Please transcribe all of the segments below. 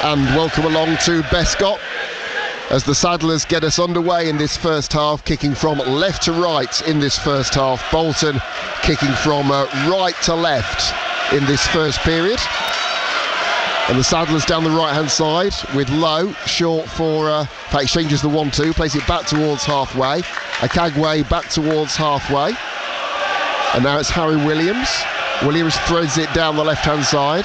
and welcome along to Bescott as the Saddlers get us underway in this first half, kicking from left to right in this first half. Bolton kicking from right to left in this first period. And the Saddlers down the right-hand side with Lowe, short for, in fact, changes the 1-2, plays it back towards halfway. Akagwe back towards halfway. And now it's Harry Williams. Williams threads it down the left-hand side.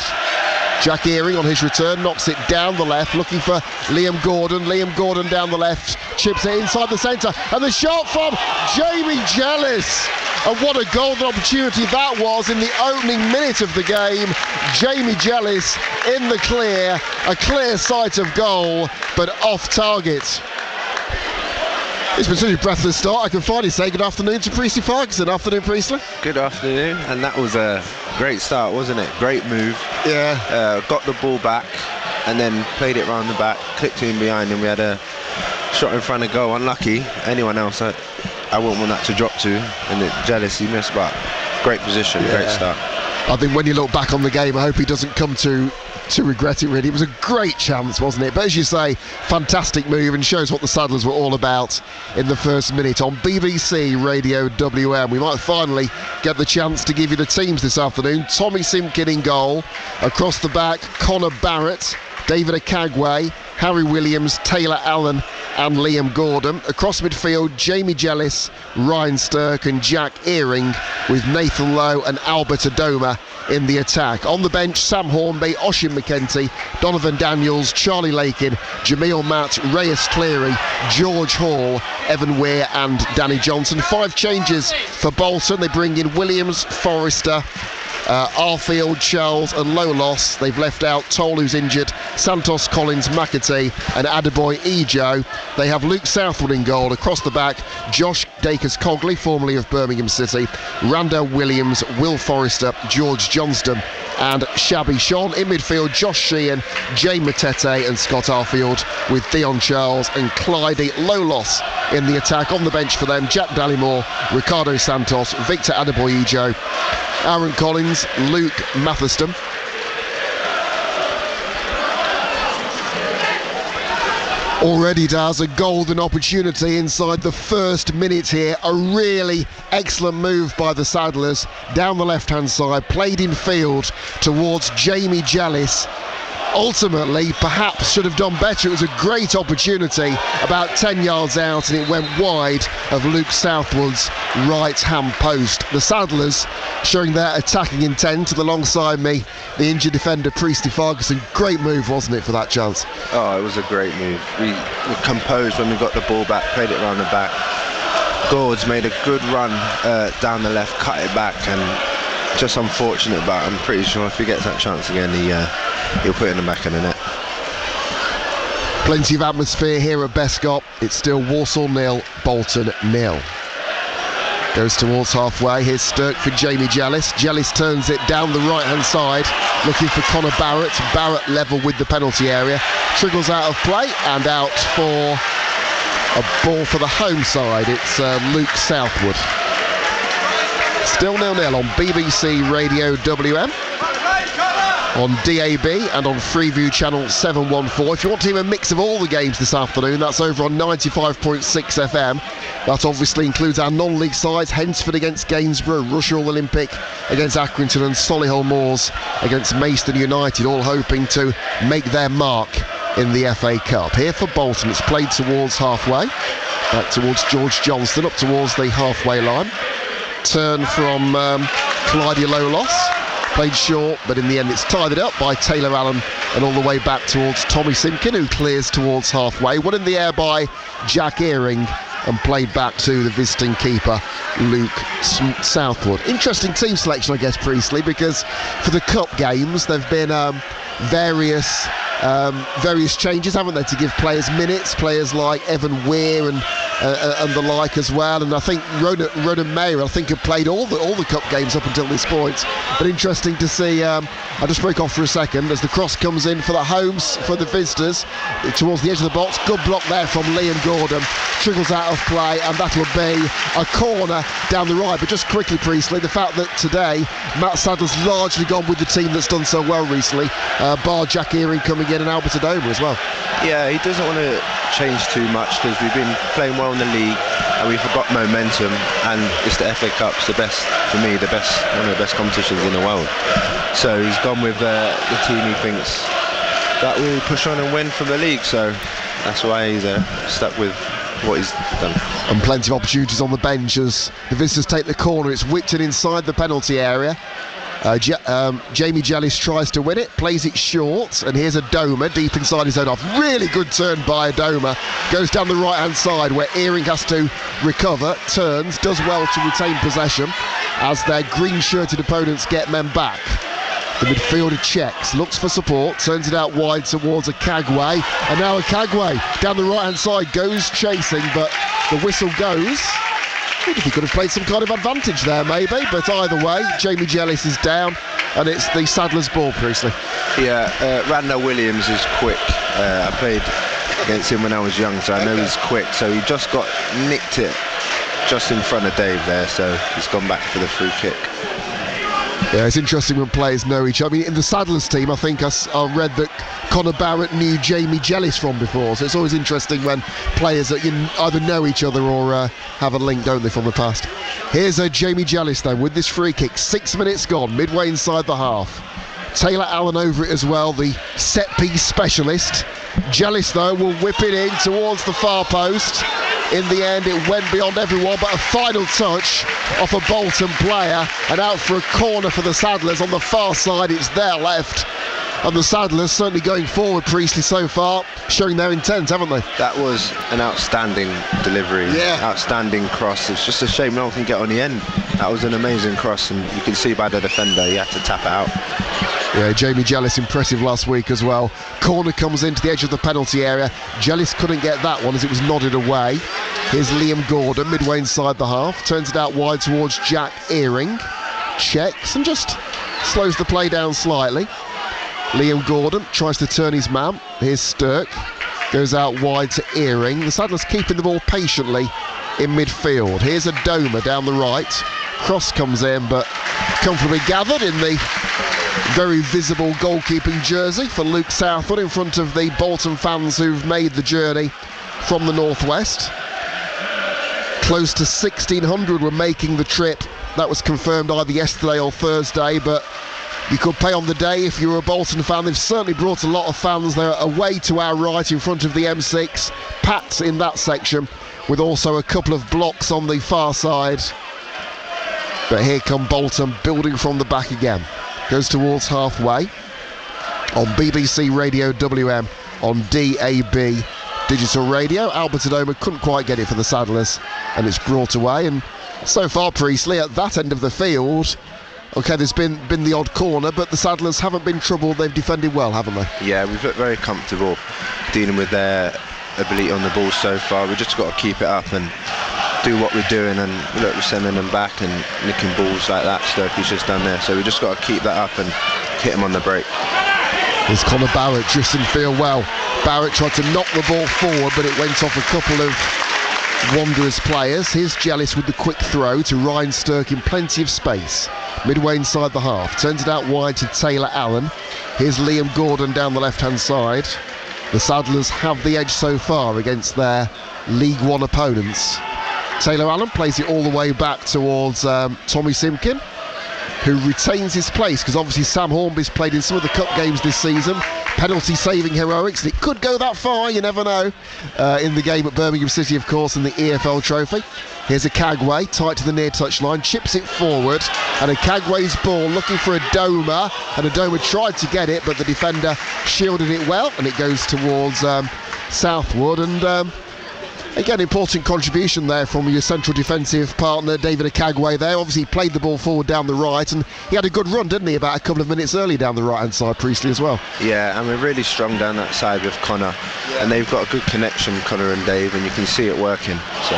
Jack Earing on his return knocks it down the left, looking for Liam Gordon. Liam Gordon down the left, chips it inside the centre, and the shot from Jamie Jellis. And what a golden opportunity that was in the opening minute of the game. Jamie Jellis in the clear, a clear sight of goal, but off target. It's been such a breathless start. I can finally say good afternoon to Priestley Ferguson. Afternoon, Priestley. Good afternoon. And that was a great start, wasn't it? Great move. Yeah. Got the ball back and then played it round the back, clipped in behind, and we had a shot in front of goal. Unlucky. Anyone else, I wouldn't want that to drop to. And Jealous, he missed, but great position, great start. I think when you look back on the game, I hope he doesn't come to regret it, really. It was a great chance, wasn't it? But as you say, fantastic move, and shows what the Saddlers were all about in the first minute. On BBC Radio WM, we might finally get the chance to give you the teams this afternoon. Tommy Simpkin in goal. Across the back, Connor Barrett, David Akagwe, Harry Williams, Taylor Allen and Liam Gordon. Across midfield, Jamie Jellis, Ryan Stirk and Jack Earing, with Nathan Lowe and Albert Adoma in the attack. On the bench, Sam Hornby, Oshin McKenty, Donovan Daniels, Charlie Lakin, Jamil Matt, Reyes Cleary, George Hall, Evan Weir and Danny Johnson. 5 changes for Bolton. They bring in Williams, Forrester, Arfield, Charles and Lolos. They've left out Toll, who's injured, Santos, Collins, McAtee and Adeboy Ejo. They have Luke Southwood in goal. Across the back, Josh Dacus-Cogley, formerly of Birmingham City, Randall Williams, Will Forrester, George Johnston and Shabby Sean. In midfield, Josh Sheehan, Jay Matete and Scott Arfield, with Theon Charles and Clyde Lolos in the attack. On the bench for them, Jack Dallymore, Ricardo Santos, Victor Adeboy Ejo, Aaron Collins, Luke Matherston. Already does a golden opportunity inside the first minute here. A really excellent move by the Saddlers down the left-hand side, played in field towards Jamie Jellis. Ultimately, perhaps should have done better. It was a great opportunity about 10 yards out, and it went wide of Luke Southwood's right-hand post. The Saddlers showing their attacking intent, and alongside me, the injured defender Priestley Ferguson. Great move, wasn't it, for that chance? Oh, it was a great move. We were composed when we got the ball back, played it around the back. Gord's made a good run down the left, cut it back, and just unfortunate, but I'm pretty sure if he gets that chance again, he'll put it in the back of the net. Plenty of atmosphere here at Bescott. It's still Walsall 0, Bolton 0. Goes towards halfway. Here's Stirk for Jamie Jellis. Jellis turns it down the right-hand side, looking for Connor Barrett. Barrett level with the penalty area. Triggles out of play and out for a ball for the home side. It's Luke Southwood. Still 0-0 on BBC Radio WM, on DAB and on Freeview channel 714. If you want to hear a mix of all the games this afternoon, that's over on 95.6 FM. That obviously includes our non-league sides: Hensford against Gainsborough, Rushall Olympic against Accrington and Solihull Moors against Maidstone United, all hoping to make their mark in the FA Cup. Here for Bolton, it's played towards halfway, back towards George Johnston, up towards the halfway line. Turn from Clyde Lolos, played short, but in the end it's tied up by Taylor Allen and all the way back towards Tommy Simpkin, who clears towards halfway. One in the air by Jack Earing and played back to the visiting keeper Luke Southwood. Interesting team selection, I guess, Priestley, because for the cup games there've been various changes, haven't they, to give players minutes, players like Evan Weir and the like as well. And I think Ronan Mayer, I think, have played all the cup games up until this point. But interesting to see. I'll just break off for a second as the cross comes in for the homes, for the visitors, towards the edge of the box. Good block there from Liam Gordon. trickles out of play, and that'll be a corner down the right. But just quickly, Priestley, the fact that today Matt Sadler's largely gone with the team that's done so well recently, bar Jack Earing coming in and Albert Adoma as well. Yeah, he doesn't want to change too much because we've been playing well in the league and we've got momentum, and it's the FA Cup's the best, for me, one of the best competitions in the world. So he's gone with the team he thinks that will push on and win for the league, so that's why he's stuck with what he's done. And plenty of opportunities on the bench as the visitors take the corner. It's Wigton inside the penalty area. Jamie Jellis tries to win it, plays it short, and here's Adoma deep inside his own half. Really good turn by Adoma. Goes down the right hand side where Earing has to recover, turns, does well to retain possession as their green shirted opponents get men back. The midfielder checks, looks for support, turns it out wide towards Akagwe, and now Akagwe down the right hand side goes chasing, but the whistle goes. I think he could have played some kind of advantage there maybe, but either way Jamie Jellis is down and it's the Sadler's ball, Priestley. Yeah, Randall Williams is quick. I played against him when I was young, so I know he's quick, so he just nicked it just in front of Dave there, so he's gone back for the free kick. Yeah, it's interesting when players know each other. I mean, in the Sadler's team, I think I read that Conor Barrett knew Jamie Jellis from before, so it's always interesting when players that you either know each other or have a link, don't they, from the past. Here's Jamie Jellis then with this free kick. 6 minutes gone, midway inside the half. Taylor Allen over it as well, the set-piece specialist. Jellis, though, will whip it in towards the far post. In the end, it went beyond everyone, but a final touch off a Bolton player and out for a corner for the Sadlers. On the far side, it's their left. And the Sadlers certainly going forward, Priestley, so far, showing their intent, haven't they? That was an outstanding delivery, outstanding cross. It's just a shame no one can get on the end. That was an amazing cross, and you can see by the defender, he had to tap it out. Yeah, Jamie Jellis impressive last week as well. Corner comes into the edge of the penalty area. Jellis couldn't get that one as it was nodded away. Here's Liam Gordon midway inside the half. Turns it out wide towards Jack Earing. Checks and just slows the play down slightly. Liam Gordon tries to turn his man. Here's Stirk. Goes out wide to Earing. The Sadlers keeping the ball patiently in midfield. Here's Adoma down the right. Cross comes in, but comfortably gathered in the very visible goalkeeping jersey for Luke Southwood in front of the Bolton fans who've made the journey from the northwest. Close to 1,600 were making the trip. That was confirmed either yesterday or Thursday, but you could pay on the day if you were a Bolton fan. They've certainly brought a lot of fans. They're away to our right in front of the M6, packed in that section, with also a couple of blocks on the far side. But here come Bolton building from the back again. Goes towards halfway on BBC Radio WM on DAB digital radio. Albert Adoma couldn't quite get it for the Sadlers, and it's brought away. And so far, Priestley, at that end of the field, okay, there's been the odd corner, but the Sadlers haven't been troubled. They've defended well, haven't they? Yeah, we've looked very comfortable dealing with their ability on the ball so far. We've just got to keep it up and do what we're doing, and look, we're sending them back and nicking balls like that Sturkey's just done there, so we just got to keep that up and hit him on the break. There's Conor Barrett just in field well. Barrett tried to knock the ball forward, but it went off a couple of Wanderers players. Here's Jellis with the quick throw to Ryan Stirk in plenty of space midway inside the half. Turns it out wide to Taylor Allen. Here's Liam Gordon down the left hand side. The Sadlers have the edge so far against their League One opponents. Taylor Allen plays it all the way back towards Tommy Simkin, who retains his place because obviously Sam Hornby's played in some of the cup games this season. Penalty saving heroics, and it could go that far, you never know, in the game at Birmingham City, of course, in the EFL Trophy. Here's Akagwe, tight to the near touch line, chips it forward, and Akagwe's ball looking for Adoma, and Adoma tried to get it, but the defender shielded it well, and it goes towards Southwood. And again, important contribution there from your central defensive partner, David Akagwe there. Obviously, he played the ball forward down the right, and he had a good run, didn't he, about a couple of minutes early down the right-hand side, Priestley, as well. Yeah, and we're really strong down that side with Connor, and they've got a good connection, Connor and Dave, and you can see it working. So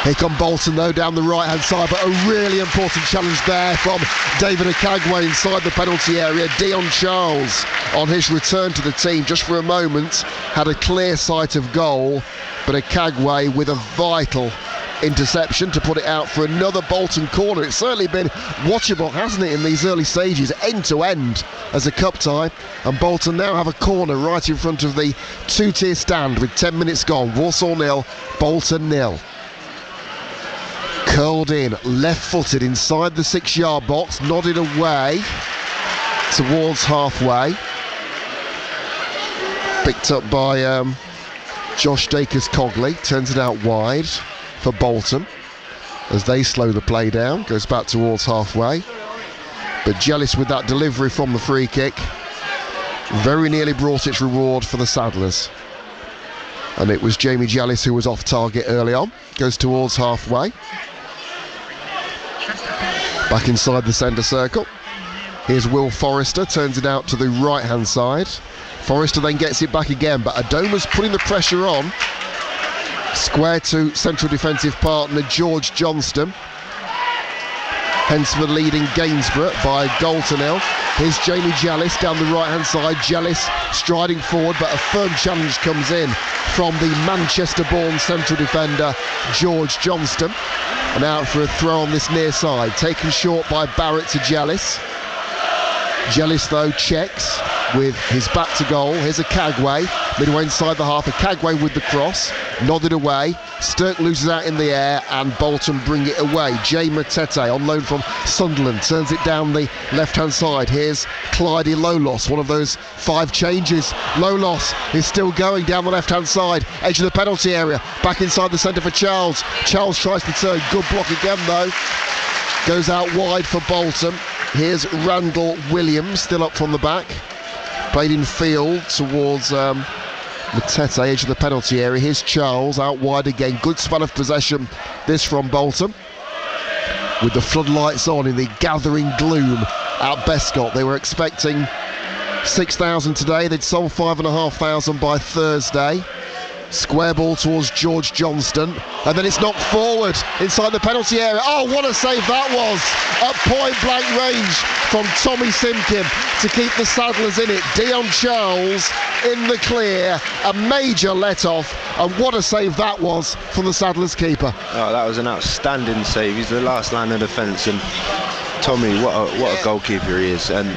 here come Bolton, though, down the right-hand side, but a really important challenge there from David Akagwe inside the penalty area. Dion Charles on his return to the team, just for a moment, had a clear sight of goal, but Akagwe with a vital interception to put it out for another Bolton corner. It's certainly been watchable, hasn't it, in these early stages, end to end as a cup tie, and Bolton now have a corner right in front of the two-tier stand with 10 minutes gone. Walsall 0, Bolton 0. Curled in, left-footed inside the 6-yard box, nodded away towards halfway. Picked up by Josh Dacres-Cogley, turns it out wide for Bolton as they slow the play down, goes back towards halfway, but Jellis with that delivery from the free kick very nearly brought its reward for the Saddlers, and it was Jamie Jellis who was off target early on. Goes towards halfway, back inside the centre circle. Here's Will Forrester, turns it out to the right hand side. Forrester then gets it back again, but Adoma's putting the pressure on. Square to central defensive partner George Johnston. Hensford leading Gainsborough by a goal to nil. Here's Jamie Jellis down the right hand side. Jellis striding forward, but a firm challenge comes in from the Manchester-born central defender George Johnston, and out for a throw on this near side, taken short by Barrett to Jellis. Jellis though checks with his back to goal. Here's Akagwe, midway inside the half. Akagwe with the cross, nodded away. Stirk loses out in the air, and Bolton bring it away. Jay Matete on loan from Sunderland turns it down the left-hand side. Here's Clyde Lolos, one of those 5 changes. Lolos is still going down the left-hand side, edge of the penalty area, back inside the centre for Charles. Charles tries to turn, good block again though. Goes out wide for Bolton. Here's Randall Williams, still up from the back. Played in field towards Matete, edge of the penalty area. Here's Charles out wide again. Good span of possession, this from Bolton. With the floodlights on in the gathering gloom at Bescot. They were expecting 6,000 today. They'd sold 5,500 by Thursday. Square ball towards George Johnston, and then it's knocked forward inside the penalty area. Oh, what a save that was at point blank range from Tommy Simkin to keep the Saddlers in it. Dion Charles in the clear, a major let-off, and what a save that was from the Saddlers keeper. Oh, that was an outstanding save. He's the last line of defence, and Tommy, what a goalkeeper he is. And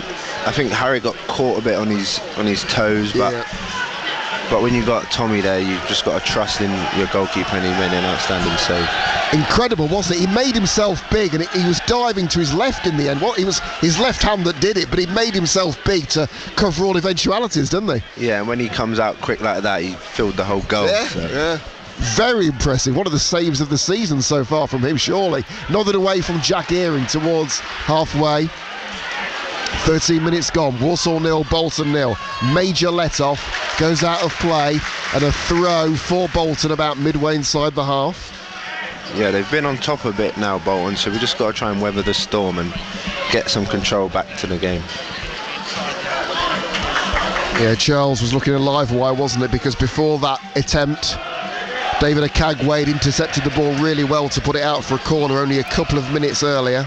I think Harry got caught a bit on his toes, but when you've got Tommy there, you've just got to trust in your goalkeeper, and he made an outstanding save. Incredible, wasn't it? He made himself big, and he was diving to his left in the end. Well, it was his left hand that did it, but he made himself big to cover all eventualities, didn't he? Yeah, and when he comes out quick like that, he filled the whole goal. Yeah. Very impressive. One of the saves of the season so far from him, surely. Nodded away from Jack Earing towards halfway. 13 minutes gone. Walsall 0, Bolton 0. Major let-off, goes out of play, and a throw for Bolton about midway inside the half. Yeah, they've been on top a bit now, Bolton, so we just got to try and weather the storm and get some control back to the game. Yeah, Charles was looking alive, why wasn't it? Because before that attempt, David Akagwe had intercepted the ball really well to put it out for a corner only a couple of minutes earlier.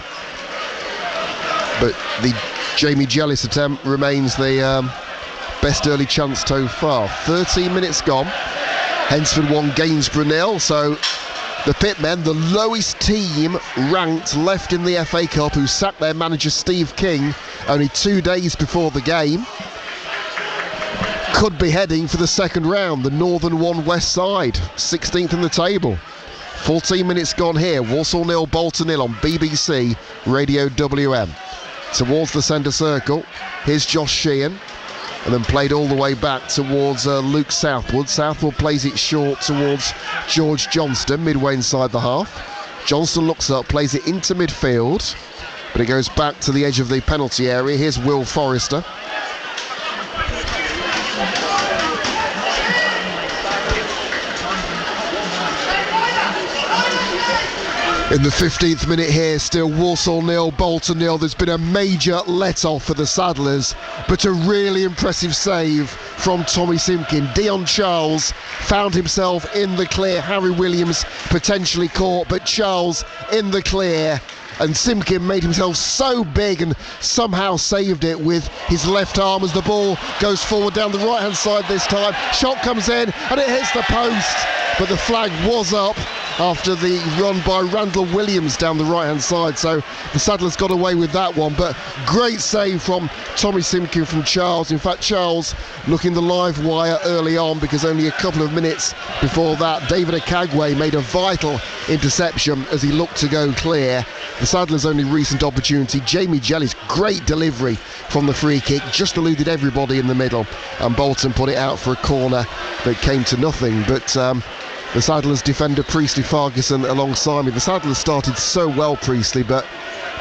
But the Jamie Jellis attempt remains the best early chance so far. 13 minutes gone. Hensford 1, Gainsborough 0. So the Pitmen, the lowest team ranked left in the FA Cup, who sacked their manager Steve King only 2 days before the game, could be heading for the second round. The Northern 1, West side, 16th in the table. 14 minutes gone here. Walsall 0, Bolton 0 on BBC Radio WM. Towards the centre circle, here's Josh Sheehan, and then played all the way back towards Luke Southwood. Southwood plays it short towards George Johnston, midway inside the half. Johnston looks up, plays it into midfield, but it goes back to the edge of the penalty area. Here's Will Forrester. In the 15th minute here, still Walsall 0, Bolton 0. There's been a major let-off for the Saddlers, but a really impressive save from Tommy Simkin. Dion Charles found himself in the clear. Harry Williams potentially caught, but Charles in the clear. and Simpkin made himself so big and somehow saved it with his left arm as the ball goes forward down the right hand side this time. Shot comes in and it hits the post, but the flag was up after the run by Randall Williams down the right hand side, so the Saddlers got away with that one. But great save from Tommy Simpkin from Charles. In fact, Charles looking the live wire early on, because only a couple of minutes before that David Akagwe made a vital interception as he looked to go clear. The Saddlers' only recent opportunity, Jamie Jellis, great delivery from the free kick, just eluded everybody in the middle, and Bolton put it out for a corner that came to nothing. But the Saddlers defender Priestley Farguson alongside me. The Saddlers started so well, Priestley, but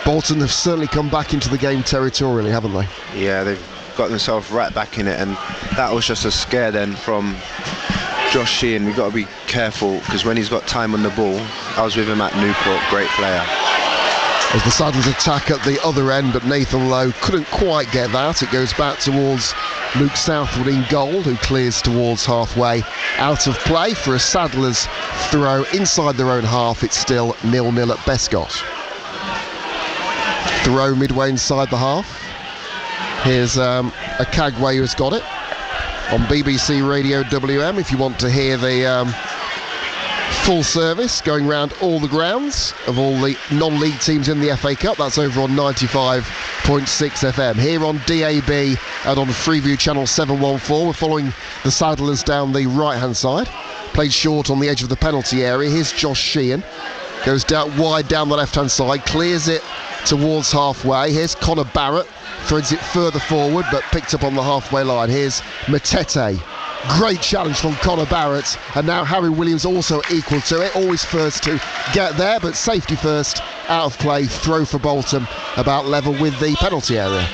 Bolton have certainly come back into the game territorially, haven't they? Yeah, they've got themselves right back in it, and that was just a scare then from Josh Sheehan. We've got to be careful, because when he's got time on the ball, I was with him at Newport, great player. As the Saddlers attack at the other end, but Nathan Lowe couldn't quite get that. It goes back towards Luke Southwood in goal, who clears towards halfway. Out of play for a Saddlers throw inside their own half. It's still 0-0 at Bescott. Throw midway inside the half. Here's Akagwe who's got it on BBC Radio WM if you want to hear the full service going round all the grounds of all the non-league teams in the FA Cup. That's over on 95.6 FM. Here on DAB and on Freeview channel 714, we're following the Saddlers down the right hand side. Played short on the edge of the penalty area. Here's Josh Sheehan, goes down wide down the left hand side, clears it towards halfway. Here's Connor Barrett, threads it further forward but picked up on the halfway line. Here's Matete. Great challenge from Connor Barrett, and now Harry Williams also equal to it. Always first to get there, but safety first, out of play, throw for Bolton about level with the penalty area.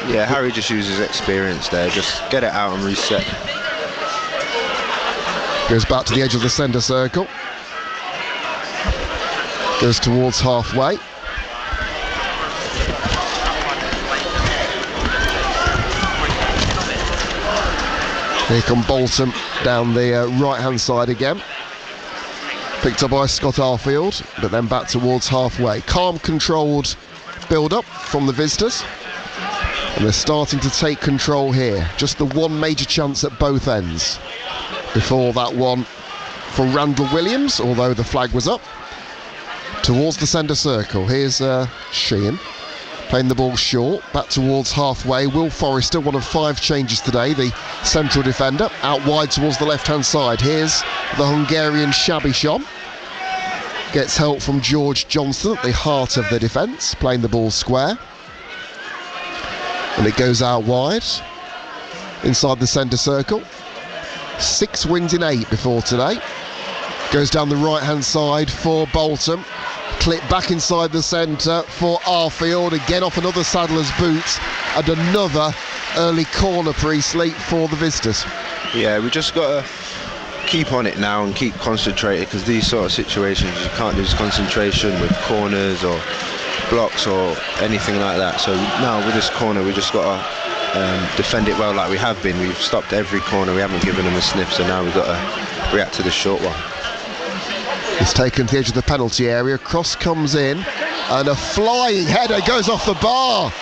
Yeah, Harry just uses experience there, just get it out and reset. Goes back to the edge of the centre circle, goes towards halfway. Here come Bolton down the right-hand side again. Picked up by Scott Arfield, but then back towards halfway. Calm, controlled build-up from the visitors. And they're starting to take control here. Just the one major chance at both ends. Before that one for Randall Williams, although the flag was up. Towards the centre circle. Here's Sheehan. Playing the ball short, back towards halfway. Will Forrester, one of 5 changes today, the central defender, out wide towards the left-hand side. Here's the Hungarian Shabichon. Gets help from George Johnston at the heart of the defence, playing the ball square. And it goes out wide, inside the centre circle. 6 wins in 8 before today. Goes down the right-hand side for Bolton. Clip back inside the centre for Arfield, again off another Saddler's boot, and another early corner, Priestley, for the visitors. Yeah, we just got to keep on it now and keep concentrated, because these sort of situations you can't lose concentration with corners or blocks or anything like that. So now with this corner we just got to defend it well like we have been. We've stopped every corner, we haven't given them a sniff, so now we've got to react to the short one. It's taken to the edge of the penalty area. Cross comes in, and a flying header goes off the bar.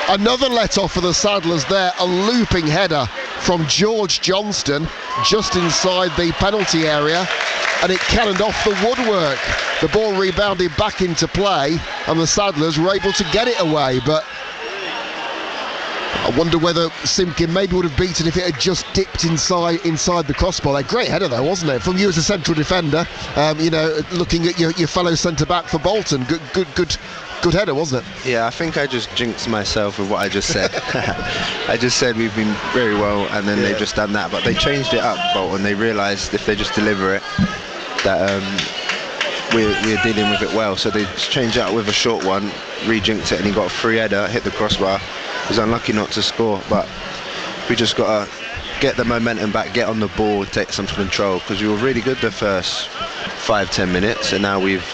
Another let-off for the Saddlers there. A looping header from George Johnston just inside the penalty area, and it cannoned off the woodwork. The ball rebounded back into play, and the Saddlers were able to get it away. But I wonder whether Simpkin maybe would have beaten if it had just dipped inside the crossbar. A great header though, wasn't it? From you as a central defender, looking at your fellow centre-back for Bolton. Good header, wasn't it? Yeah, I think I just jinxed myself with what I just said. I just said we've been very well, and then they've just done that. But they changed it up, Bolton. They realised if they just deliver it, that we're dealing with it well. So they changed it up with a short one, re-jinked it, and he got a free header, hit the crossbar. He was unlucky not to score, but we just got to get the momentum back, get on the ball, take some control, because we were really good the first 5-10 minutes, and now we've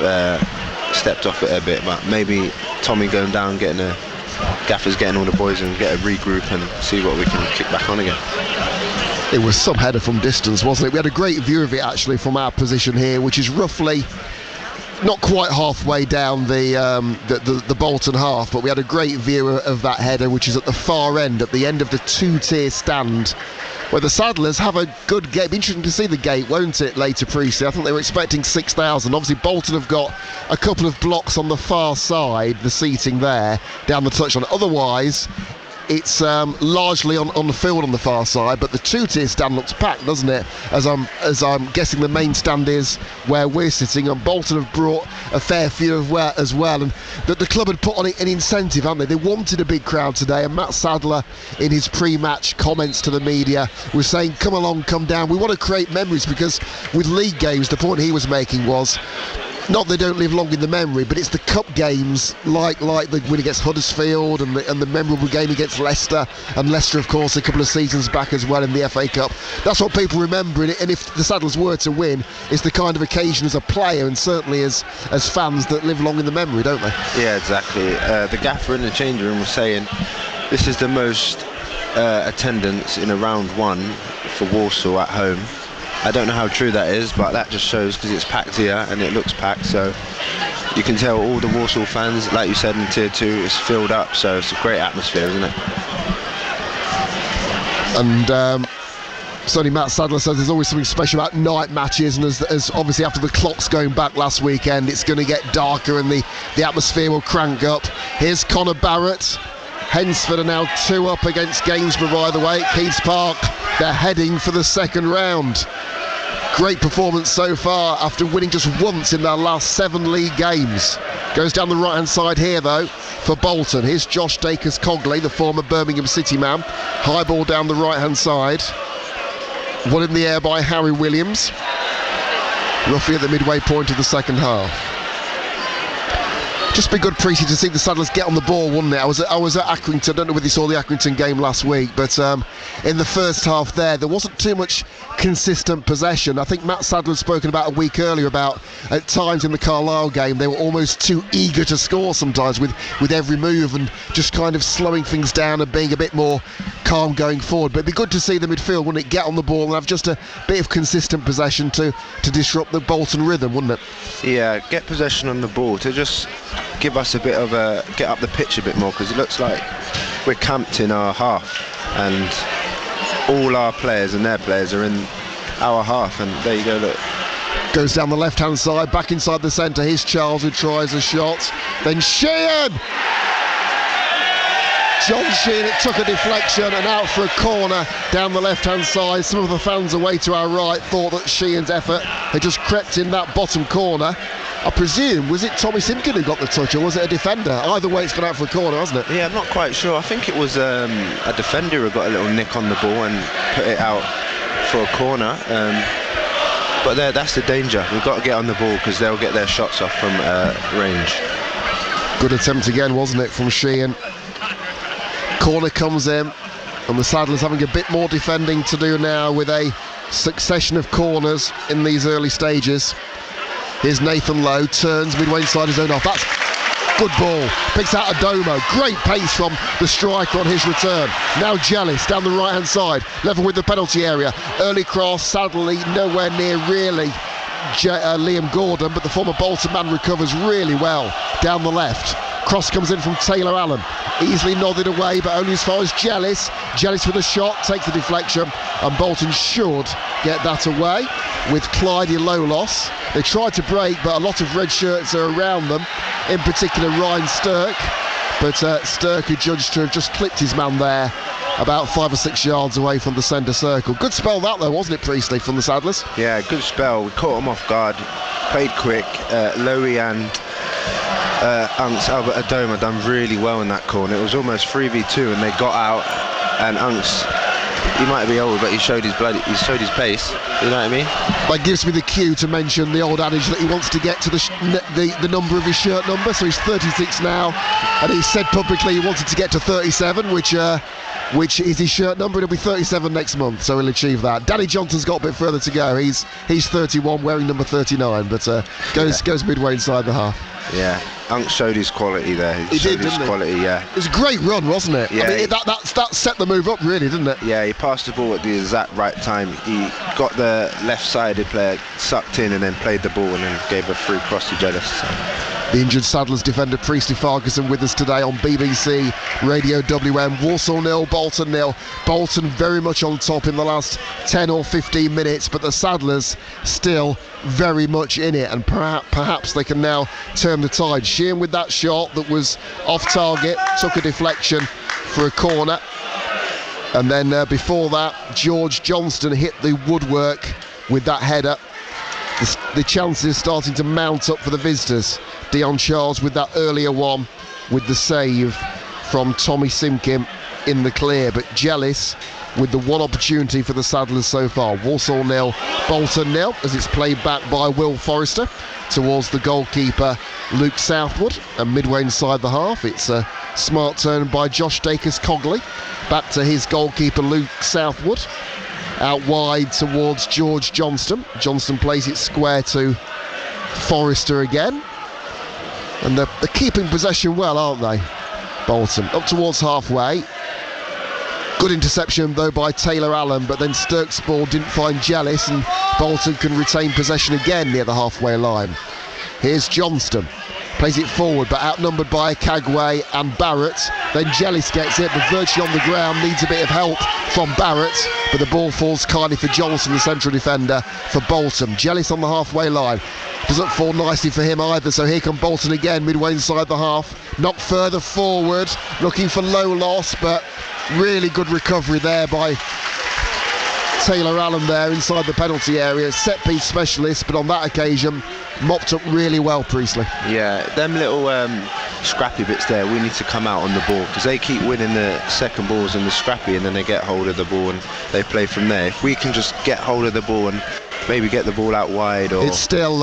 stepped off it a bit. But maybe Tommy going down, getting Gaffer's getting all the boys and get a regroup and see what we can kick back on again. It was some header from distance, wasn't it? We had a great view of it actually from our position here, which is roughly not quite halfway down the Bolton half, but we had a great view of that header, which is at the far end, at the end of the two-tier stand, where the Saddlers have a good gate. Interesting to see the gate, won't it, later pre-season? I think they were expecting 6,000. Obviously, Bolton have got a couple of blocks on the far side, the seating there, down the touchline. Otherwise, it's largely on the field on the far side, but the two-tier stand looks packed, doesn't it? As I'm guessing the main stand is where we're sitting, and Bolton have brought a fair few as well, and the club had put on an incentive, haven't they? They wanted a big crowd today, and Matt Sadler, in his pre-match comments to the media, was saying, "Come along, come down. We want to create memories," because with league games, the point he was making was, not they don't live long in the memory, but it's the cup games like the win against Huddersfield and the memorable game against Leicester, and Leicester, of course, a couple of seasons back as well in the FA Cup. That's what people remember, and if the Saddlers were to win, it's the kind of occasion as a player and certainly as fans that live long in the memory, don't they? Yeah, exactly. The gaffer in the change room was saying this is the most attendance in a round one for Walsall at home. I don't know how true that is, but that just shows, because it's packed here and it looks packed, so you can tell all the Walsall fans, like you said, in Tier 2 is filled up, so it's a great atmosphere, isn't it? And certainly Matt Sadler says there's always something special about night matches, and as obviously after the clocks going back last weekend, it's going to get darker and the atmosphere will crank up. Here's Connor Barrett. Hensford are now 2 up against Gainsborough, by the way, at Keiths Park. They're heading for the second round. Great performance so far after winning just once in their last 7 league games. Goes down the right-hand side here, though, for Bolton. Here's Josh Dacus-Cogley, the former Birmingham City man. High ball down the right-hand side. One in the air by Harry Williams. Roughly at the midway point of the second half. Just be good, Preety, to see the Saddlers get on the ball, wouldn't it? I was at Accrington. I don't know whether you saw the Accrington game last week, but in the first half there wasn't too much consistent possession. I think Matt Sadler had spoken about a week earlier about at times in the Carlisle game they were almost too eager to score sometimes with every move, and just kind of slowing things down and being a bit more calm going forward. But it'd be good to see the midfield, wouldn't it, get on the ball and have just a bit of consistent possession to disrupt the Bolton rhythm, wouldn't it? Yeah, get possession on the ball to just give us a bit of a get up the pitch a bit more, because it looks like we're camped in our half and all our players and their players are in our half, and there you go, look. Goes down the left hand side, back inside the centre. Here's Charles who tries a shot, then Sheehan! John Sheehan, it took a deflection and out for a corner down the left hand side. Some of the fans away to our right thought that Sheehan's effort had just crept in that bottom corner. I presume, was it Tommy Simpkin who got the touch, or was it a defender? Either way, it's gone out for a corner, hasn't it? Yeah, I'm not quite sure. I think it was a defender who got a little nick on the ball and put it out for a corner. But that's the danger. We've got to get on the ball, because they'll get their shots off from range. Good attempt again, wasn't it, from Sheehan? Corner comes in, and the Saddlers having a bit more defending to do now with a succession of corners in these early stages. Here's Nathan Lowe, turns midway inside his own half. That's good ball. Picks out Adomo. Great pace from the striker on his return. Now Jellis down the right-hand side, level with the penalty area. Early cross, sadly nowhere near really Liam Gordon, but the former Bolton man recovers really well down the left. Cross comes in from Taylor Allen, easily nodded away, but only as far as Jellis. Jellis with a shot, takes the deflection, and Bolton should get that away with Clyde Lolos. They tried to break, but a lot of red shirts are around them, in particular Ryan Stirk, but Stirk, who judged to have just clipped his man there about 5 or 6 yards away from the centre circle. Good spell that, though, wasn't it, Priestley, from the Saddlers? Yeah, good spell. We caught him off guard, played quick. Lowy and Unks, Albert Adoma done really well in that corner. It was almost 3v2 and they got out, and Unks, he might be old, but he showed his pace, you know what I mean? That gives me the cue to mention the old adage that he wants to get to the number of his shirt number, so he's 36 now, and he said publicly he wanted to get to 37, which which is his shirt number. He'll be 37 next month, so he'll achieve that. Danny Johnson's got a bit further to go. He's 31, wearing number 39, but goes midway inside the half. Yeah, Unk showed his quality there. He did, didn't he? Quality, yeah. It was a great run, wasn't it? Yeah, I mean, that set the move up, really, didn't it? Yeah, he passed the ball at the exact right time. He got the left-sided player sucked in and then played the ball and then gave a free cross to Jealous. So. The injured Saddlers defender Priestley Farguson with us today on BBC Radio WM. Walsall 0, Bolton 0. Bolton very much on top in the last 10 or 15 minutes, but the Saddlers still very much in it, and perhaps they can now turn the tide. Sheehan with that shot that was off target, took a deflection for a corner, and then before that George Johnston hit the woodwork with that header. The chances starting to mount up for the visitors. Dion Charles with that earlier one with the save from Tommy Simkin in the clear, but Jealous with the one opportunity for the Saddlers so far. Walsall 0, Bolton 0, as it's played back by Will Forrester towards the goalkeeper Luke Southwood, and midway inside the half it's a smart turn by Josh Dacus-Cogley back to his goalkeeper Luke Southwood, out wide towards George Johnston. Johnston plays it square to Forrester again, and they're keeping possession well, aren't they, Bolton? Up towards halfway. Good interception though by Taylor Allen, but then Sturck's ball didn't find Jealous, and Bolton can retain possession again near the halfway line. Here's Johnston, plays it forward but outnumbered by Kagwe and Barrett. Then Jealous gets it, but virtually on the ground, needs a bit of help from Barrett, but the ball falls kindly for Johnson, the central defender for Bolton. Jealous on the halfway line, doesn't fall nicely for him either, so here come Bolton again midway inside the half, knocked further forward, looking for low loss, but really good recovery there by Taylor Allen there inside the penalty area. Set piece specialist, but on that occasion mopped up really well, Priestley. Yeah, them little scrappy bits there, we need to come out on the ball, because they keep winning the second balls and the scrappy, and then they get hold of the ball and they play from there. If we can just get hold of the ball and maybe get the ball out wide. Or it's still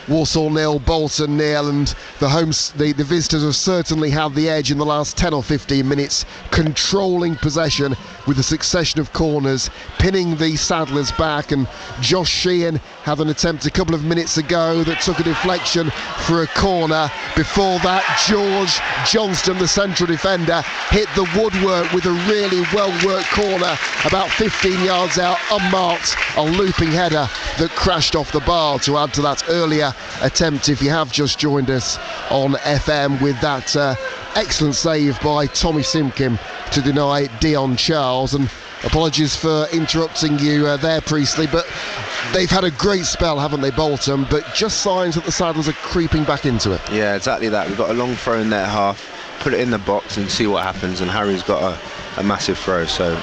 Walsall 0, Bolton 0, and the visitors have certainly had the edge in the last 10 or 15 minutes, controlling possession with a succession of corners, pinning the Saddlers back. And Josh Sheehan had an attempt a couple of minutes ago that took a deflection for a corner. Before that, George Johnston, the central defender, hit the woodwork with a really well-worked corner about 15 yards out, unmarked, a looping header that crashed off the bar to add to that earlier attempt. If you have just joined us on FM, with that excellent save by Tommy Simkin to deny Dion Charles. And apologies for interrupting you there, Priestley, but they've had a great spell, haven't they, Bolton, but just signs that the Saddlers are creeping back into it. Yeah, exactly that. We've got a long throw in their half, put it in the box and see what happens, and Harry's got a massive throw. So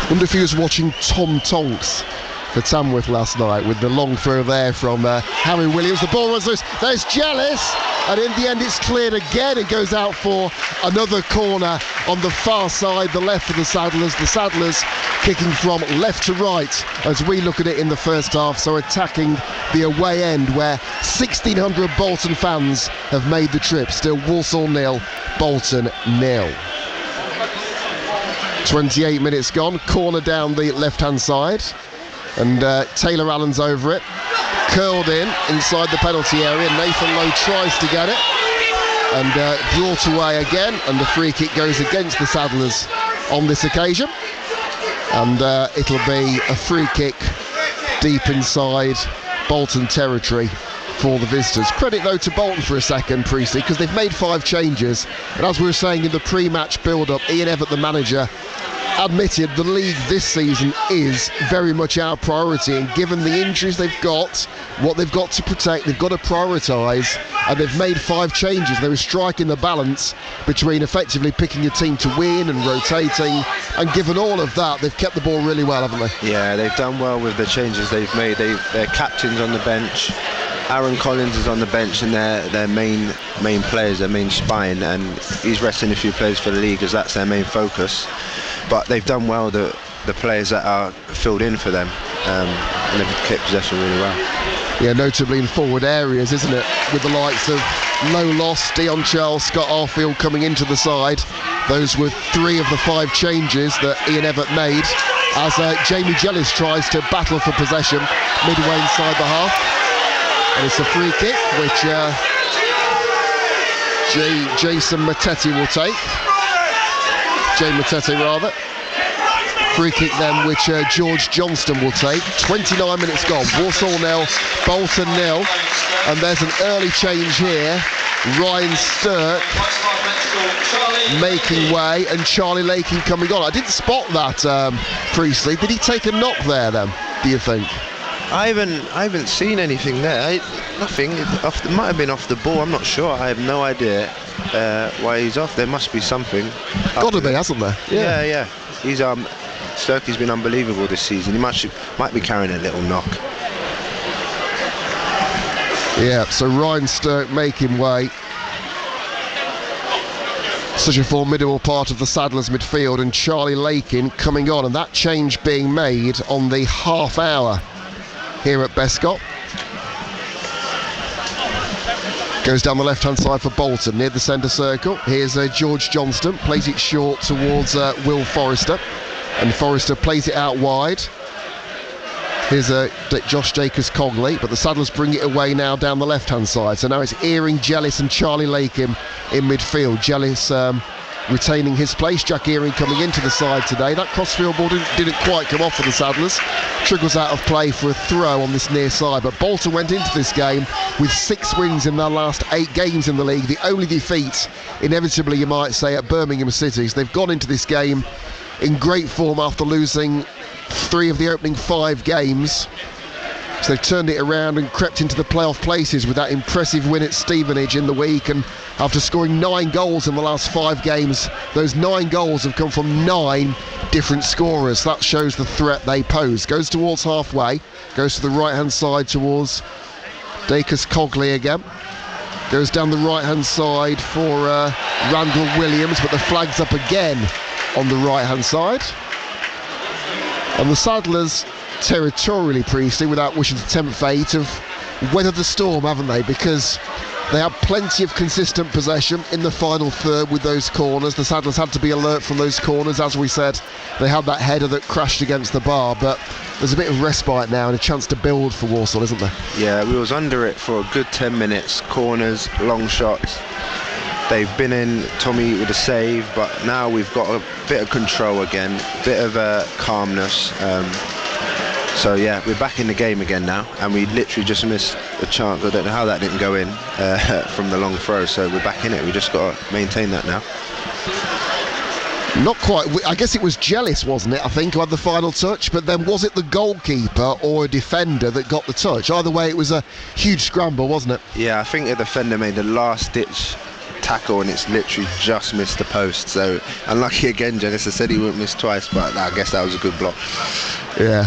wonder if he was watching Tom Tonks for Tamworth last night with the long throw there from Harry Williams. The ball runs loose, there's Jealous, and in the end it's cleared again. It goes out for another corner on the far side, the left of the Saddlers. The Saddlers kicking from left to right as we look at it in the first half, so attacking the away end where 1,600 Bolton fans have made the trip. Still Walsall 0, Bolton 0. 28 minutes gone, corner down the left hand side, and Taylor Allen's over it, curled in inside the penalty area. Nathan Lowe tries to get it and brought away again, and the free kick goes against the Saddlers on this occasion, and it'll be a free kick deep inside Bolton territory for the visitors. Credit though to Bolton for a second, Priestley, because they've made 5 changes, and as we were saying in the pre-match build-up, Ian Evatt, the manager, admitted the league this season is very much our priority, and given the injuries they've got, what they've got to protect, they've got to prioritise, and they've made 5 changes. They were striking the balance between effectively picking a team to win and rotating, and given all of that, they've kept the ball really well, haven't they? Yeah, they've done well with the changes they've made. Their captain's on the bench, Aaron Collins is on the bench, and their main players, their main spine, and he's resting a few players for the league as that's their main focus. But they've done well, the players that are filled in for them, and they've kept possession really well. Yeah, notably in forward areas, isn't it? With the likes of Low Loss, Dion Charles, Scott Arfield coming into the side. Those were 3 of the 5 changes that Ian Evatt made as Jamie Jellis tries to battle for possession midway inside the half. And it's a free kick which Jason Matete will take. Jay Matete rather. Free kick then which George Johnston will take. 29 minutes gone. Walsall 0, Bolton 0. And there's an early change here. Ryan Stirk making way and Charlie Lakin coming on. I didn't spot that, Priestley. Did he take a knock there then, do you think? I haven't seen anything there. Nothing. It might have been off the ball. I'm not sure. I have no idea why he's off. There must be something. Got to be, hasn't there? Yeah. He's Sturkey's been unbelievable this season. He might be carrying a little knock. Yeah. So Ryan Stirk making way. Such a formidable part of the Saddlers midfield, and Charlie Lakin coming on, and that change being made on the half hour here at Bescot. Goes down the left hand side for Bolton near the centre circle. Here's George Johnston, plays it short towards Will Forrester, and Forrester plays it out wide. Here's Josh Jacobs-Cogley, but the Saddlers bring it away now down the left hand side. So now it's Earing, Jellis and Charlie Lakin in midfield. Jellis retaining his place. Jack Earing coming into the side today. That crossfield ball didn't quite come off for the Saddlers. Trickles out of play for a throw on this near side, but Bolton went into this game with 6 wins in their last 8 games in the league. The only defeat, inevitably you might say, at Birmingham City. So they've gone into this game in great form after losing 3 of the opening 5 games. So they've turned it around and crept into the playoff places with that impressive win at Stevenage in the week, and after scoring 9 goals in the last 5 games, those 9 goals have come from 9 different scorers. That shows the threat they pose. Goes towards halfway, goes to the right hand side towards Jacobs-Cogley again, goes down the right hand side for Randall Williams, but the flag's up again on the right hand side. And the Saddlers, territorially, Priestley, without wishing to tempt fate, have weathered the storm, haven't they? Because they had plenty of consistent possession in the final third with those corners. The Saddlers had to be alert from those corners. As we said, they had that header that crashed against the bar, but there's a bit of respite now and a chance to build for Walsall, isn't there? Yeah, we was under it for a good 10 minutes. Corners, long shots. They've been in, Tommy with a save, but now we've got a bit of control again, a bit of calmness. So yeah, we're back in the game again now, and we literally just missed a chance. I don't know how that didn't go in from the long throw, so we're back in it. We just got to maintain that now. Not quite. I guess it was Jellis, wasn't it, I think, who had the final touch, but then was it the goalkeeper or a defender that got the touch? Either way, it was a huge scramble, wasn't it? Yeah, I think the defender made the last-ditch tackle and it's literally just missed the post. So unlucky again. Jellis said he wouldn't miss twice, but I guess that was a good block. Yeah,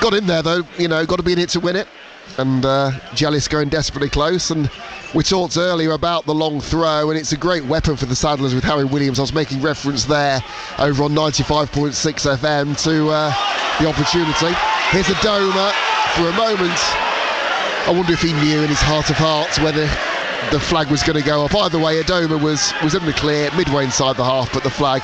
got in there though, you know, got to be in it to win it, and Jellis going desperately close. And we talked earlier about the long throw, and it's a great weapon for the Saddlers with Harry Williams. I was making reference there over on 95.6 FM to the opportunity. Here's Adoma for a moment. I wonder if he knew in his heart of hearts whether the flag was going to go up. Either way, Adoma was in the clear midway inside the half, but the flag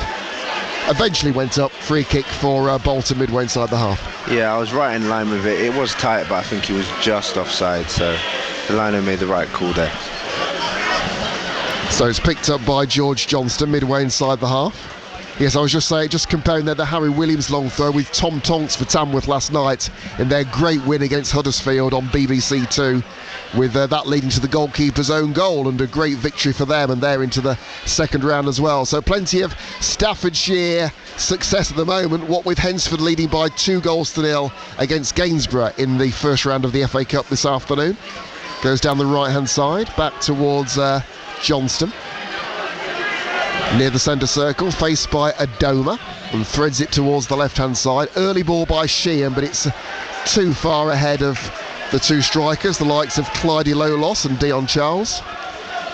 eventually went up. Free kick for Bolton midway inside the half. Yeah, I was right in line with it. It was tight, but I think he was just offside, so the liner made the right call there. So it's picked up by George Johnston midway inside the half. Yes, I was just saying, just comparing there the Harry Williams long throw with Tom Tonks for Tamworth last night in their great win against Huddersfield on BBC Two, with that leading to the goalkeeper's own goal and a great victory for them, and they're into the second round as well. So plenty of Staffordshire success at the moment, what with Hensford leading by 2-0 against Gainsborough in the first round of the FA Cup this afternoon. Goes down the right hand side back towards Johnston near the centre circle, faced by Adoma, and threads it towards the left hand side. Early ball by Sheehan, but it's too far ahead of the 2 strikers, the likes of Clyde Lolos and Dion Charles,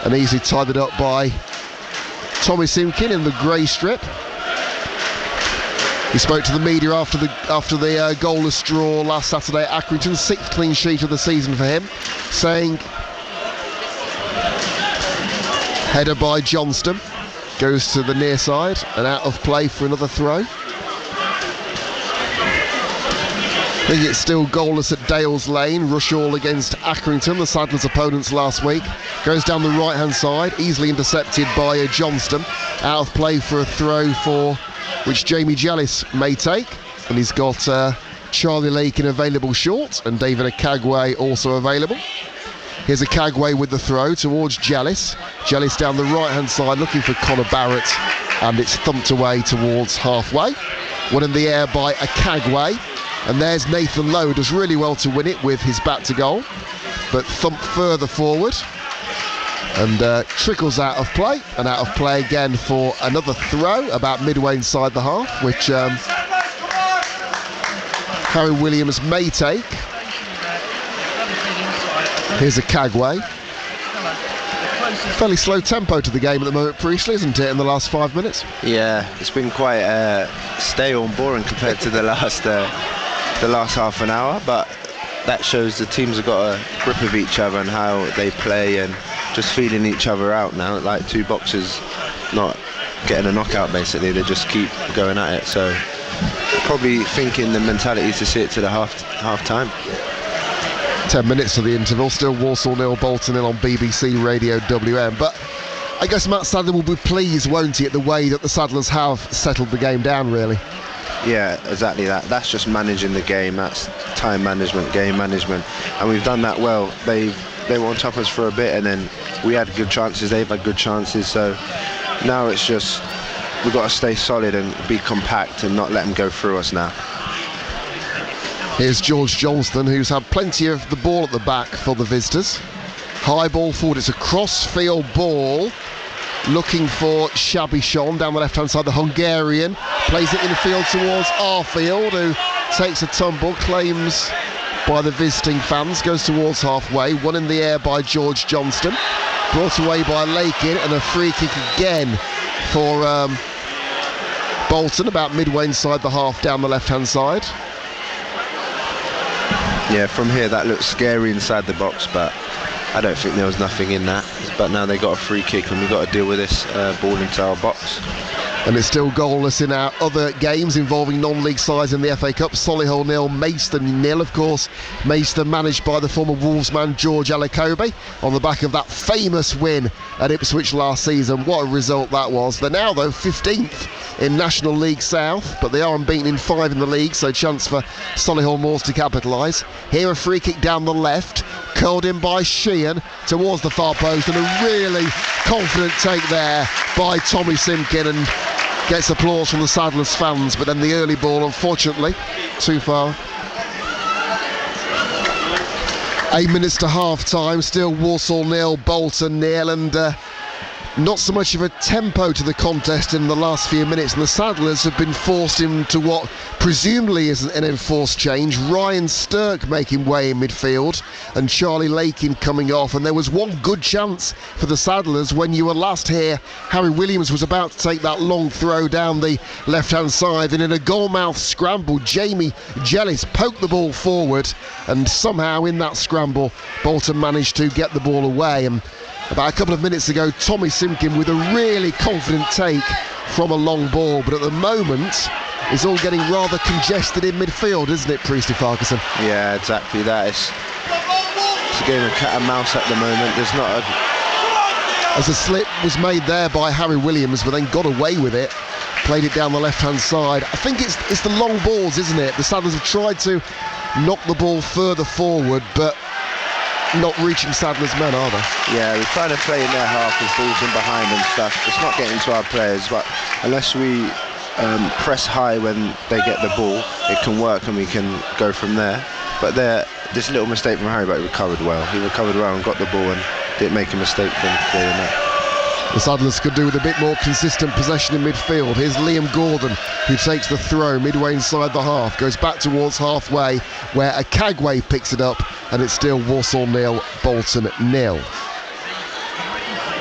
and easily tied it up by Tommy Simkin in the grey strip. He spoke to the media after the goalless draw last Saturday at Accrington, 6th clean sheet of the season for him, saying, header by Johnston, goes to the near side and out of play for another throw. I think it's still goalless at Dales Lane. Rushall against Accrington, the Saddlers' opponents last week. Goes down the right-hand side, easily intercepted by Johnston. Out of play for a throw for which Jamie Jellis may take. And he's got Charlie Lakin available short and David Akagwe also available. Here's Akagwe with the throw towards Jellis. Jellis down the right-hand side looking for Conor Barrett, and it's thumped away towards halfway. One in the air by Akagwe. And there's Nathan Lowe, does really well to win it with his bat to goal, but thumped further forward and trickles out of play, and out of play again for another throw about midway inside the half, which Harry Williams may take. Here's Akagwe. Fairly slow tempo to the game at the moment, Priestley, isn't it, in the last 5 minutes? Yeah, it's been quite stale and boring compared to the last half an hour, but that shows the teams have got a grip of each other and how they play and just feeling each other out now, like two boxers not getting a knockout basically, they just keep going at it. So probably thinking the mentality is to see it to the half time. 10 minutes to the interval, still Walsall 0, Bolton 0 on BBC Radio WM, but I guess Matt Sadler will be pleased, won't he, at the way that the Saddlers have settled the game down, really. Yeah, exactly that. That's just managing the game. That's time management, game management, and we've done that well. They were on top of us for a bit, and then we had good chances. They've had good chances. So now it's just we've got to stay solid and be compact and not let them go through us now. Here's George Johnston, who's had plenty of the ball at the back for the visitors. High ball forward. It's a cross-field ball. Looking for Shabichon down the left-hand side, the Hungarian. Plays it infield towards Arfield, who takes a tumble, claims by the visiting fans, goes towards halfway. One in the air by George Johnston. Brought away by Lakin, and a free kick again for Bolton, about midway inside the half down the left-hand side. Yeah, from here that looks scary inside the box, but I don't think there was nothing in that. But now they got a free kick and we've got to deal with this ball into our box. And it's still goalless in our other games involving non-league sides in the FA Cup. Solihull 0, Maidstone 0. Of course, Maidstone managed by the former Wolves man George Alakobe on the back of that famous win at Ipswich last season. What a result that was. They're now, though, 15th in National League South, but they are unbeaten in 5 in the league, so chance for Solihull Moors to capitalise. Here a free kick down the left, curled in by Sheehan towards the far post, and a really confident take there by Tommy Simpkin, and gets applause from the Saddlers fans, but then the early ball, unfortunately, too far. 8 minutes to half time, still Walsall 0, Bolton 0, and not so much of a tempo to the contest in the last few minutes, and the Saddlers have been forced into what presumably is an enforced change. Ryan Stirk making way in midfield and Charlie Lakin coming off, and there was one good chance for the Saddlers when you were last here. Harry Williams was about to take that long throw down the left hand side, and in a goal-mouth scramble Jamie Jellis poked the ball forward, and somehow in that scramble Bolton managed to get the ball away. And about a couple of minutes ago, Tommy Simpkin with a really confident take from a long ball, but at the moment it's all getting rather congested in midfield, isn't it, Priestley Farquharson? Yeah, exactly that. It's a game of cat and mouse at the moment. There's not a... As a slip was made there by Harry Williams, but then got away with it, played it down the left-hand side. I think it's the long balls, isn't it? The Saddlers have tried to knock the ball further forward, but not reaching Sadler's men, are they? Yeah, we're trying to play in their half with balls in behind and stuff. It's not getting to our players, but unless we press high when they get the ball, it can work and we can go from there. But this little mistake from Harry, but he recovered well. He recovered well and got the ball and didn't make a mistake from clearing that. The Saddlers could do with a bit more consistent possession in midfield. Here's Liam Gordon, who takes the throw midway inside the half, goes back towards halfway, where Akagwe picks it up, and it's still Walsall 0, Bolton 0.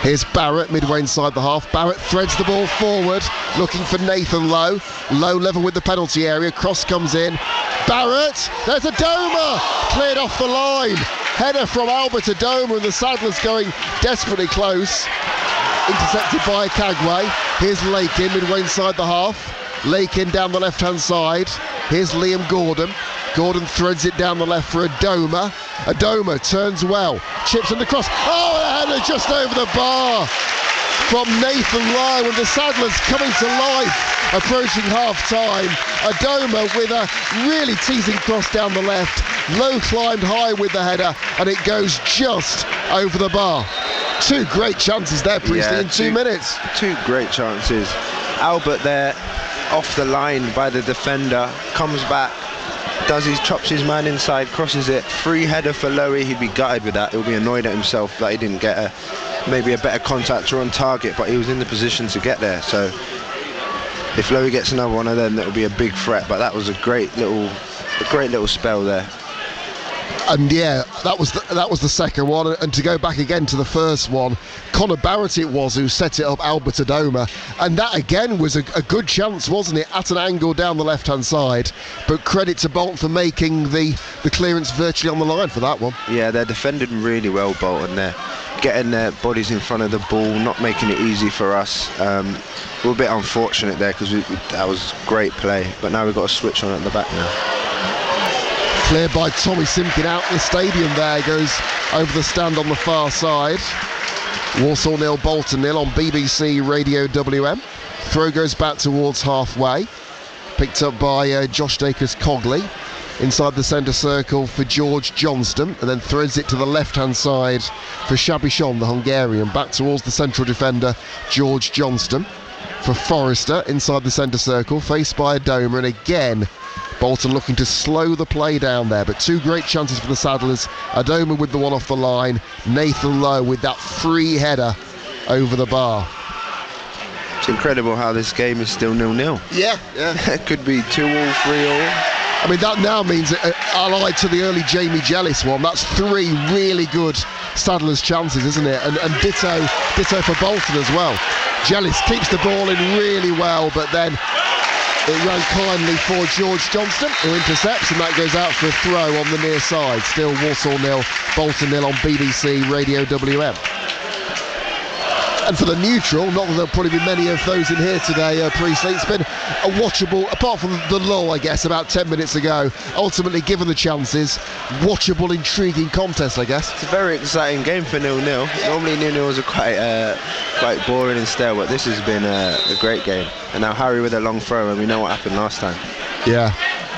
Here's Barrett midway inside the half. Barrett threads the ball forward, looking for Nathan Lowe. Low level with the penalty area. Cross comes in. Barrett, there's Adoma, cleared off the line. Header from Albert Adoma, and the Saddlers going desperately close. intercepted by Kagwe. Here's Lakin midway inside the half. Lakin down the left-hand side. Here's Liam Gordon. Gordon threads it down the left for Adoma. Adoma turns well, chips in the cross. Oh, a header just over the bar from Nathan Lowe, and the Saddlers coming to life, approaching half-time. Adoma with a really teasing cross down the left. Lowe climbed high with the header, and it goes just over the bar. Two great chances there, Priestley, in 2 minutes. Two great chances. Albert there, off the line by the defender, comes back, chops his man inside, crosses it. Free header for Lowe. He'd be gutted with that. He'll be annoyed at himself that he didn't get maybe a better contact or on target, but he was in the position to get there. So if Lowe gets another one of them, that'll be a big threat. But that was a great little spell there. And yeah, that was the second one. And to go back again to the first one, Connor Barrett it was who set it up, Albert Adoma, and that again was a good chance, wasn't it, at an angle down the left-hand side. But credit to Bolton for making the clearance virtually on the line for that one. Yeah, they're defending really well, Bolton. They're getting their bodies in front of the ball, not making it easy for us. We're a bit unfortunate there because that was great play, but now we've got a switch on at the back now. Cleared by Tommy Simpkin out the stadium there, goes over the stand on the far side. Walsall 0, Bolton 0 on BBC Radio WM. Throw goes back towards halfway. Picked up by Josh Dacres-Cogley. Inside the centre circle for George Johnston, and then threads it to the left-hand side for Shabichon, the Hungarian. Back towards the central defender, George Johnston. For Forrester, inside the centre circle, faced by Adoma, and again, Bolton looking to slow the play down there, but two great chances for the Saddlers. Adoma with the one off the line, Nathan Lowe with that free header over the bar. It's incredible how this game is still 0-0. Yeah. It could be 2-2, 3-3. I mean, that now means, allied to the early Jamie Jellis one, that's three really good Saddlers chances, isn't it? And ditto for Bolton as well. Jellis keeps the ball in really well, but then it ran kindly for George Johnston, who intercepts, and that goes out for a throw on the near side. Still Walsall 0, Bolton 0 on BBC Radio WM. And for the neutral, not that there'll probably be many of those in here today, Priestley, it's been a watchable, apart from the lull, I guess, about 10 minutes ago, ultimately given the chances, watchable, intriguing contest, I guess. It's a very exciting game for 0-0. Normally 0-0s are quite boring and stale, but this has been a great game. And now Harry with a long throw, and we know what happened last time. Yeah.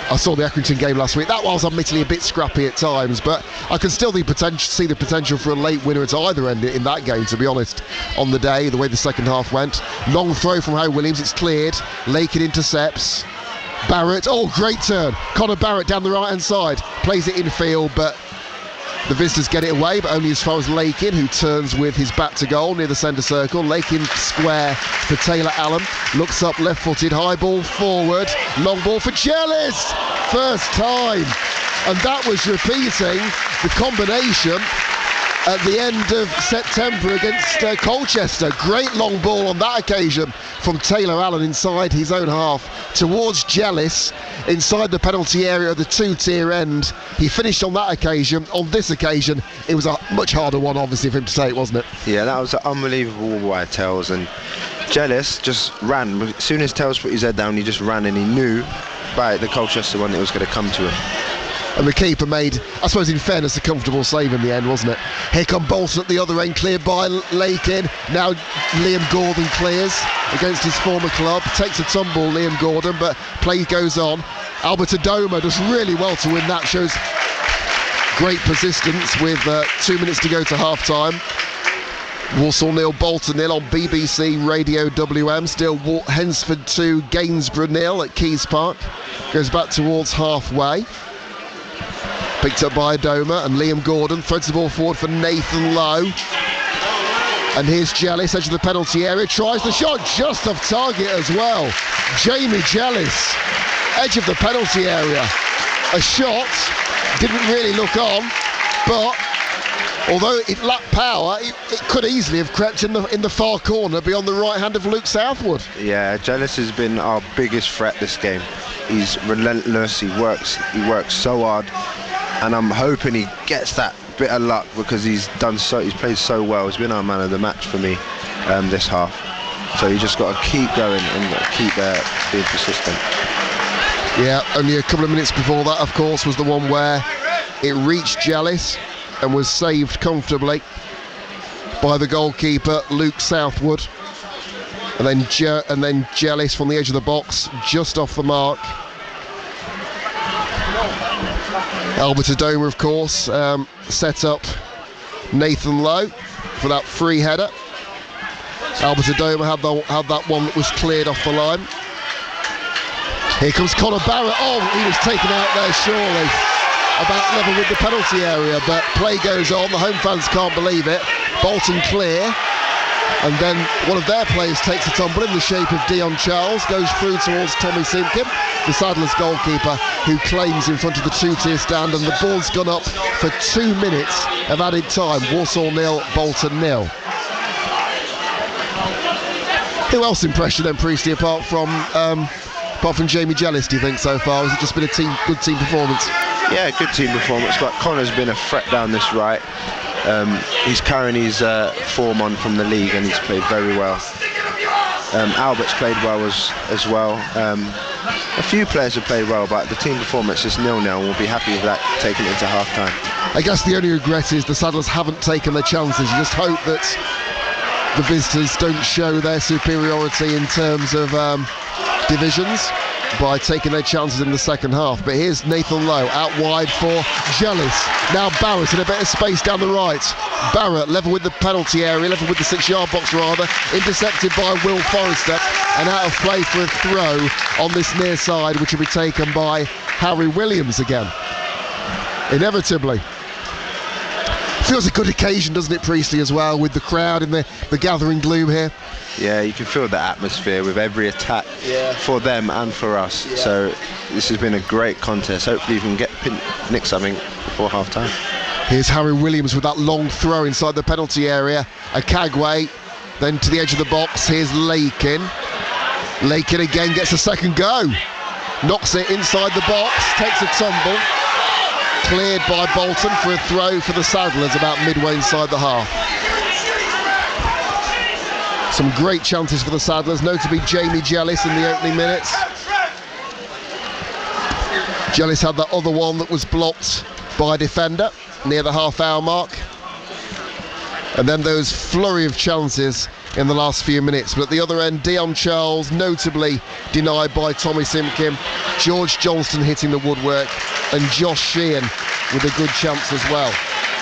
I saw the Accrington game last week. That was admittedly a bit scrappy at times, but I can still see the potential for a late winner at either end in that game, to be honest, on the day, the way the second half went. Long throw from Harry Williams, it's cleared. Lakin intercepts. Barrett, oh, great turn. Connor Barrett down the right-hand side, plays it infield, but the visitors get it away, but only as far as Lakin, who turns with his back to goal near the centre circle. Lakin square for Taylor Allen. Looks up, left-footed, high ball forward. Long ball for Jellis. First time. And that was repeating the combination at the end of September against Colchester. Great long ball on that occasion from Taylor Allen inside his own half towards Jellis inside the penalty area of the two-tier end. He finished on that occasion. On this occasion, it was a much harder one, obviously, for him to take, wasn't it? Yeah, that was an unbelievable by Tells, and Jellis just ran. As soon as Tells put his head down, he just ran, and he knew by the Colchester one it was going to come to him. And the keeper made, I suppose in fairness, a comfortable save in the end, wasn't it? Here come Bolton at the other end, cleared by Lakin. Now Liam Gordon clears against his former club. Takes a tumble, Liam Gordon, but play goes on. Albert Adoma does really well to win that. Shows great persistence with 2 minutes to go to half-time. Walsall 0, Bolton 0 on BBC Radio WM. Still Hensford 2, Gainsborough 0 at Keys Park. Goes back towards halfway. Picked up by Adoma, and Liam Gordon threads the ball forward for Nathan Lowe. And here's Jellis, edge of the penalty area, tries the shot, just off target as well. Jamie Jellis, edge of the penalty area. A shot, didn't really look on, but although it lacked power, it could easily have crept in the far corner beyond the right hand of Luke Southwood. Yeah, Jellis has been our biggest threat this game. He's relentless, he works so hard, and I'm hoping he gets that bit of luck because he's played so well. He's been our man of the match for me. this half. So you just got to keep going and keep being persistent. Yeah, only a couple of minutes before that, of course, was the one where it reached Jealous and was saved comfortably by the goalkeeper, Luke Southwood. And then Jealous from the edge of the box, just off the mark. Albert Adoma, of course, set up Nathan Lowe for that free header. Albert Adoma had that one that was cleared off the line. Here comes Conor Barrett. Oh, he was taken out there surely, about level with the penalty area, but play goes on. The home fans can't believe it. Bolton clear, and then one of their players takes a tumble in the shape of Dion Charles, goes through towards Tommy Simpkin, the Saddlers goalkeeper, who claims in front of the two-tier stand, and the ball's gone up for 2 minutes of added time. Walsall 0, Bolton 0. Who else impressed you then, Priestley, apart from Jamie Jealous, do you think, so far? Has it just been a good team performance? Yeah, good team performance, but Connor's been a threat down this right. He's carrying his form on from the league, and he's played very well. Albert's played well as well. A few players have played well, but the team performance is 0-0, and we'll be happy with that taking it into half-time. I guess the only regret is the Saddlers haven't taken their chances. You just hope that the visitors don't show their superiority in terms of divisions by taking their chances in the second half. But here's Nathan Lowe out wide for Jealous. Now Barrett in a bit of space down the right. Barrett level with the penalty area, level with the 6-yard box rather, intercepted by Will Forrester, and out of play for a throw on this near side, which will be taken by Harry Williams again. Inevitably. Feels a good occasion, doesn't it, Priestley, as well, with the crowd and the gathering gloom here? Yeah, you can feel the atmosphere with every attack for them and for us. Yeah. So this has been a great contest. Hopefully you can nick something before half-time. Here's Harry Williams with that long throw inside the penalty area. Akagwe, then to the edge of the box. Here's Lakin. Lakin again gets a second go. Knocks it inside the box, takes a tumble. Cleared by Bolton for a throw for the Saddlers about midway inside the half. Some great chances for the Saddlers, notably Jamie Jealous in the opening minutes. Jealous had that other one that was blocked by a defender near the half-hour mark. And then those flurry of chances in the last few minutes. But at the other end, Dion Charles notably denied by Tommy Simpkin, George Johnston hitting the woodwork, and Josh Sheehan with a good chance as well,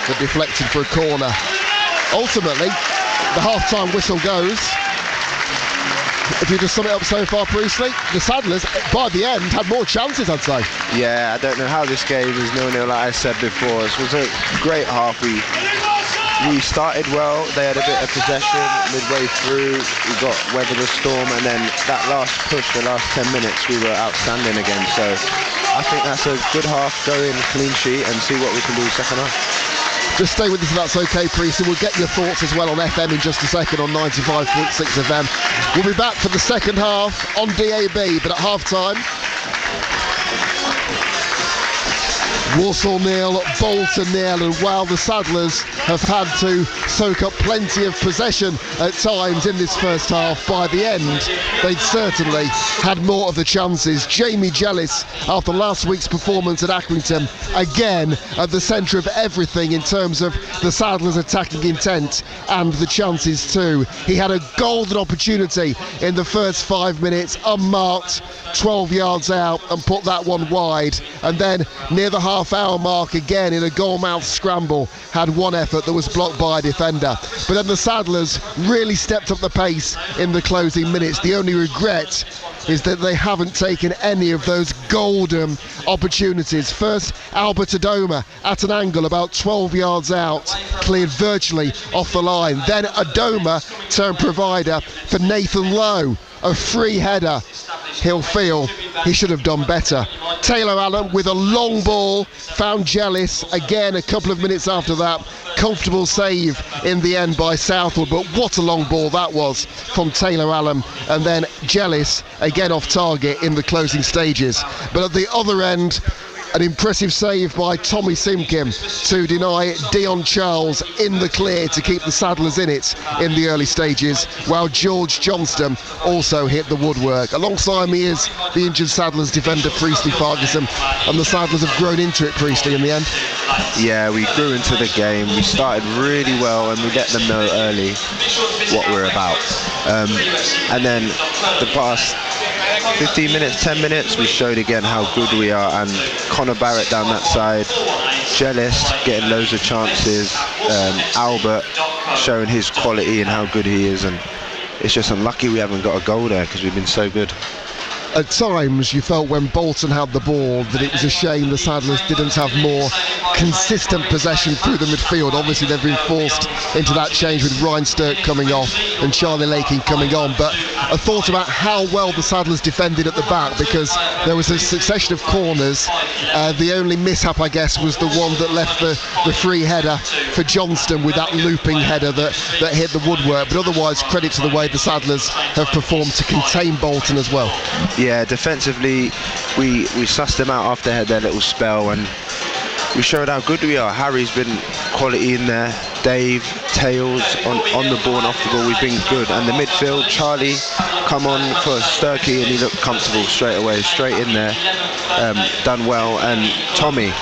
that deflected for a corner. Ultimately, the half-time whistle goes. If you just sum it up so far, Priestley, the Saddlers, by the end, had more chances, I'd say. Yeah, I don't know how this game is 0-0, like I said before. This was a great half. We started well, they had a bit of possession midway through, we got weather the storm, and then that last push, the last 10 minutes, we were outstanding again. So I think that's a good half, go in clean sheet and see what we can do second half. Just stay with us if that's okay, Priestley. We'll get your thoughts as well on FM in just a second on 95.6 FM. We'll be back for the second half on DAB, but at half-time, Walsall 0, Bolton 0, and while the Saddlers have had to soak up plenty of possession at times in this first half, by the end they'd certainly had more of the chances. Jamie Jealous, after last week's performance at Accrington, again at the centre of everything in terms of the Saddlers' attacking intent and the chances too. He had a golden opportunity in the first 5 minutes, unmarked, 12 yards out, and put that one wide, and then near the half-hour mark again in a goal-mouth scramble had one effort that was blocked by a defender. But then the Saddlers really stepped up the pace in the closing minutes. The only regret is that they haven't taken any of those golden opportunities. First, Albert Adoma at an angle about 12 yards out, cleared virtually off the line. Then Adoma turned provider for Nathan Lowe, a free header. He'll feel he should have done better. Taylor Allen with a long ball found Jealous again a couple of minutes after that. Comfortable save in the end by Southwood, but what a long ball that was from Taylor Allen. And then Jealous again off target in the closing stages. But at the other end, An impressive save by Tommy Simkin to deny Dion Charles in the clear to keep the Saddlers in it in the early stages, while George Johnston also hit the woodwork. Alongside me is the injured Saddlers defender Priestley Ferguson, and the Saddlers have grown into it, Priestley, in the end. Yeah, we grew into the game. We started really well and we let them know early what we're about. And then the past 15 minutes, 10 minutes, we showed again how good we are, and Connor Barrett down that side, Jealous getting loads of chances, Albert showing his quality and how good he is, and it's just unlucky we haven't got a goal there because we've been so good. At times you felt when Bolton had the ball that it was a shame the Saddlers didn't have more consistent possession through the midfield. Obviously they've been forced into that change with Ryan Stirk coming off and Charlie Lakin coming on, but a thought about how well the Saddlers defended at the back, because there was a succession of corners. The only mishap, I guess, was the one that left the free header for Johnston with that looping header that hit the woodwork, but otherwise credit to the way the Saddlers have performed to contain Bolton as well. Yeah, defensively we sussed them out after they had their little spell, and we showed how good we are. Harry's been quality in there, Dave, Tails on the ball and off the ball, we've been good. And the midfield, Charlie come on for Sturkey and he looked comfortable straight away, straight in there, done well. And Tommy,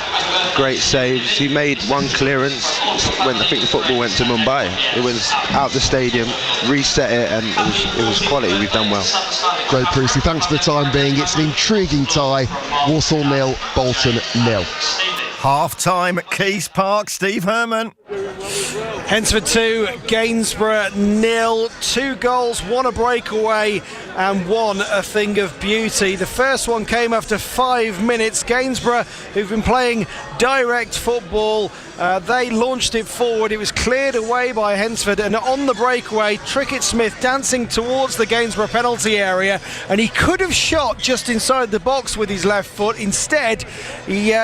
great saves. He made one clearance when I think the football went to Mumbai. It was out the stadium, reset it, and it was quality. We've done well. Great, Priestley. Thanks for the time being. It's an intriguing tie. Walsall 0, Bolton 0. Half-time at Keys Park, Steve Herman. Hensford 2, Gainsborough 0. 2 goals, 1 a breakaway and 1 a thing of beauty. The first one came after 5 minutes. Gainsborough, who've been playing direct football, they launched it forward. It was cleared away by Hensford, and on the breakaway, Trickett Smith dancing towards the Gainsborough penalty area, and he could have shot just inside the box with his left foot. Instead, he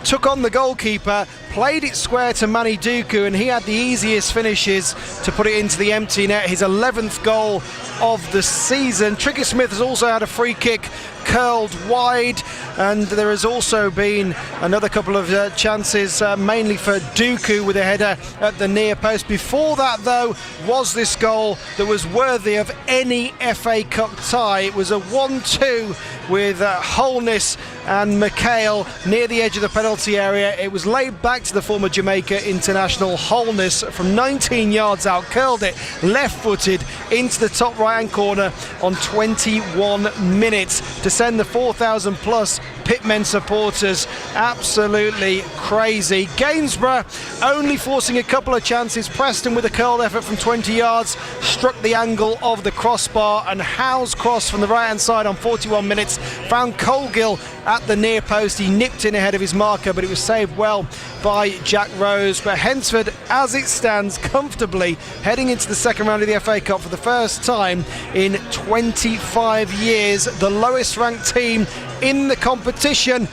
took on the goalkeeper, played it square to Manny Duku, and he had the easiest finishes to put it into the empty net. His 11th goal of the season. Trickett Smith has also had a free kick curled wide, and there has also been another couple of chances, mainly for Duku with a header at the near post. Before that, though, was this goal that was worthy of any FA Cup tie. It was a 1-2 with Holness and McHale near the edge of the penalty area. It was laid back to the former Jamaica international. Holness from 19 yards out curled it left-footed into the top right-hand corner on 21 minutes to send the 4,000 plus Pitmen supporters absolutely crazy. Gainsborough only forcing a couple of chances. Preston with a curled effort from 20 yards struck the angle of the crossbar, and Howe's cross from the right hand side on 41 minutes found Colgill at the near post. He nipped in ahead of his marker, but it was saved well by Jack Rose. But Hensford, as it stands, comfortably heading into the second round of the FA Cup for the first time in 25 years. The lowest ranked team in the competition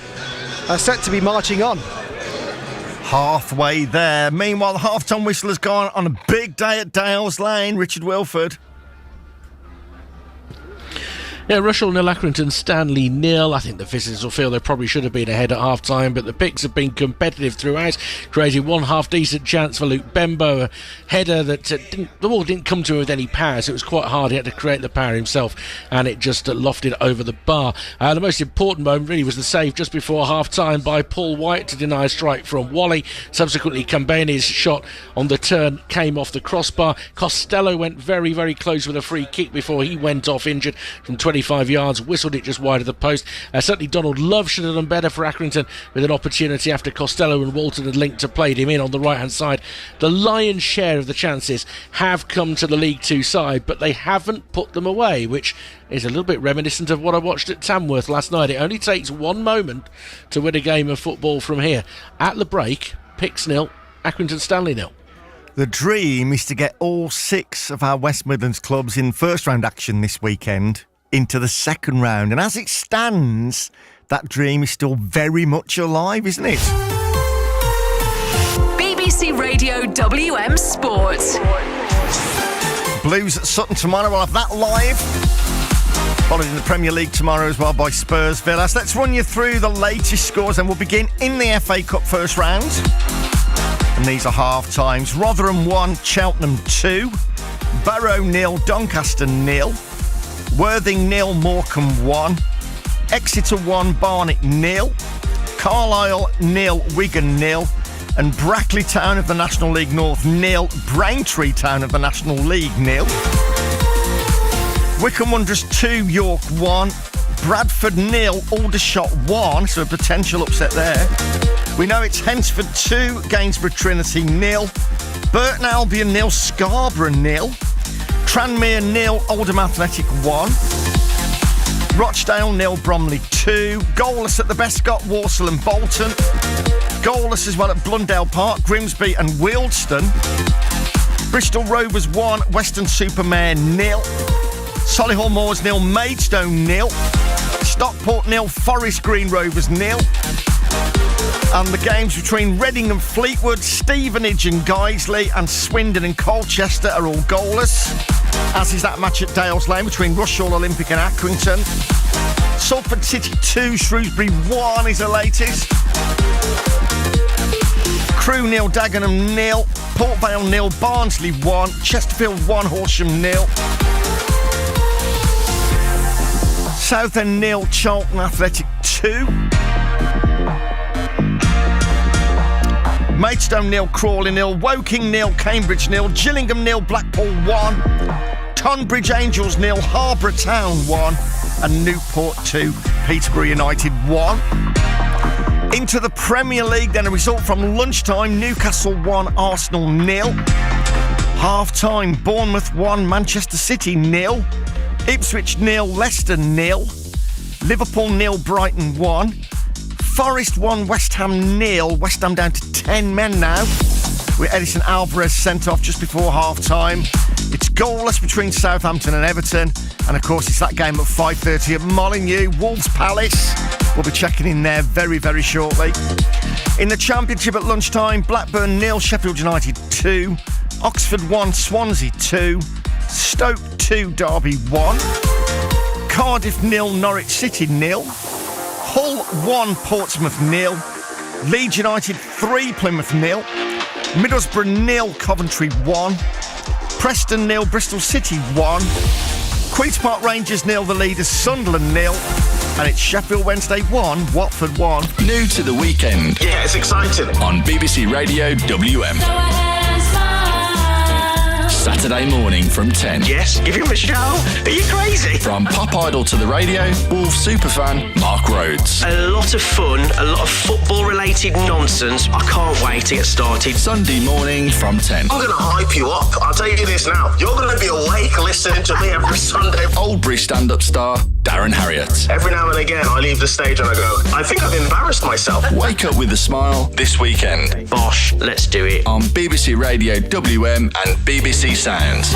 are set to be marching on. Halfway there. Meanwhile, the half-time whistle has gone on a big day at Dales Lane. Richard Wilford. Yeah, Rushall 0, Accrington Stanley 0. I think the visitors will feel they probably should have been ahead at half-time, but the Picks have been competitive throughout, created one half-decent chance for Luke Bembo, a header that the ball didn't come to him with any power, so it was quite hard. He had to create the power himself, and it just lofted over the bar. The most important moment really was the save just before half-time by Paul White to deny a strike from Wally. Subsequently, Kambani's shot on the turn came off the crossbar. Costello went very, very close with a free kick before he went off injured from 25 yards, whistled it just wide of the post. Certainly Donald Love should have done better for Accrington with an opportunity after Costello and Walton had linked to played him in on the right hand side. The lion's share of the chances have come to the League Two side, but they haven't put them away, which is a little bit reminiscent of what I watched at Tamworth last night. It only takes one moment to win a game of football from here. At the break, Picks 0, Accrington Stanley 0. The dream is to get all 6 of our West Midlands clubs in first round action this weekend into the second round, and as it stands, that dream is still very much alive, isn't it? BBC Radio WM Sport. Blues at Sutton tomorrow, we'll have that live. Followed in the Premier League tomorrow as well by Spurs Villas. Let's run you through the latest scores and we'll begin in the FA Cup first round. And these are half times. Rotherham 1, Cheltenham 2. Barrow 0, Doncaster 0. Worthing 0, Morecambe 1. Exeter 1, Barnet 0. Carlisle 0, Wigan 0. And Brackley Town of the National League North 0. Braintree Town of the National League 0. Wycombe Wanderers 2, York 1. Bradford 0, Aldershot 1, so a potential upset there. We know it's Hensford 2, Gainsborough Trinity 0. Burton Albion 0, Scarborough 0. Tranmere 0, Oldham Athletic 1. Rochdale 0, Bromley 2. Goalless at the Bescott, Walsall and Bolton. Goalless as well at Blundell Park, Grimsby and Wealdstone. Bristol Rovers 1, Weston-super-Mare 0. Solihull Moors 0, Maidstone 0. Stockport 0, Forest Green Rovers 0. And the games between Reading and Fleetwood, Stevenage and Guiseley, and Swindon and Colchester are all goalless, as is that match at Dales Lane between Rushall Olympic and Accrington. Salford City 2, Shrewsbury 1 is the latest. Crewe 0, Dagenham 0. Port Vale 0, Barnsley 1. Chesterfield 1, Horsham 0. Southend 0, Charlton Athletic 2. Maidstone 0, Crawley 0. Woking 0, Cambridge 0. Gillingham 0, Blackpool 1. Tonbridge Angels 0, Harbour Town 1. And Newport 2, Peterborough United 1. Into the Premier League, then a result from lunchtime. Newcastle 1, Arsenal 0. Half-time, Bournemouth 1, Manchester City 0. Ipswich 0, Leicester 0. Liverpool 0, Brighton 1. Forest 1, West Ham 0. West Ham down to 10 men now, with Edison Alvarez sent off just before half-time. It's goalless between Southampton and Everton. And of course, it's that game at 5:30 at Molineux. Wolves Palace. We'll be checking in there very, very shortly. In the Championship at lunchtime, Blackburn 0, Sheffield United 2. Oxford 1, Swansea 2. Stoke 2, Derby 1. Cardiff 0, Norwich City 0. Hull 1, Portsmouth 0. Leeds United 3, Plymouth 0. Middlesbrough 0, Coventry 1. Preston 0, Bristol City 1. Queen's Park Rangers 0, the leaders Sunderland 0. And it's Sheffield Wednesday 1, Watford 1. New to the weekend. Yeah, it's exciting. On BBC Radio WM. Saturday morning from 10. Yes, give him a shout. Are you crazy? From pop idol to the radio, Wolves superfan Mark Rhodes. A lot of fun, a lot of football-related nonsense. I can't wait to get started. Sunday morning from 10. I'm going to hype you up. I'll tell you this now. You're going to be awake listening to me every Sunday. Oldbury stand-up star Darren Harriott. Every now and again, I leave the stage and I go, I think I've embarrassed myself. Wake up with a smile this weekend. Bosh, let's do it. On BBC Radio WM and BBC Sounds.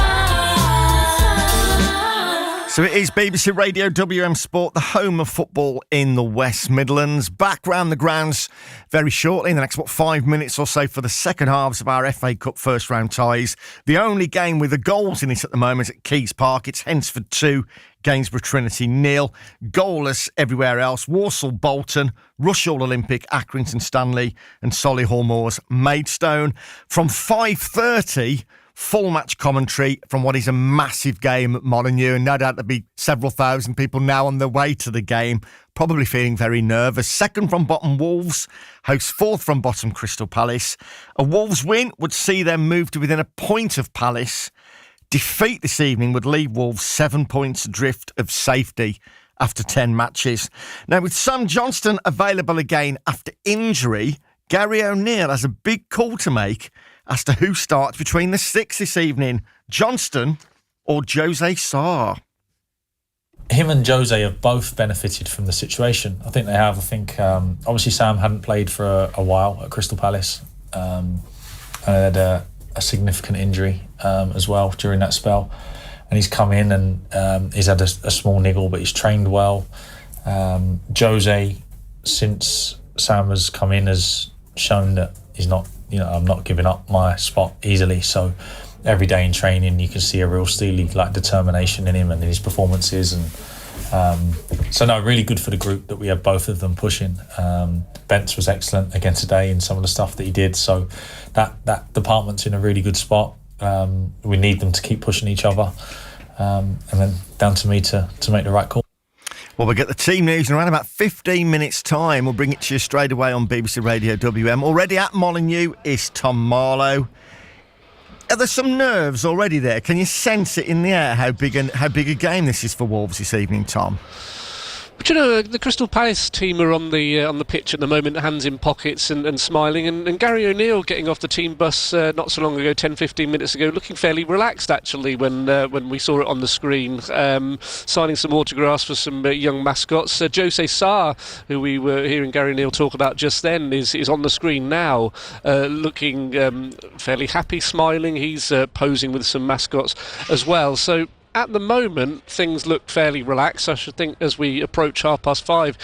So it is BBC Radio WM Sport, the home of football in the West Midlands. Back round the grounds very shortly, in the next, 5 minutes or so, for the second halves of our FA Cup first round ties. The only game with the goals in it at the moment is at Keys Park. It's Hensford 2, Gainsborough Trinity 0. Goalless everywhere else. Walsall Bolton, Rushall Olympic, Accrington Stanley, and Solihull Moors Maidstone. From 5:30... full match commentary from what is a massive game at Molineux, and no doubt there'll be several thousand people now on their way to the game, probably feeling very nervous. Second from bottom Wolves host fourth from bottom Crystal Palace. A Wolves win would see them move to within a point of Palace. Defeat this evening would leave Wolves 7 points adrift of safety after 10 matches. Now, with Sam Johnston available again after injury, Gary O'Neill has a big call to make as to who starts between the six this evening, Johnston or Jose Sarr. Him and Jose have both benefited from the situation. I think they have. I think, obviously, Sam hadn't played for a while at Crystal Palace. And had a significant injury as well during that spell. And he's come in and he's had a small niggle, but he's trained well. Jose, since Sam has come in, has shown that he's not, I'm not giving up my spot easily. So every day in training, you can see a real steely determination in him and in his performances. And So no, really good for the group that we had both of them pushing. Bence was excellent again today in some of the stuff that he did. So that department's in a really good spot. We need them to keep pushing each other. And then down to me to make the right call. Well, we'll get the team news in around about 15 minutes' time. We'll bring it to you straight away on BBC Radio WM. Already at Molineux is Tom Marlowe. Are there some nerves already there? Can you sense it in the air how big a game this is for Wolves this evening, Tom? But you know, the Crystal Palace team are on the pitch at the moment, hands in pockets and smiling. And Gary O'Neill getting off the team bus not so long ago, 10-15 minutes ago, looking fairly relaxed actually when we saw it on the screen, signing some autographs for some young mascots. Jose Sarr, who we were hearing Gary O'Neill talk about just then, is on the screen now, looking fairly happy, smiling. He's posing with some mascots as well. So at the moment, things look fairly relaxed. I should think as we approach 5:30,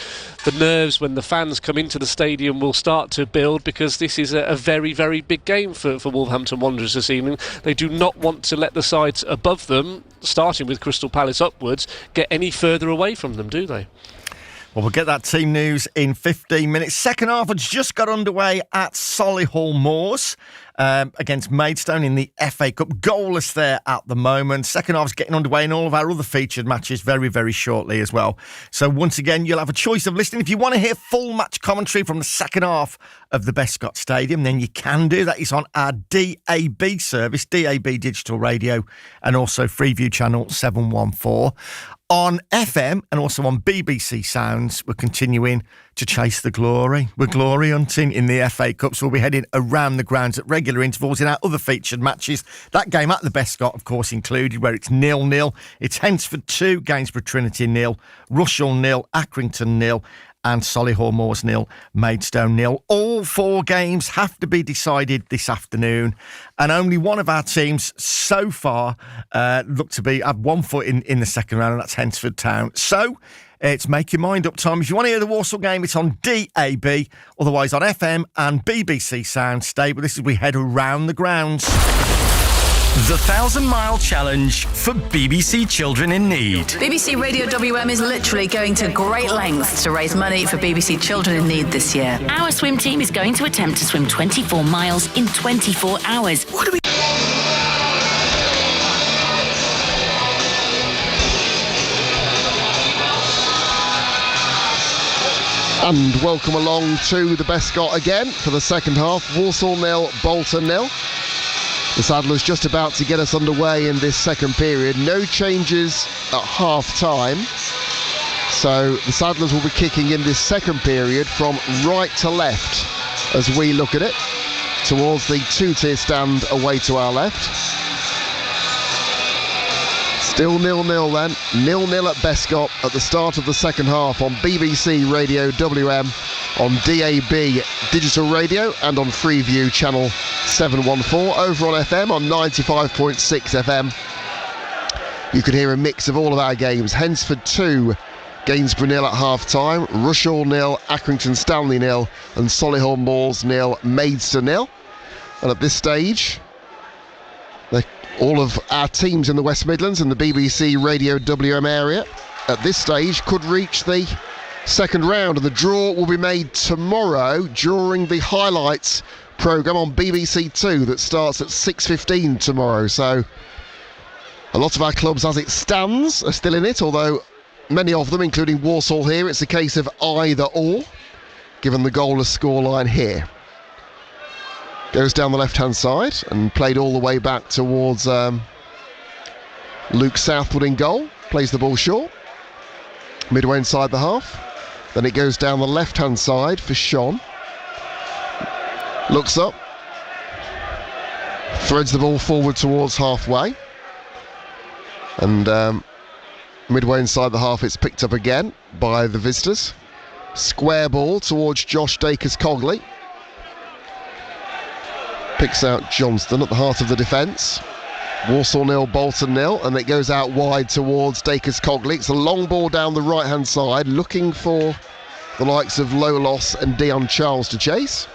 the nerves when the fans come into the stadium will start to build, because this is a very, very big game for Wolverhampton Wanderers this evening. They do not want to let the sides above them, starting with Crystal Palace upwards, get any further away from them, do they? Well, we'll get that team news in 15 minutes. Second half has just got underway at Solihull Moors against Maidstone in the FA Cup. Goalless there at the moment. Second half's getting underway in all of our other featured matches very, very shortly as well. So once again, you'll have a choice of listening. If you want to hear full match commentary from the second half of the Bescott Stadium, then you can do. That is on our DAB service, DAB Digital Radio, and also Freeview Channel 714. On FM and also on BBC Sounds, we're continuing to chase the glory. We're glory hunting in the FA Cup, so we'll be heading around the grounds at regular intervals in our other featured matches. That game at the Bescott, of course, included, where it's 0-0. It's Hensford 2, Gainsborough Trinity 0, Rushall 0, Accrington 0, and Solihull Moors 0, Maidstone 0. All four games have to be decided this afternoon, and only one of our teams so far look to have 1 foot in the second round, and that's Hensford Town. So it's make your mind up time. If you want to hear the Walsall game, it's on DAB, otherwise on FM and BBC Sound. Stay with us as we head around the grounds. The 1,000 Mile Challenge for BBC Children in Need. BBC Radio WM is literally going to great lengths to raise money for BBC Children in Need this year. Our swim team is going to attempt to swim 24 miles in 24 hours. What do we... And welcome along to the Bescott again for the second half. Walsall 0, Bolton 0. The Saddlers just about to get us underway in this second period. No changes at half-time. So the Saddlers will be kicking in this second period from right to left as we look at it, towards the two-tier stand away to our left. Still 0-0 then. 0-0 at Bescott at the start of the second half on BBC Radio WM, on DAB Digital Radio and on Freeview Channel 714. Over on FM on 95.6 FM. You can hear a mix of all of our games. Hensford 2, Gainsborough 0 at half-time, Rushall 0, Accrington Stanley 0, and Solihull Moors 0, Maidstone 0. And at this stage, all of our teams in the West Midlands and the BBC Radio WM area at this stage could reach the second round, and the draw will be made tomorrow during the highlights programme on BBC Two that starts at 6:15 tomorrow. So a lot of our clubs as it stands are still in it, although many of them, including Walsall here, it's a case of either or, given the goalless scoreline here. Goes down the left-hand side and played all the way back towards Luke Southwood in goal. Plays the ball short. Midway inside the half. Then it goes down the left-hand side for Sean. Looks up. Threads the ball forward towards halfway. And midway inside the half, it's picked up again by the visitors. Square ball towards Josh Dacres-Cogley. Picks out Johnston at the heart of the defence. Walsall 0, Bolton 0, and it goes out wide towards Dacres-Cogley. It's a long ball down the right-hand side, looking for the likes of Lolos and Dion Charles to chase.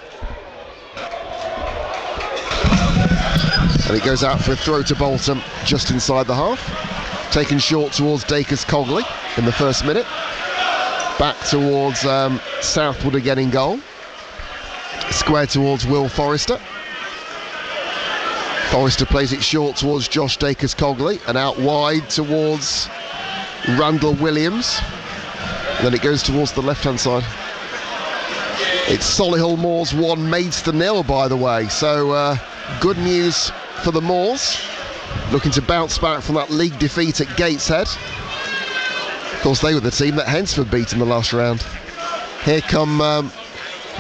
And it goes out for a throw to Bolton just inside the half. taken short towards Dacres-Cogley in the first minute. Back towards Southwood again in goal. Square towards Will Forrester. Forrester plays it short towards Josh Dacres-Cogley and out wide towards Randall Williams. Then it goes towards the left-hand side. It's Solihull Moors 1, Maidstone 0, by the way. So good news for the Moors, looking to bounce back from that league defeat at Gateshead. Of course, they were the team that Hensford beat in the last round. Here come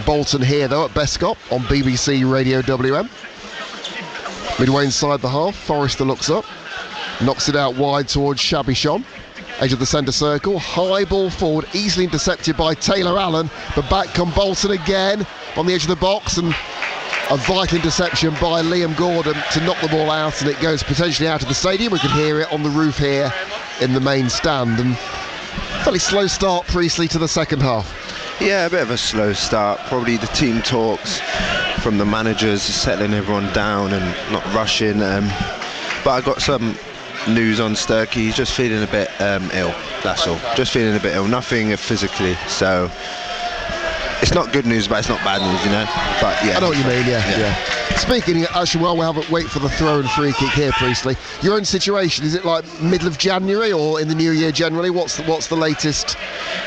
Bolton here, though, at Bescott on BBC Radio WM. Midway inside the half, Forrester looks up, knocks it out wide towards Shabishon. Edge of the centre circle, high ball forward, easily intercepted by Taylor Allen, but back come Bolton again on the edge of the box, and a vital interception by Liam Gordon to knock the ball out, and it goes potentially out of the stadium. We can hear it on the roof here in the main stand, and fairly slow start, Priestley, to the second half. Yeah, a bit of a slow start. Probably the team talks from the managers, settling everyone down and not rushing. But I got some news on Sturkey. He's just feeling a bit ill, that's all. Just feeling a bit ill, nothing physically. So it's not good news, but it's not bad news, you know. But yeah, I know what you mean. Yeah. Speaking, actually, while we have a wait for the throw and free kick here, Priestley, your own situation, is it like middle of January or in the new year generally? What's the latest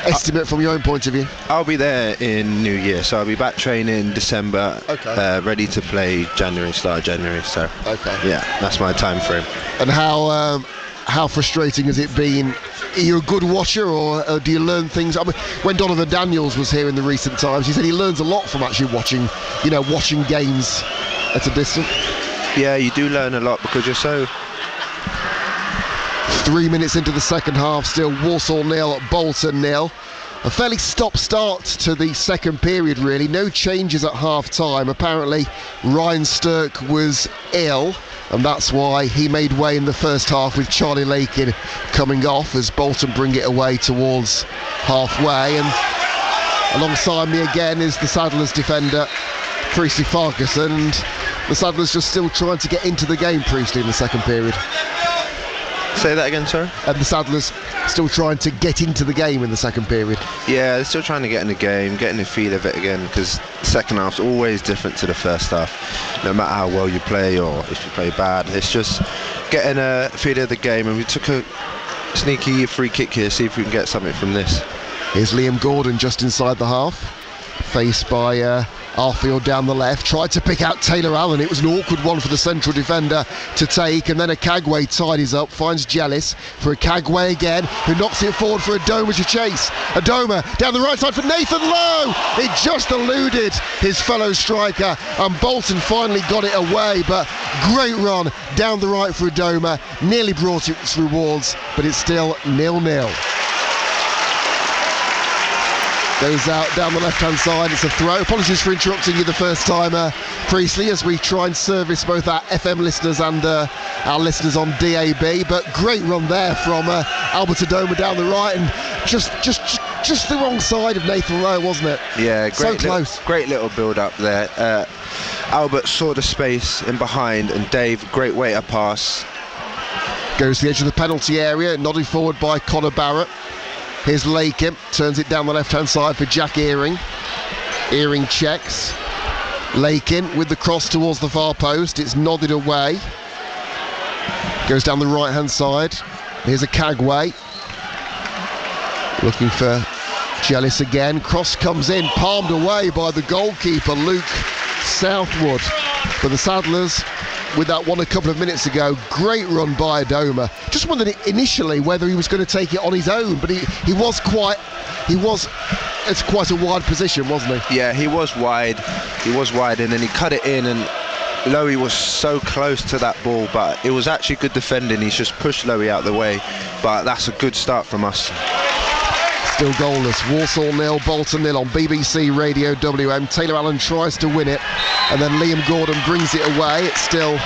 estimate from your own point of view? I'll be there in New Year, so I'll be back training December, ready to play start of January. So yeah, that's my time frame. And how frustrating has it been? Are you a good watcher, or do you learn things? I mean, when Donovan Daniels was here in the recent times, he said he learns a lot from actually watching games at a distance. Yeah, you do learn a lot because you're so... 3 minutes into the second half, still Walsall 0, Bolton 0. A fairly stop-start to the second period, really. No changes at half-time. Apparently, Ryan Sturck was ill, and that's why he made way in the first half with Charlie Lakin coming off as Bolton bring it away towards halfway. And alongside me again is the Saddlers defender, Priestley Farquharson, and the Saddlers just still trying to get into the game, Priestley, in the second period. Say that again, sir? And the Saddlers still trying to get into the game in the second period. Yeah, they're still trying to get in the game, getting the feel of it again, because the second half's always different to the first half. No matter how well you play or if you play bad, it's just getting a feel of the game. And we took a sneaky free kick here, see if we can get something from this. Here's Liam Gordon just inside the half, faced by Arfield down the left, tried to pick out Taylor Allen. It was an awkward one for the central defender to take, and then Akagwe tidies up, finds Jellis for Akagwe again, who knocks it forward for Adoma to chase. Adoma down the right side for Nathan Lowe. It just eluded his fellow striker, and Bolton finally got it away, but great run down the right for Adoma, nearly brought its rewards, but it's still 0-0. Goes out down the left-hand side, it's a throw. Apologies for interrupting you the first time, Priestley, as we try and service both our FM listeners and our listeners on DAB, but great run there from Albert Adoma down the right, and just the wrong side of Nathan Lowe, wasn't it? Yeah, so close. Great little build-up there. Albert saw the space in behind, and Dave, great way to pass. Goes to the edge of the penalty area, nodded forward by Conor Barrett. Here's Lakin, turns it down the left-hand side for Jack Earing. Earing checks. Lakin with the cross towards the far post. It's nodded away. Goes down the right-hand side. Here's Akagwe. Looking for Jellis again. Cross comes in, palmed away by the goalkeeper, Luke Southwood. For the Saddlers, with that one a couple of minutes ago, great run by Adoma. Just wondered initially whether he was going to take it on his own, but it's quite a wide position, wasn't he? Yeah, he was wide, and then he cut it in, and Lowy was so close to that ball, but it was actually good defending. He's just pushed Lowy out the way, but that's a good start from us. Still goalless. Walsall 0, Bolton 0 on BBC Radio WM. Taylor Allen tries to win it, and then Liam Gordon brings it away. It's still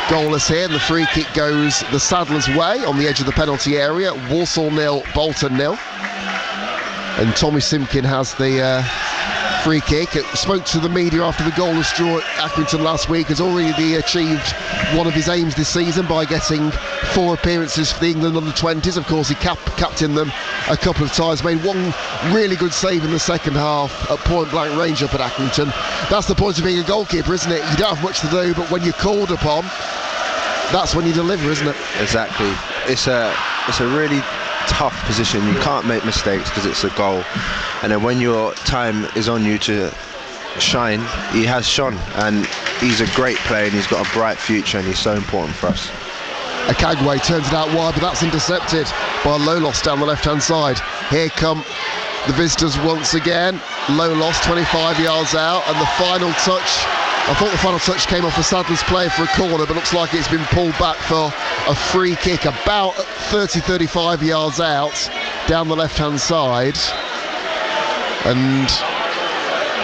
goalless here, and the free kick goes the Saddlers' way on the edge of the penalty area. Walsall 0, Bolton 0. And Tommy Simpkin has the free kick. It spoke to the media after the goalless draw at Accrington last week. Has already achieved one of his aims this season by getting 4 appearances for the England under-20s. Of course, he captained them a couple of times, made one really good save in the second half at point-blank range up at Accrington. That's the point of being a goalkeeper, isn't it? You don't have much to do, but when you're called upon, that's when you deliver, isn't it? Exactly. It's a really tough position. You can't make mistakes because it's a goal, and then when your time is on you to shine, he has shone, and he's a great player and he's got a bright future, and he's so important for us. Akagwe turns it out wide, but that's intercepted by Lolos down the left-hand side. Here come the visitors once again. Lolos 25 yards out, and the final touch, I thought the final touch came off a Sadler's player for a corner, but looks like it's been pulled back for a free kick about 30-35 yards out down the left-hand side. And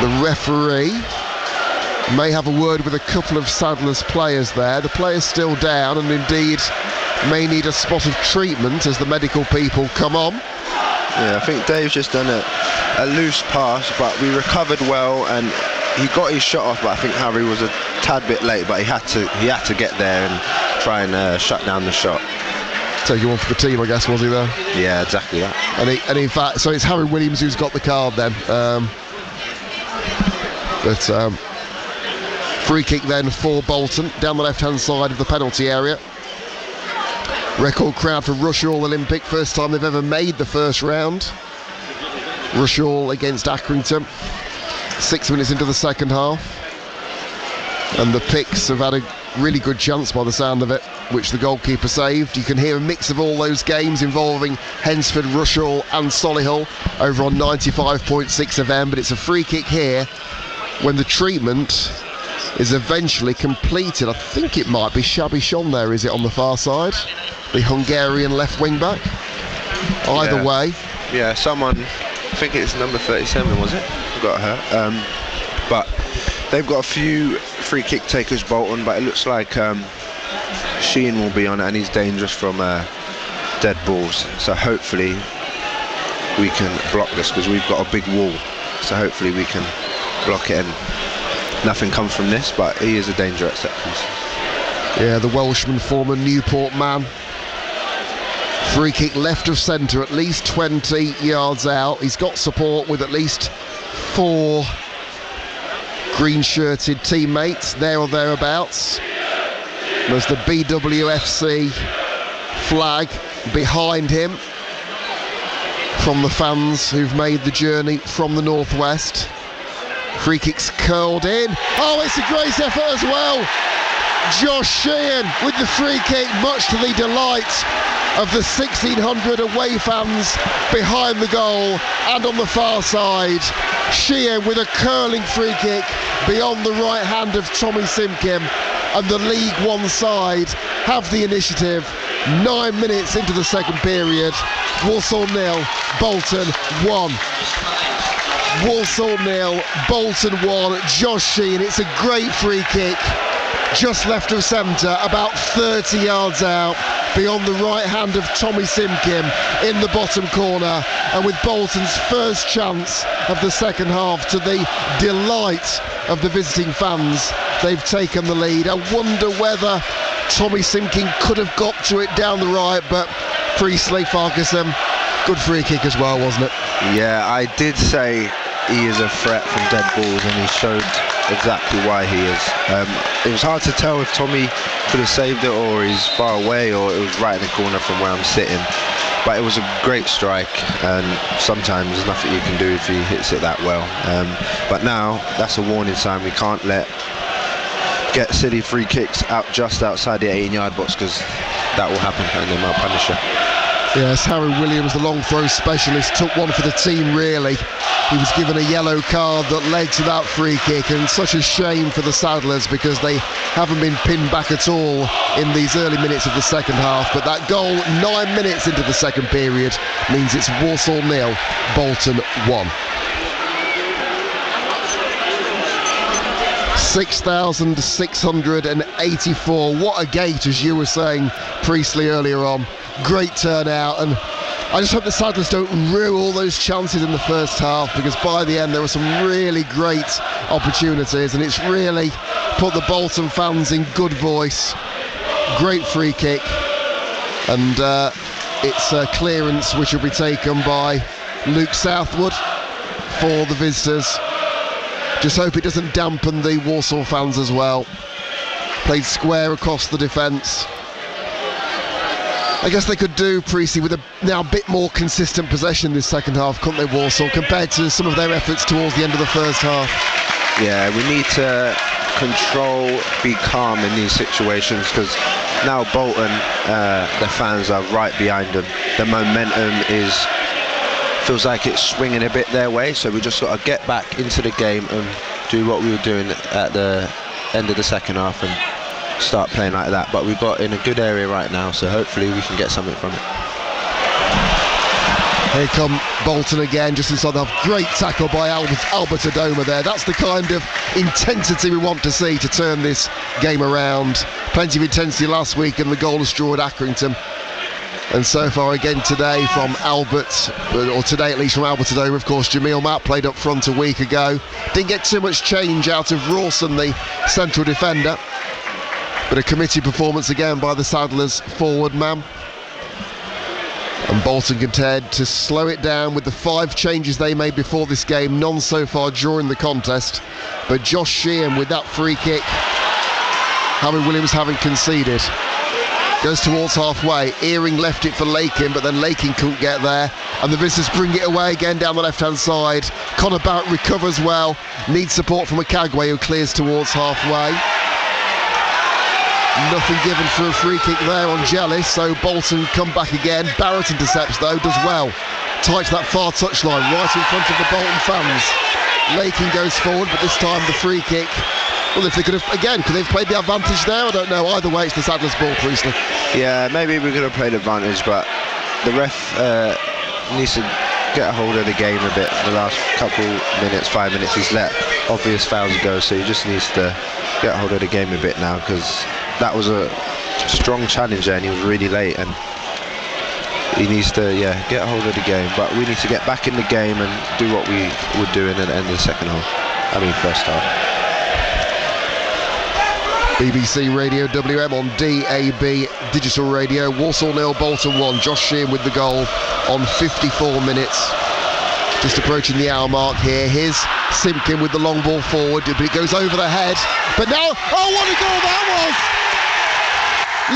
the referee may have a word with a couple of Sadler's players there. The player's still down and indeed may need a spot of treatment as the medical people come on. Yeah, I think Dave's just done a loose pass, but we recovered well and he got his shot off, but I think Harry was a tad bit late, but he had to get there and try and shut down the shot. Taking one for the team, I guess, was he there? Yeah, exactly that. And in fact, so it's Harry Williams who's got the card then. Free kick then for Bolton down the left-hand side of the penalty area. Record crowd for Rushall Olympic, first time they've ever made the first round. Rushall against Accrington, 6 minutes into the second half, and the Picks have had a really good chance by the sound of it, which the goalkeeper saved. You can hear a mix of all those games involving Hensford, Rushall and Solihull over on 95.6 FM, but it's a free kick here when the treatment is eventually completed. I think it might be Shabby Shon there, is it, on the far side? The Hungarian left wing back. Either way. Yeah, someone, I think it's number 37, was it? Got her. But they've got a few free kick takers, Bolton, but it looks like Sheehan will be on it, and he's dangerous from dead balls. So hopefully we can block this, because we've got a big wall. So hopefully we can block it and nothing comes from this, but he is a danger at set pieces. Yeah, the Welshman, former Newport man. Free kick left of centre, at least 20 yards out. He's got support with at least 4 green-shirted teammates, there or thereabouts. There's the BWFC flag behind him from the fans who've made the journey from the northwest. Free kick's curled in. Oh, it's a great effort as well. Josh Sheehan with the free kick, much to the delight of the 1,600 away fans behind the goal and on the far side. Sheehan with a curling free kick beyond the right hand of Tommy Simkin, and the League One side have the initiative 9 minutes into the second period. Walsall 0, Bolton 1. Walsall 0, Bolton 1. Josh Sheehan, it's a great free kick, just left of centre, about 30 yards out, beyond the right hand of Tommy Simkin in the bottom corner, and with Bolton's first chance of the second half, to the delight of the visiting fans, they've taken the lead. I wonder whether Tommy Simkin could have got to it down the right, but Priestley, Farquharson, good free kick as well, wasn't it? Yeah, I did say he is a threat from dead balls, and he showed exactly why he is. It was hard to tell if Tommy could have saved it, or he's far away, or it was right in the corner from where I'm sitting. But it was a great strike, and sometimes there's nothing you can do if he hits it that well. But now that's a warning sign. We can't get silly free kicks out just outside the 18-yard box, because that will happen and they might punish you. Yes, Harry Williams, the long throw specialist, took one for the team, really. He was given a yellow card that led to that free kick, and such a shame for the Saddlers, because they haven't been pinned back at all in these early minutes of the second half. But that goal 9 minutes into the second period means it's Walsall 0, Bolton 1. 6,684. What a gate, as you were saying, Priestley, earlier on. Great turnout, and I just hope the Saddlers don't rue all those chances in the first half, because by the end there were some really great opportunities, and it's really put the Bolton fans in good voice. Great free kick, and it's a clearance which will be taken by Luke Southwood for the visitors. Just hope it doesn't dampen the Walsall fans as well. Played square across the defence. I guess they could do, Precy, with now a bit more consistent possession this second half, couldn't they, Walsall, compared to some of their efforts towards the end of the first half? Yeah, we need to control, be calm in these situations, because now Bolton, the fans are right behind them. The momentum feels like it's swinging a bit their way, so we just got to get back into the game and do what we were doing at the end of the second half and start playing like that. But we've got in a good area right now, so hopefully we can get something from it. Here come Bolton again, just inside the half. Great tackle by Albert Adoma there. That's the kind of intensity we want to see to turn this game around. Plenty of intensity last week in the goalless draw at Accrington. And so far again today from Albert, or today at least from Albert Adoma. Of course, Jamil Matt played up front a week ago. Didn't get too much change out of Rawson, the central defender. But a committee performance again by the Saddlers forward man. And Bolton content to slow it down with the 5 changes they made before this game, none so far during the contest. But Josh Sheehan with that free kick, Harry Williams having conceded. Goes towards halfway. Earing left it for Lakin, but then Lakin couldn't get there, and the visitors bring it away again down the left-hand side. Connor Barrett recovers well, needs support from Akagwe, who clears towards halfway. Nothing given for a free kick there on Jellis, so Bolton come back again. Barrett intercepts though, does well. Tight to that far touchline, right in front of the Bolton fans. Lakin goes forward, but this time the free kick. Well, if they could have, again, could they have played the advantage there? I don't know. Either way, it's the Saddlers' ball, Priestley. Yeah, maybe we could have played advantage, but the ref needs to get a hold of the game a bit. The last couple minutes, 5 minutes, he's let obvious fouls go, so he just needs to get a hold of the game a bit now, because that was a strong challenge there, and he was really late, and he needs to, get a hold of the game. But we need to get back in the game and do what we were doing at the end of the first half. BBC Radio WM on DAB digital radio. Walsall 0, Bolton 1. Josh Sheehan with the goal on 54 minutes. Just approaching the hour mark here. Here's Simpkin with the long ball forward, but it goes over the head. But now, oh, what a goal that was!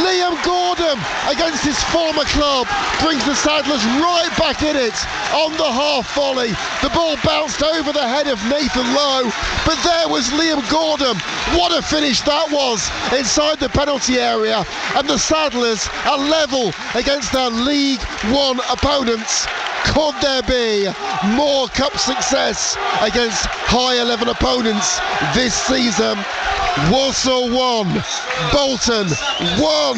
Liam Gordon, against his former club, brings the Saddlers right back in it on the half volley. The ball bounced over the head of Nathan Lowe, but there was Liam Gordon. What a finish that was inside the penalty area, and the Saddlers are level against their League One opponents. Could there be more cup success against higher level opponents this season? Walsall 1, Bolton 1.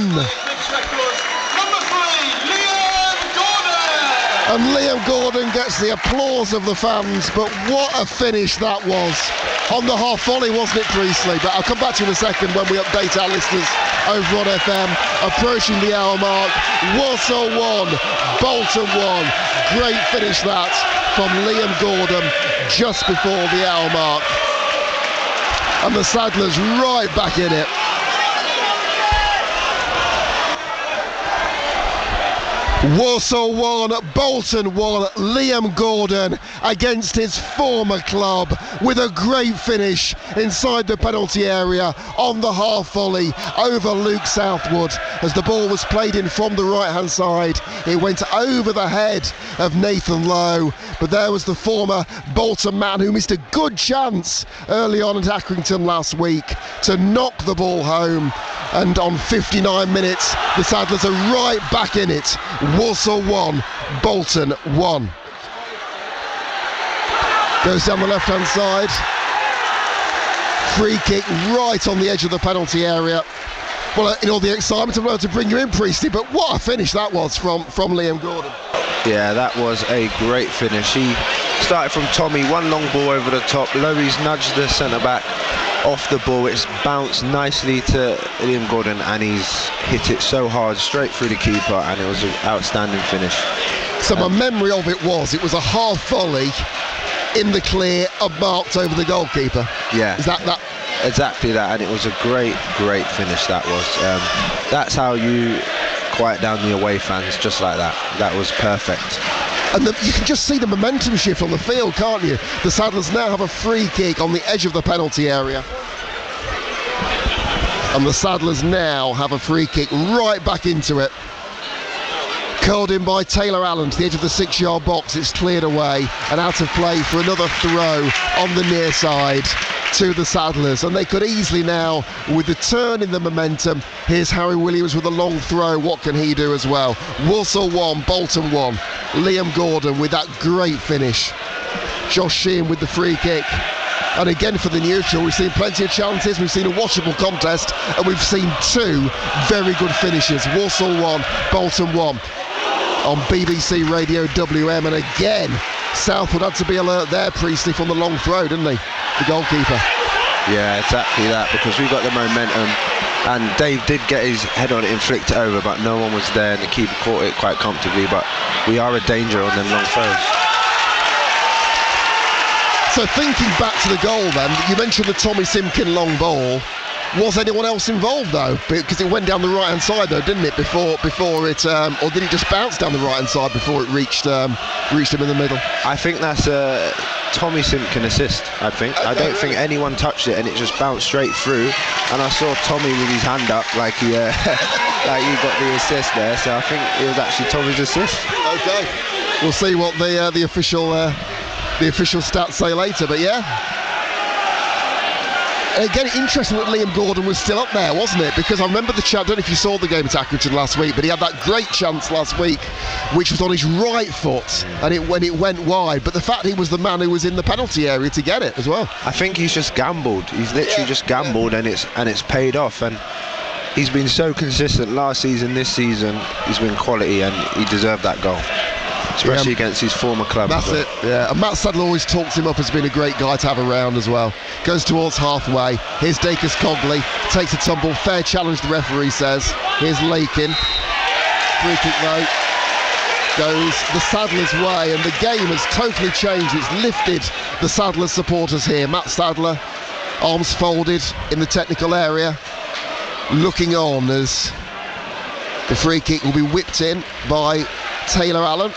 And Liam Gordon gets the applause of the fans, but what a finish that was. On the half volley, wasn't it, Priestley? But I'll come back to you in a second when we update our listeners over on FM. Approaching the hour mark, Walsall 1, Bolton 1. Great finish that from Liam Gordon just before the hour mark. And the Saddlers right back in it. Walsall 1, Bolton 1, Liam Gordon against his former club with a great finish inside the penalty area on the half volley over Luke Southwood. As the ball was played in from the right hand side, it went over the head of Nathan Lowe, but there was the former Bolton man who missed a good chance early on at Accrington last week to knock the ball home. And on 59 minutes, the Saddlers are right back in it. Walsall 1, Bolton 1. Goes down the left-hand side. Free kick right on the edge of the penalty area. Well, in all the excitement, I'm about to bring you in, Priestley, but what a finish that was from Liam Gordon. Yeah, that was a great finish. He started from Tommy, one long ball over the top. Lowe's nudged the centre-back off the ball. It's bounced nicely to Liam Gordon, and he's hit it so hard straight through the keeper, and it was an outstanding finish. So my memory of it was a half volley in the clear and marked over the goalkeeper. Yeah. Is that? Exactly that, and it was a great finish that was. That's how you quiet down the away fans, just like that. That was perfect. And you can just see the momentum shift on the field, can't you? The Saddlers now have a free kick on the edge of the penalty area. And the Saddlers now have a free kick right back into it. Curled in by Taylor Allen to the edge of the 6-yard box. It's cleared away and out of play for another throw on the near side to the Saddlers, and they could easily now, with the turn in the momentum, here's Harry Williams with a long throw. What can he do as well? Walsall 1, Bolton 1. Liam Gordon with that great finish. Josh Sheehan with the free kick. And again for the neutral, we've seen plenty of chances, we've seen a watchable contest, and we've seen two very good finishes. Walsall 1, Bolton 1 on BBC Radio WM, and again Southwood had to be alert there, Priestley, from the long throw, didn't they? The goalkeeper. Yeah, exactly that, because we got the momentum, and Dave did get his head on it and flicked it over, but no one was there, and the keeper caught it quite comfortably. But we are a danger on them long throws. So thinking back to the goal then, you mentioned the Tommy Simkin long ball. Was anyone else involved though? Because it went down the right hand side though, didn't it? Before it, or did it just bounce down the right hand side before it reached him in the middle? I think that's a Tommy Simpkin assist. I don't think anyone touched it, and it just bounced straight through. And I saw Tommy with his hand up like he like he got the assist there. So I think it was actually Tommy's assist. Okay, we'll see what the official stats say later. But yeah. Again, interesting that Liam Gordon was still up there, wasn't it? Because I remember the chance, I don't know if you saw the game at Accrington last week, but he had that great chance last week, which was on his right foot, and when it went wide. But the fact he was the man who was in the penalty area to get it as well. I think he's just gambled. He's literally just gambled, and it's paid off. And he's been so consistent last season, this season. He's been quality, and he deserved that goal. Especially against his former club. That's it, yeah. And Matt Sadler always talks him up as being a great guy to have around as well. Goes towards halfway. Here's Dacus Cogley. Takes a tumble. Fair challenge, the referee says. Here's Lakin. Free kick though. Goes the Sadler's way, and the game has totally changed. It's lifted the Sadler's supporters here. Matt Sadler, arms folded in the technical area, looking on as the free kick will be whipped in by Taylor Allen.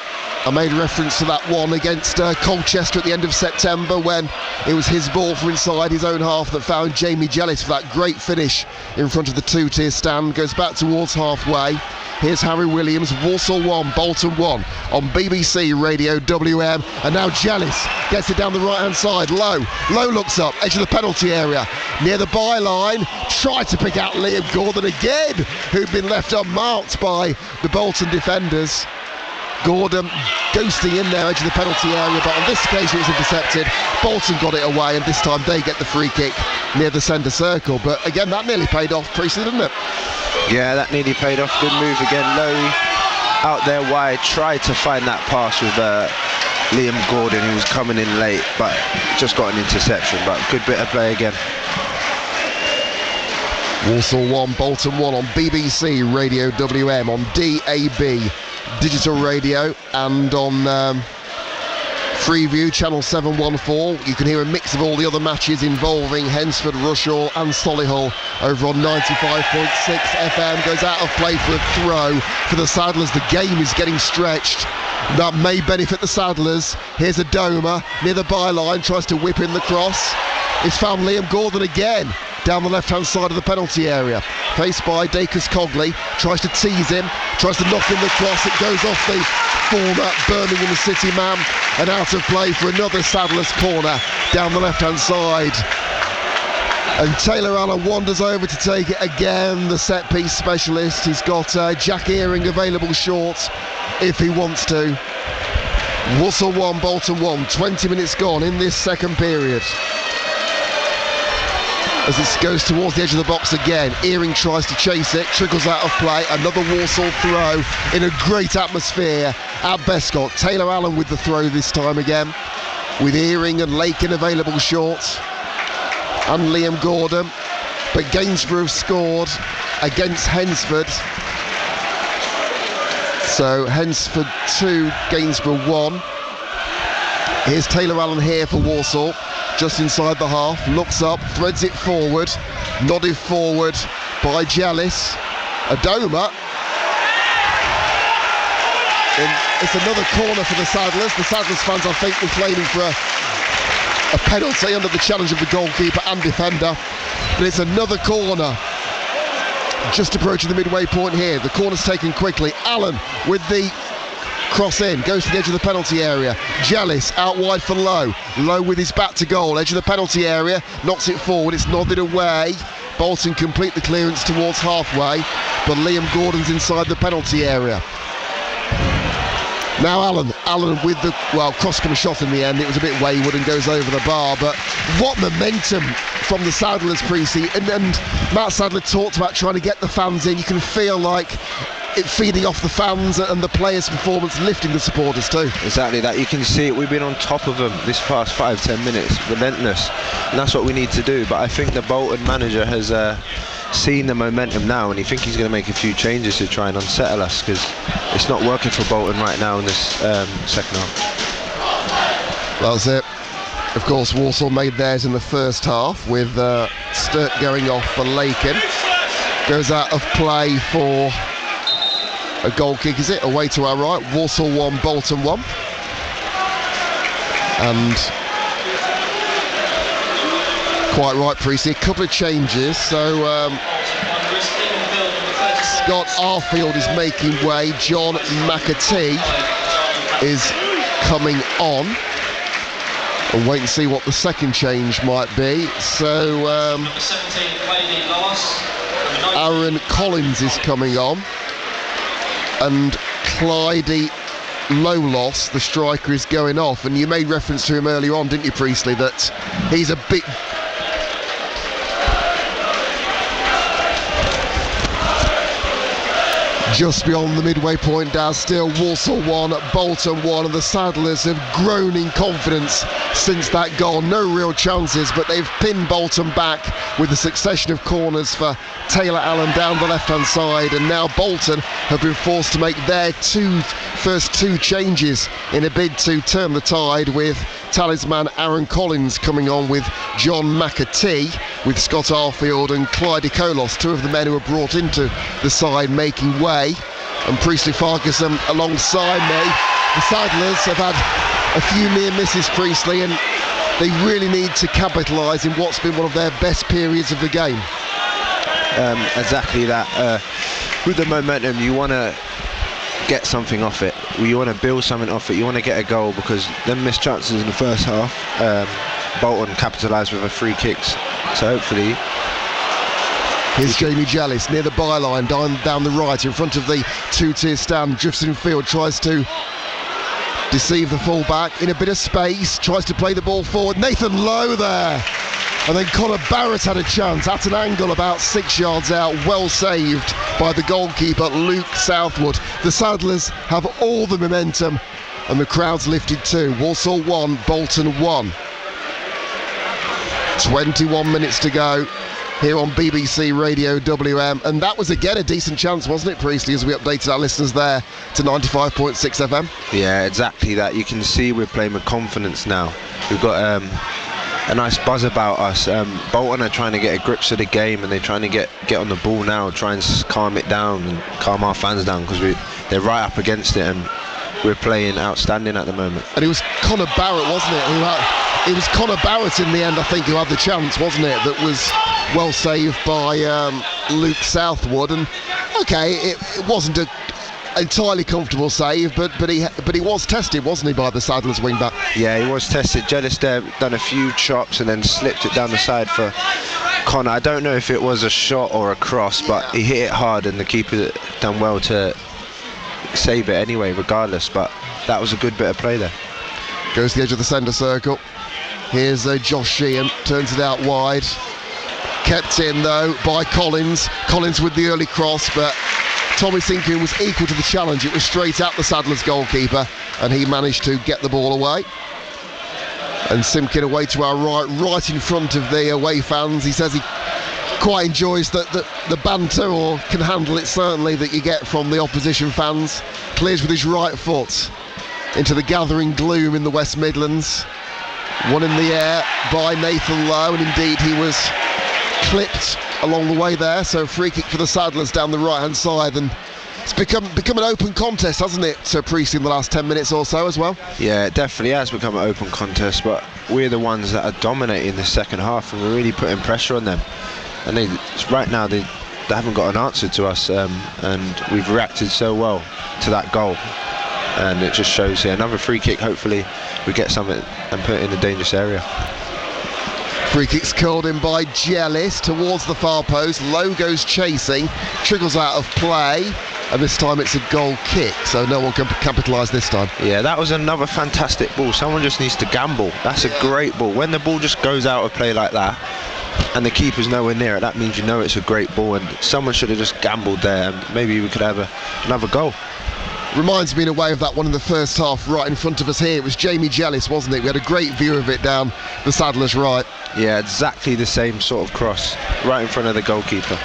I made reference to that one against Colchester at the end of September when it was his ball from inside his own half that found Jamie Jellis for that great finish in front of the two-tier stand. Goes back towards halfway. Here's Harry Williams, Walsall 1, Bolton 1 on BBC Radio WM. And now Jellis gets it down the right-hand side. Low looks up, edge of the penalty area, near the byline. Tried to pick out Liam Gordon again, who'd been left unmarked by the Bolton defenders. Gordon ghosting in there, edge of the penalty area, but on this occasion it's intercepted. Bolton got it away, and this time they get the free kick near the centre circle. But again, that nearly paid off, Priestley, didn't it? Yeah, that nearly paid off. Good move again. Lowy out there wide, tried to find that pass with Liam Gordon, who was coming in late, but just got an interception. But good bit of play again. Walsall 1, Bolton 1 on BBC Radio WM, on DAB digital radio, and on Freeview channel 714. You can hear a mix of all the other matches involving Hensford, Rushall and Solihull over on 95.6 FM. Goes out of play for a throw for the Saddlers. The game is getting stretched. That may benefit the Saddlers. Here's Adoma near the byline, tries to whip in the cross. It's found Liam Gordon again down the left-hand side of the penalty area. Faced by Dacus Cogley, tries to tease him, tries to knock in the cross. It goes off the former Birmingham City man and out of play for another Saddlers corner down the left-hand side. And Taylor Allen wanders over to take it again, the set-piece specialist. He's got Jack Earing available short if he wants to. Walsall 1, Bolton 1, 20 minutes gone in this second period. As it goes towards the edge of the box again, Earing tries to chase it, trickles out of play, another Walsall throw in a great atmosphere at Bescott. Taylor Allen with the throw this time again, with Earing and Lakin available short, and Liam Gordon. But Gainsborough have scored against Hensford. So Hensford 2, Gainsborough 1. Here's Taylor Allen here for Walsall, just inside the half, looks up, threads it forward, nodded forward by Jealous. Adoma. And it's another corner for the Saddlers. The Saddlers fans, I think, were claiming for a penalty under the challenge of the goalkeeper and defender. But it's another corner. Just approaching the midway point here. The corner's taken quickly. Allen with the cross in, goes to the edge of the penalty area. Jealous out wide for Lowe. Lowe with his back to goal, edge of the penalty area, knocks it forward, it's nodded away. Bolton complete the clearance towards halfway, but Liam Gordon's inside the penalty area. Now Allen with the, cross-come shot in the end. It was a bit wayward and goes over the bar, but what momentum from the Saddlers, Precy. And Matt Sadler talked about trying to get the fans in. You can feel like it feeding off the fans and the players' performance, lifting the supporters too. Exactly that. You can see it. We've been on top of them this past 5-10 minutes, relentless, and that's what we need to do. But I think the Bolton manager has seen the momentum now, and he thinks he's going to make a few changes to try and unsettle us, because it's not working for Bolton right now in this second half. That's it. Of course, Walsall made theirs in the first half with Sturt going off for Lakin. Goes out of play for a goal kick, is it? Away to our right. Walsall 1, Bolton 1. And quite right, Precy. A couple of changes. So Scott Arfield is making way. John McAtee is coming on. And wait and see what the second change might be. So Aaron Collins is coming on. And Clyde Lolos, the striker, is going off. And you made reference to him earlier on, didn't you, Priestley, that he's a bit... Just beyond the midway point, Daz, still Walsall 1, Bolton 1, and the Saddlers have grown in confidence since that goal. No real chances, but they've pinned Bolton back with a succession of corners for Taylor Allen down the left-hand side, and now Bolton have been forced to make their first two changes in a bid to turn the tide, with talisman Aaron Collins coming on with John McAtee, with Scott Arfield and Clyde Kolos, two of the men who were brought into the side, making way. And Priestley Farquharson alongside me. The Saddlers have had a few near misses, Priestley, and they really need to capitalise in what's been one of their best periods of the game. Exactly that. With the momentum, you want to get something off it. You want to build something off it. You want to get a goal, because them missed chances in the first half, Bolton capitalised with a free kicks. So hopefully... Here's Jamie Jealous near the byline, down the right, in front of the two-tier stand. Drifts in field, tries to deceive the full-back in a bit of space, tries to play the ball forward. Nathan Lowe there. And then Connor Barrett had a chance at an angle about 6 yards out, well saved by the goalkeeper Luke Southwood. The Saddlers have all the momentum, and the crowd's lifted too. Walsall 1, Bolton 1. 21 minutes to go here on BBC Radio WM, and that was again a decent chance, wasn't it, Priestley, as we updated our listeners there to 95.6 FM? Yeah, exactly that. You can see we're playing with confidence now. We've got a nice buzz about us. Bolton are trying to get a grip of the game, and they're trying to get on the ball now, try and calm it down and calm our fans down, because they're right up against it, and we're playing outstanding at the moment. And it was Connor Barrett, wasn't it? It was Connor Barrett in the end, I think, who had the chance, wasn't it? That was well saved by Luke Southwood. And okay, it wasn't an entirely comfortable save, but he was tested, wasn't he, by the Saddlers wing back? Yeah, he was tested. Jealous there done a few chops and then slipped it down the side for Connor. I don't know if it was a shot or a cross, but he hit it hard, and the keeper done well to save it anyway, regardless. But that was a good bit of play there. Goes to the edge of the centre circle. Here's Josh Sheehan, turns it out wide. Kept in though by Collins. Collins with the early cross, but Tommy Sinkin was equal to the challenge. It was straight at the Saddlers goalkeeper, and he managed to get the ball away. And Simpkin away to our right in front of the away fans. He says he quite enjoys the banter, or can handle it certainly, that you get from the opposition fans. Clears with his right foot into the gathering gloom in the West Midlands. One in the air by Nathan Lowe, and indeed he was clipped along the way there. So free kick for the Saddlers down the right hand side, and it's become an open contest, hasn't it, Priest, in the last 10 minutes or so as well? Yeah, it definitely has become an open contest, but we're the ones that are dominating the second half, and we're really putting pressure on them. And right now they haven't got an answer to us, and we've reacted so well to that goal, and it just shows here. Another free kick, hopefully we get something and put it in the dangerous area. Free kick's curled in by Jellis towards the far post. Lowe goes chasing, trickles out of play, and this time it's a goal kick, so no one can capitalise this time. Yeah, that was another fantastic ball. Someone just needs to gamble. That's a great ball. When the ball just goes out of play like that, and the keeper's nowhere near it, that means you know it's a great ball, and someone should have just gambled there, and maybe we could have another goal. Reminds me in a way of that one in the first half right in front of us here. It was Jamie Jellis, wasn't it? We had a great view of it down the Saddlers' right. Yeah, exactly the same sort of cross, right in front of the goalkeeper.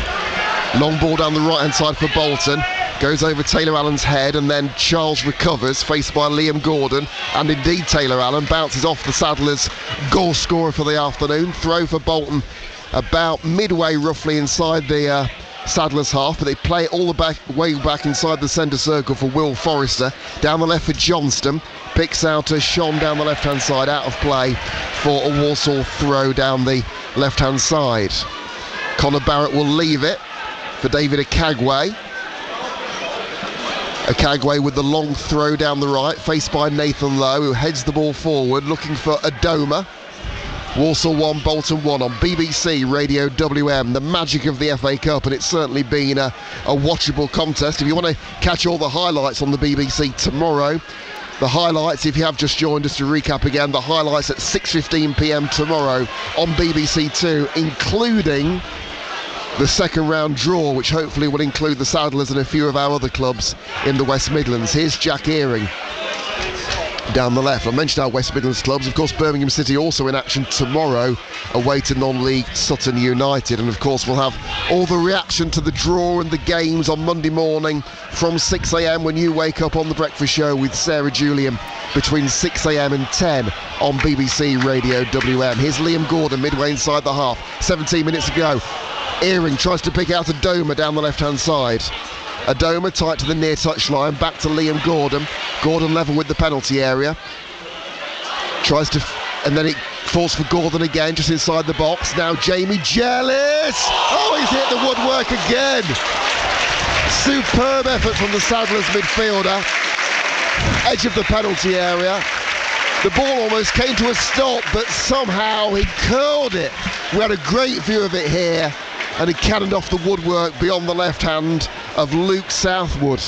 Long ball down the right hand side for Bolton. Goes over Taylor Allen's head, and then Charles recovers, faced by Liam Gordon, and indeed Taylor Allen bounces off the Saddlers' goal scorer for the afternoon. Throw for Bolton about midway roughly inside the Saddlers' half, but they play it all the way back inside the centre circle for Will Forrester. Down the left for Johnston, picks out a Sean down the left hand side, out of play for a Walsall throw down the left hand side. Connor Barrett will leave it for David Akagwe. Akagwe with the long throw down the right, faced by Nathan Lowe, who heads the ball forward, looking for Adoma. Walsall 1, Bolton 1 on BBC Radio WM. The magic of the FA Cup, and it's certainly been a watchable contest. If you want to catch all the highlights on the BBC tomorrow, the highlights, if you have just joined us to recap again, the highlights at 6:15 p.m. tomorrow on BBC 2, including the second round draw, which hopefully will include the Saddlers and a few of our other clubs in the West Midlands. Here's Jack Earing down the left. I mentioned our West Midlands clubs. Of course, Birmingham City also in action tomorrow, away to non-league Sutton United. And of course, we'll have all the reaction to the draw and the games on Monday morning from 6 a.m. when you wake up on The Breakfast Show with Sarah Julian between 6 a.m. and 10 on BBC Radio WM. Here's Liam Gordon midway inside the half. 17 minutes ago. Earing tries to pick out Adoma down the left-hand side. Adoma tight to the near touchline, back to Liam Gordon. Gordon level with the penalty area. Tries to, and then it falls for Gordon again, just inside the box. Now Jamie Jellis! Oh, he's hit the woodwork again! Superb effort from the Saddlers midfielder. Edge of the penalty area. The ball almost came to a stop, but somehow he curled it. We had a great view of it here, and he cannoned off the woodwork beyond the left hand of Luke Southwood.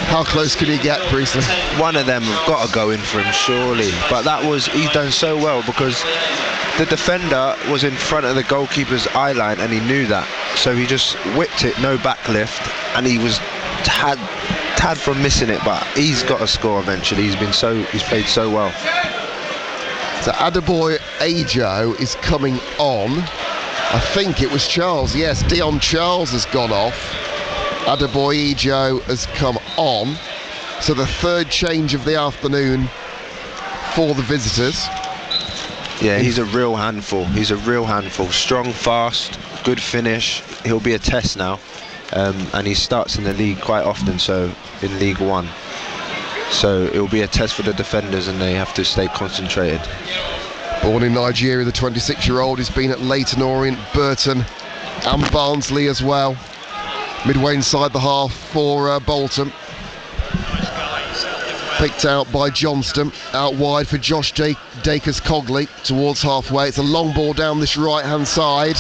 How close can he get, Priestley? One of them have got to go in for him, surely. But he's done so well, because the defender was in front of the goalkeeper's eye line, and he knew that. So he just whipped it, no backlift, and he was tad from missing it, but he's got to score eventually. He's played so well. So Adeboye Ajo is coming on. I think it was Charles. Yes, Dion Charles has gone off. Adeboye Ajo has come on. So the third change of the afternoon for the visitors. Yeah, he's a real handful. He's a real handful. Strong, fast, good finish. He'll be a test now. And he starts in the league quite often, so in League One. So it will be a test for the defenders, and they have to stay concentrated. Born in Nigeria, the 26-year-old has been at Leyton Orient, Burton and Barnsley as well. Midway inside the half for Bolton. Picked out by Johnston, out wide for Josh Dacres-Cogley towards halfway. It's a long ball down this right-hand side.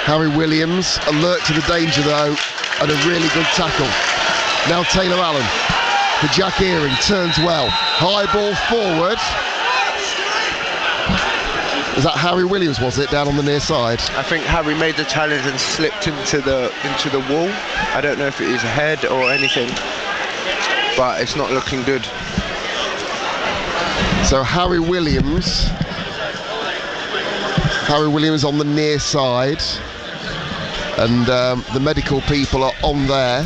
Harry Williams, alert to the danger though, and a really good tackle. Now Taylor Allen for Jack Earing, turns well. High ball forward. Is that Harry Williams, was it, down on the near side? I think Harry made the challenge and slipped into the wall. I don't know if it is a head or anything, but it's not looking good. So Harry Williams Harry Williams on the near side, and the medical people are on there.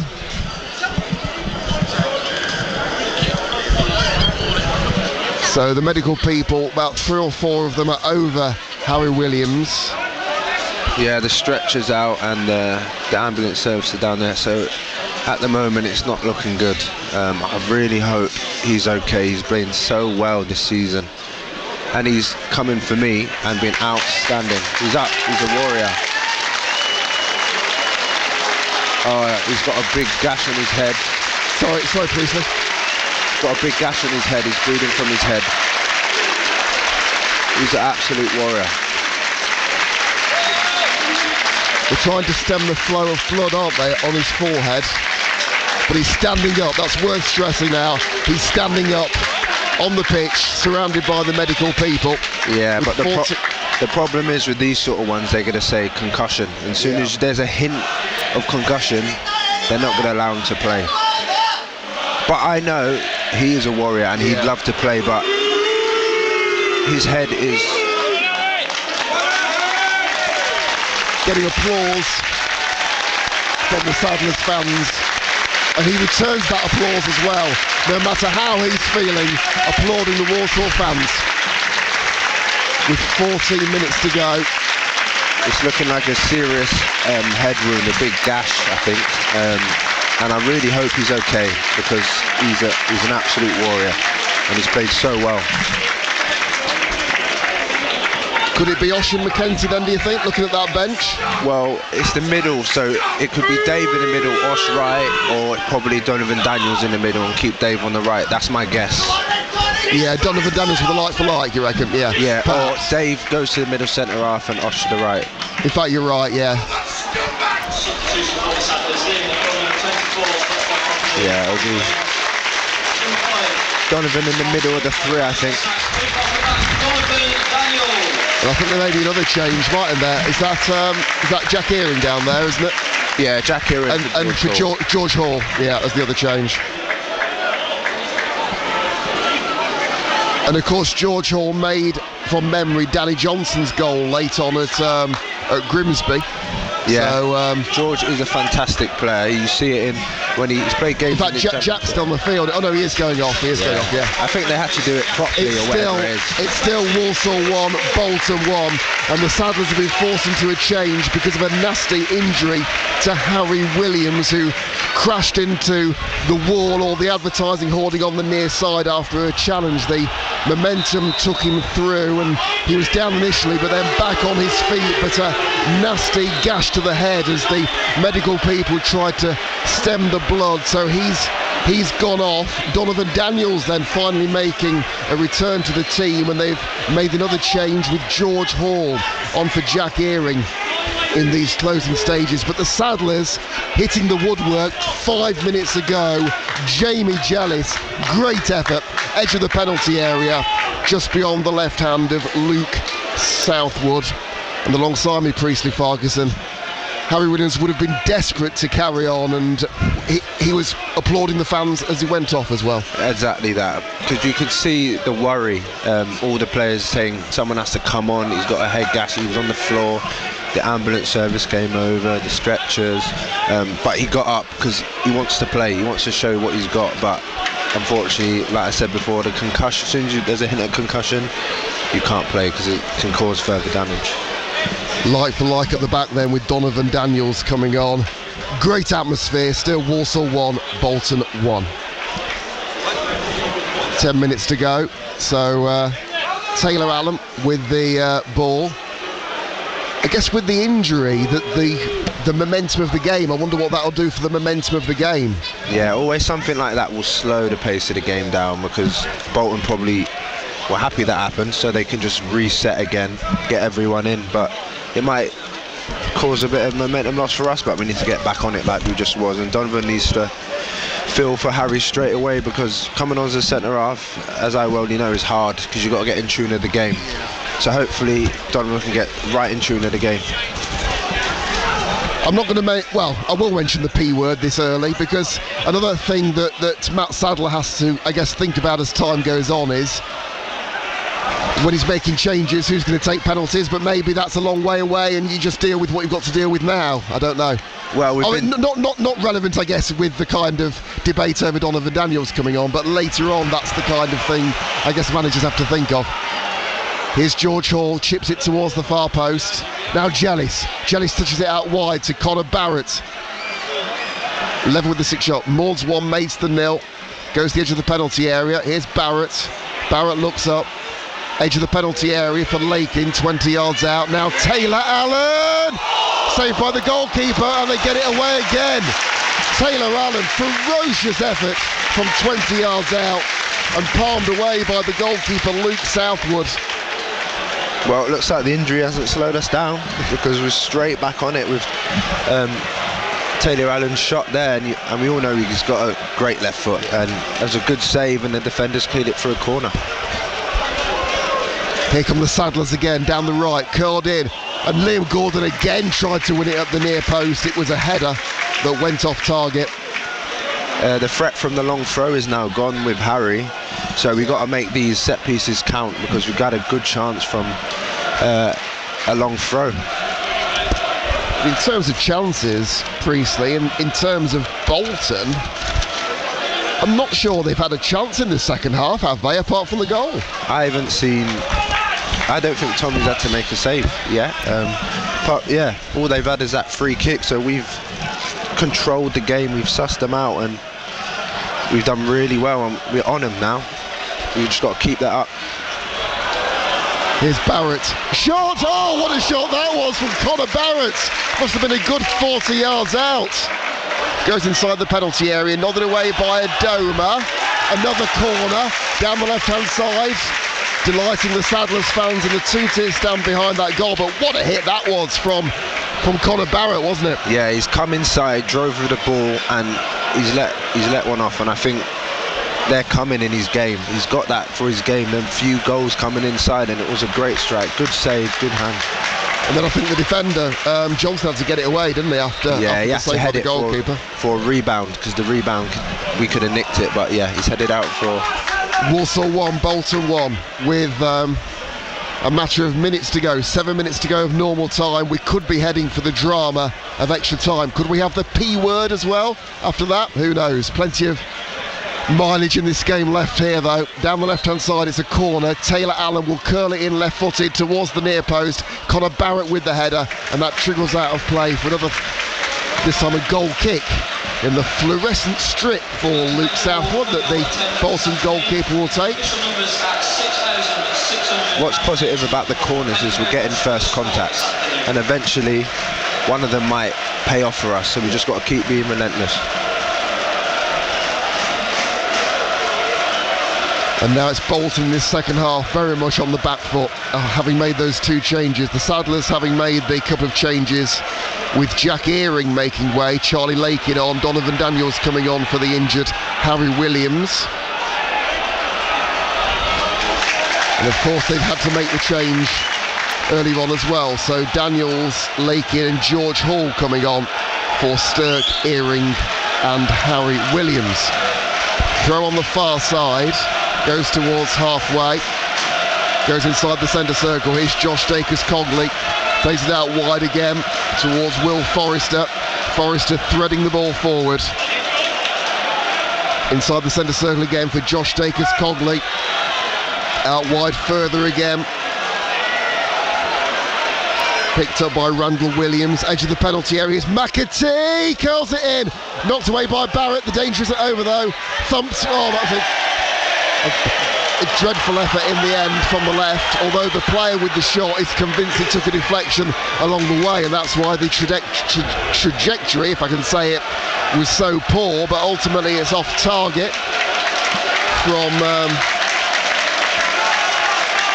So the medical people, about 3 or 4 of them are over Harry Williams. Yeah, the stretcher's out and the ambulance service are down there, so at the moment it's not looking good. I really hope he's okay. He's playing so well this season, and he's coming for me and been outstanding. He's up, he's a warrior. Oh, he's got a big gash on his head. Sorry, Priestley. Got a big gash on his head, he's bleeding from his head. He's an absolute warrior. They're trying to stem the flow of blood, aren't they, on his forehead? But he's standing up, that's worth stressing now. He's standing up on the pitch, surrounded by the medical people. Yeah, but the problem is with these sort of ones, they're going to say concussion. And as soon as there's a hint of concussion, they're not going to allow him to play. But I know he is a warrior and he'd love to play, but his head is getting applause from the Saddlers fans, and he returns that applause as well, no matter how he's feeling, applauding the Walsall fans. With 14 minutes to go. It's looking like a serious head wound, a big gash, I think. And I really hope he's okay, because he's an absolute warrior and he's played so well. Could it be Ocean McKenzie then, do you think, looking at that bench? Well, it's the middle, so it could be Dave in the middle, Osh right, or probably Donovan Daniels in the middle and keep Dave on the right. That's my guess. Yeah, Donovan Daniels with a like for like, you reckon? Yeah. Yeah, or Dave goes to the middle centre half and Osh to the right. In fact, you're right, yeah. Yeah, it'll be Donovan in the middle of the 3, I think. And I think there may be another change, mightn't there? Is that Jack Earing down there, isn't it? Yeah, Jack Earing and for George Hall. Yeah, that's the other change. And of course, George Hall made, from memory, Danny Johnson's goal late on at Grimsby. Yeah, so, George is a fantastic player. You see it when he's played games. In fact, Jack's still on the field. Oh no, he is going off. Going off. Yeah. I think they had to do it properly, or whatever it is. It's still Walsall 1, Bolton 1, and the Saddlers have been forced into a change because of a nasty injury to Harry Williams, who crashed into the wall or the advertising hoarding on the near side after a challenge. The momentum took him through, and he was down initially, but then back on his feet. But a nasty gash to the head as the medical people tried to stem the blood, so he's gone off. Donovan Daniels then finally making a return to the team, and they've made another change with George Hall on for Jack Earing in these closing stages. But the Saddlers hitting the woodwork 5 minutes ago. Jamie Jellis, great effort, edge of the penalty area, just beyond the left hand of Luke Southwood. And alongside me, Priestley Ferguson, Harry Williams would have been desperate to carry on, and he was applauding the fans as he went off as well. Exactly that, because you could see the worry, all the players saying someone has to come on, he's got a head gash, he was on the floor, the ambulance service came over, the stretchers, but he got up because he wants to play, he wants to show what he's got. But unfortunately, like I said before, the concussion, as soon as there's a hint of concussion, you can't play because it can cause further damage. Like for like at the back then with Donovan Daniels coming on. Great atmosphere, still Walsall 1, Bolton 1. 10 minutes to go, so Taylor Allen with the ball. I guess with the injury, that the momentum of the game, I wonder what that'll do for the momentum of the game. Yeah, always something like that will slow the pace of the game down, because Bolton probably were happy that happened, so they can just reset again, get everyone in. But it might cause a bit of momentum loss for us, but we need to get back on it like we just was. And Donovan needs to feel for Harry straight away, because coming on as a centre half, as I well know, is hard, because you've got to get in tune of the game. So hopefully Donovan can get right in tune of the game. I'm not going to I will mention the P word this early, because another thing that Matt Sadler has to, I guess, think about as time goes on is when he's making changes, who's going to take penalties, but maybe that's a long way away and you just deal with what you've got to deal with now. I don't know. Well, not relevant, I guess, with the kind of debate over Donovan Daniels coming on, but later on, that's the kind of thing I guess managers have to think of. Here's George Hall, chips it towards the far post. Now Jellis touches it out wide to Connor Barrett. Level with the 6-shot. Maud's 1, Maidstone 0. Goes to the edge of the penalty area. Here's Barrett. Barrett looks up. Edge of the penalty area for Lakin, 20 yards out. Now Taylor Allen! Saved by the goalkeeper, and they get it away again. Taylor Allen, ferocious effort from 20 yards out and palmed away by the goalkeeper Luke Southwood. Well, it looks like the injury hasn't slowed us down, because we're straight back on it with Taylor Allen's shot there, and we all know he's got a great left foot, and there's a good save, and the defenders cleared it for a corner. Here come the Saddlers again, down the right, curled in, and Liam Gordon again tried to win it up the near post. It was a header that went off target. The threat from the long throw is now gone with Harry, so we've got to make these set pieces count, because we've got a good chance from a long throw. In terms of chances, Priestley, and in terms of Bolton, I'm not sure they've had a chance in the second half, have they, apart from the goal? I don't think Tommy's had to make a save yet. But yeah, all they've had is that free kick, so we've controlled the game, we've sussed them out, and we've done really well, and we're on them now. We've just got to keep that up. Here's Barrett. Shot! Oh, what a shot that was from Connor Barrett. Must have been a good 40 yards out. Goes inside the penalty area, nodded away by Adoma. Another corner down the left-hand side. Delighting the Saddlers fans, and the two-tier stand behind that goal. But what a hit that was from Connor Barrett, wasn't it? Yeah, he's come inside, drove with the ball, and he's let one off. And I think they're coming in his game. He's got that for his game. Them few goals coming inside, and it was a great strike. Good save, good hand. And then I think the defender Johnson had to get it away, didn't he? After he had to head it goalkeeper for a rebound, because the rebound we could have nicked it. But yeah, he's headed out for. Walsall 1, Bolton 1, with a matter of minutes to go, 7 minutes to go of normal time. We could be heading for the drama of extra time. Could we have the P word as well after that? Who knows? Plenty of mileage in this game left here, though. Down the left-hand side, it's a corner. Taylor Allen will curl it in left-footed towards the near post. Connor Barrett with the header, and that trickles out of play for another, this time a goal kick in the fluorescent strip for Luke Southwood that the Bolton goalkeeper will take. What's positive about the corners is we're getting first contact, and eventually one of them might pay off for us, so we just got to keep being relentless. And now it's Bolton in this second half, very much on the back foot, having made those two changes. The Saddlers having made the couple of changes, with Jack Earing making way, Charlie Lakin on, Donovan Daniels coming on for the injured Harry Williams. And of course they've had to make the change early on as well. So Daniels, Lakin and George Hall coming on for Stirk, Earing and Harry Williams. Throw on the far side. Goes towards halfway, goes inside the centre circle. Here's Josh Dacus-Cogley, plays it out wide again towards Will Forrester. Forrester threading the ball forward. Inside the centre circle again for Josh Dacus-Cogley. Out wide further again. Picked up by Randall Williams. Edge of the penalty area is McAtee, curls it in. Knocked away by Barrett. The danger isn't over though. Thumps. Oh, that's a dreadful effort in the end from the left, although the player with the shot is convinced he took a deflection along the way, and that's why the trajectory, if I can say it, was so poor. But ultimately it's off target from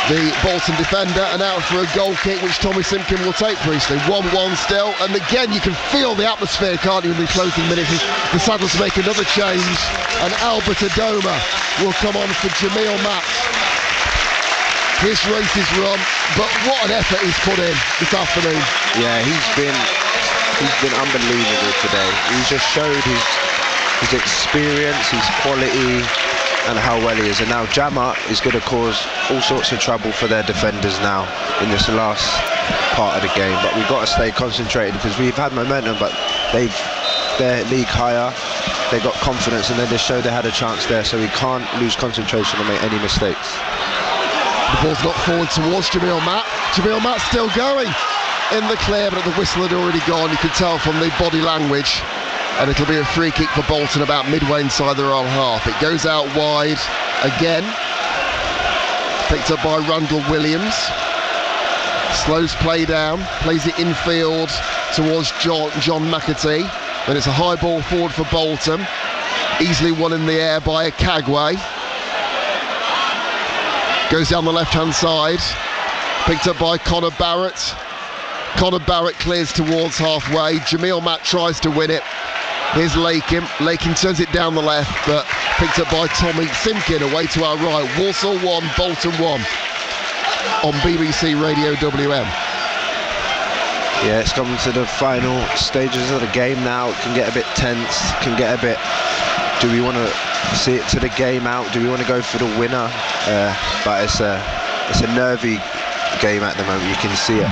the Bolton defender, and out for a goal kick which Tommy Simpkin will take. Priestley 1-1 still, and again you can feel the atmosphere, can't you, in the closing minutes. The Saddlers make another change, and Albert Adoma will come on for Jamil Matt. His race is run, but what an effort he's put in this afternoon. Yeah, he's been unbelievable today. He's just showed his experience, his quality, and how well he is. And now Jammer is going to cause all sorts of trouble for their defenders now in this last part of the game. But we've got to stay concentrated because we've had momentum, but they're league higher. They got confidence and they just showed they had a chance there, so we can't lose concentration and make any mistakes. The ball's not forward towards Jamil Matt. Jamil Matt still going in the clear, but the whistle had already gone. You can tell from the body language. And it'll be a free kick for Bolton about midway inside their own half. It goes out wide again. Picked up by Randall Williams. Slows play down. Plays it infield towards John McAtee. Then it's a high ball forward for Bolton. Easily won in the air by Kagwe. Goes down the left-hand side. Picked up by Connor Barrett. Connor Barrett clears towards halfway. Jamil Matt tries to win it. Here's Lakin. Lakin turns it down the left, but picked up by Tommy Simkin away to our right. Walsall 1, Bolton 1 on BBC Radio WM. Yeah, it's come to the final stages of the game now. It can get a bit tense, can get a bit... Do we want to see it to the game out? Do we want to go for the winner? But it's a nervy game at the moment, you can see it.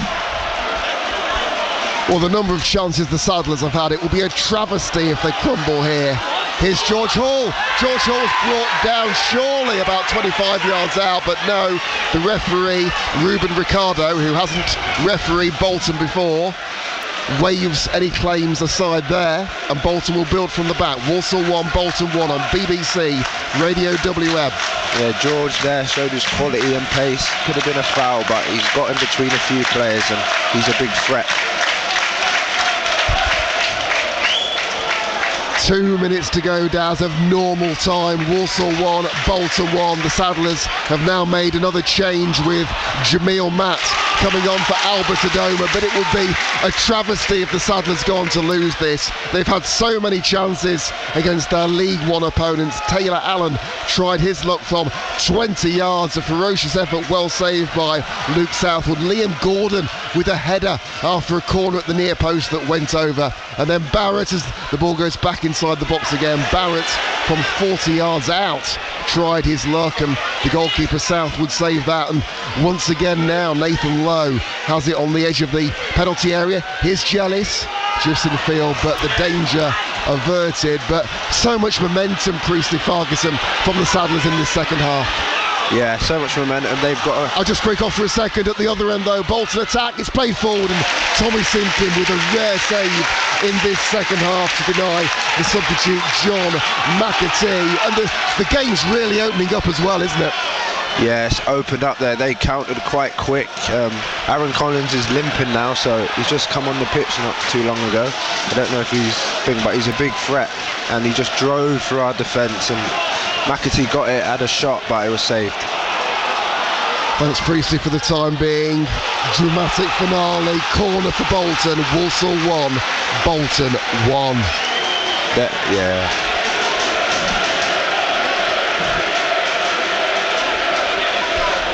Well, the number of chances the Saddlers have had, it will be a travesty if they crumble here. Here's George Hall. George Hall's brought down surely about 25 yards out, but no, the referee, Ruben Ricardo, who hasn't refereed Bolton before, waves any claims aside there, and Bolton will build from the back. Walsall 1, Bolton 1 on BBC Radio WM. Yeah, George there showed his quality and pace. Could have been a foul, but he's got in between a few players and he's a big threat. 2 minutes to go, Daz, of normal time. Walsall 1, Bolton 1. The Saddlers have now made another change with Jamil Matt coming on for Albert Adoma, but it would be a travesty if the Saddlers go on to lose this. They've had so many chances against their League One opponents. Taylor Allen tried his luck from 20 yards, a ferocious effort, well saved by Luke Southwood. Liam Gordon with a header after a corner at the near post that went over, and then Barrett, as the ball goes back inside the box again, Barrett from 40 yards out tried his luck, and the goalkeeper Southwood saved that. And once again now Nathan Lowe has it on the edge of the penalty area. Here's Jellis, just in the field, but the danger averted. But so much momentum, Priestley Ferguson, from the Saddlers in this second half. Yeah, so much momentum. They've got I'll just break off for a second. At the other end though, Bolton attack, it's played forward, and Tommy Simpkin with a rare save in this second half to deny the substitute John McAtee. And the game's really opening up as well, isn't it? Yeah, it's opened up there. They countered quite quick. Aaron Collins is limping now, so he's just come on the pitch not too long ago. I don't know if but he's a big threat, and he just drove through our defence, and McAtee got it, had a shot, but it was saved. Thanks, Priestley, for the time being. Dramatic finale, corner for Bolton. Walsall 1, Bolton 1. Yeah.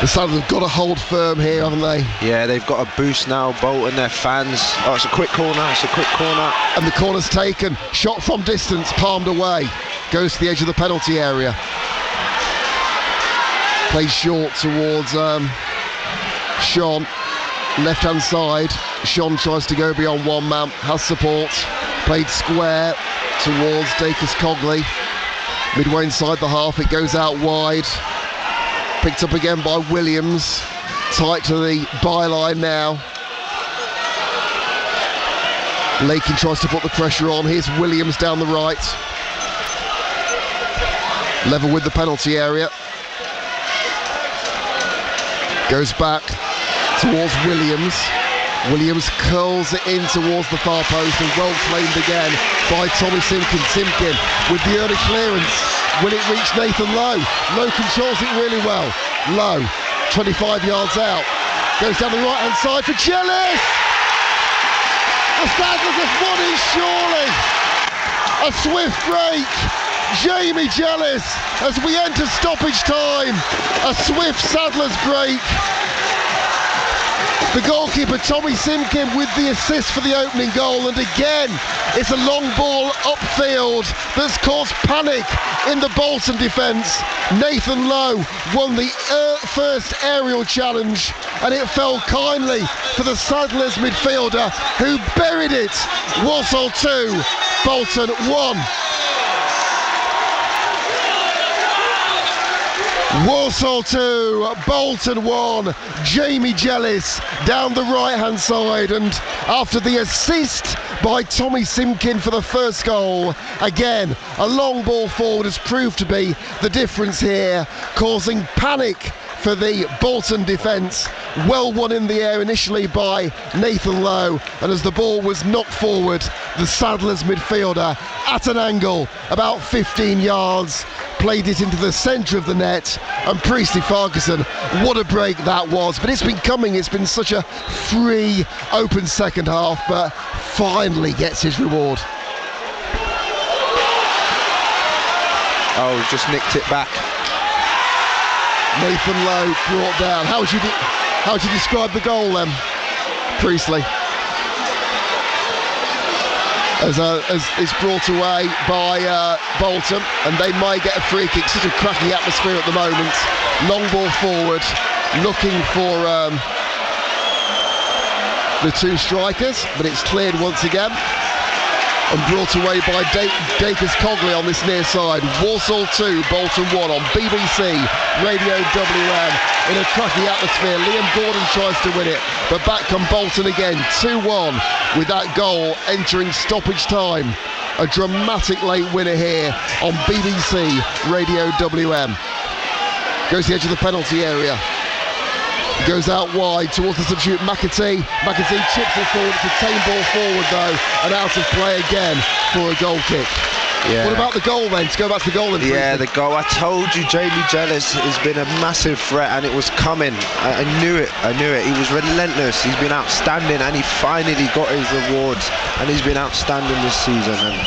The Saddlers have got to hold firm here, haven't they? Yeah, they've got a boost now. Bolton, their fans. Oh, it's a quick corner. And the corner's taken. Shot from distance, palmed away. Goes to the edge of the penalty area. Plays short towards Sean. Left-hand side. Sean tries to go beyond one man. Has support. Played square towards Dacus Cogley. Midway inside the half, it goes out wide. Picked up again by Williams. Tight to the byline now. Lakin tries to put the pressure on. Here's Williams down the right. Level with the penalty area. Goes back towards Williams. Williams curls it in towards the far post, and well claimed again by Tommy Simpkin. Simpkin with the early clearance. Will it reach Nathan Lowe? Lowe controls it really well. Lowe, 25 yards out. Goes down the right-hand side for Jellis! The Saddlers have won it surely! A swift break. Jamie Jellis as we enter stoppage time. A swift Saddlers break. The goalkeeper, Tommy Simkin, with the assist for the opening goal, and again, it's a long ball upfield that's caused panic in the Bolton defence. Nathan Lowe won the first aerial challenge, and it fell kindly for the Saddlers midfielder, who buried it. Walsall 2, Bolton 1. Walsall 2, Bolton 1. Jamie Jellis down the right-hand side, and after the assist by Tommy Simkin for the first goal, again, a long ball forward has proved to be the difference here, causing panic for the Bolton defence. Well won in the air initially by Nathan Lowe, and as the ball was knocked forward, the Saddlers midfielder at an angle about 15 yards played it into the centre of the net, and Priestley Farquharson, what a break that was. But it's been coming, it's been such a free open second half, but finally gets his reward. Oh, just nicked it back. Nathan Lowe brought down. How would you describe the goal then, Priestley? As it's brought away by Bolton, and they might get a free kick. Such a cracking atmosphere at the moment. Long ball forward, looking for the two strikers, but it's cleared once again and brought away by Dacus Cogley on this near side. Walsall 2, Bolton 1 on BBC Radio WM in a cracking atmosphere. Liam Gordon tries to win it, but back come Bolton again, 2-1, with that goal entering stoppage time. A dramatic late winner here on BBC Radio WM. Goes to the edge of the penalty area. Goes out wide towards the substitute McAtee. McAtee chips it forward. It's a tame ball forward though, and out of play again for a goal kick. Yeah. What about the goal then? To go back to the goal then. Yeah, the goal. I told you Jamie Jellis has been a massive threat, and it was coming. I knew it. He was relentless. He's been outstanding, and he finally got his rewards, and he's been outstanding this season, and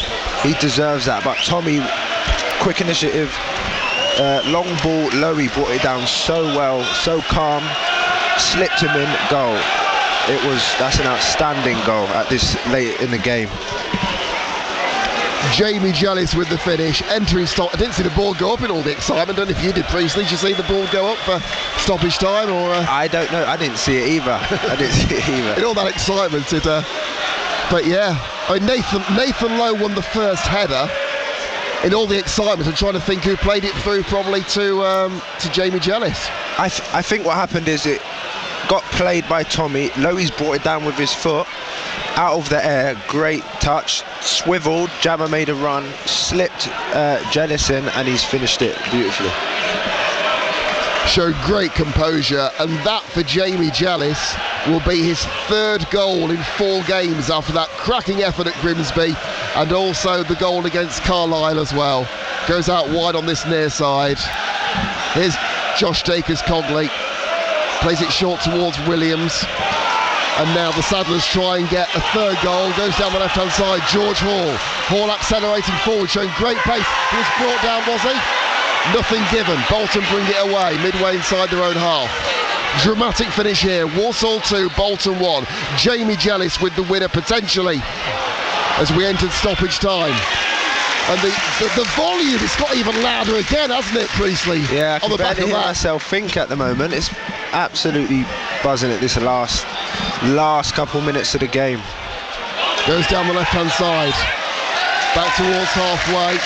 he deserves that. But Tommy, quick initiative, long ball, Lowy brought it down so well, so calm, slipped him in, goal. That's an outstanding goal at this late in the game. Jamie Jellis with the finish, entering stop. I didn't see the ball go up in all the excitement. I don't know if you did, Priestley. Did you see the ball go up for stoppage time? Or I don't know. I didn't see it either. In all that excitement, but yeah, I mean, Nathan Lowe won the first header. In all the excitement, I'm trying to think who played it through, probably to Jamie Jellis. I think what happened is it got played by Tommy. Lowy's brought it down with his foot, out of the air, great touch, swiveled, Jammer made a run, slipped Jellis in, and he's finished it beautifully. Showed great composure, and that for Jamie Jellis will be his third goal in 4 games after that cracking effort at Grimsby, and also the goal against Carlisle as well. Goes out wide on this near side. Here's Josh Dacus Cogley, plays it short towards Williams, and now the Saddlers try and get a third goal. Goes down the left hand side, George Hall accelerating forward, showing great pace. He was brought down, was he? Nothing given. Bolton bring it away midway inside their own half. Dramatic finish here. Walsall 2, Bolton 1. Jamie Jellis with the winner potentially as we entered stoppage time. And the volume has got even louder again, hasn't it, Priestley? Yeah, I can barely hear myself think at the moment. It's absolutely buzzing at this last couple minutes of the game. Goes down the left hand side, back towards halfway,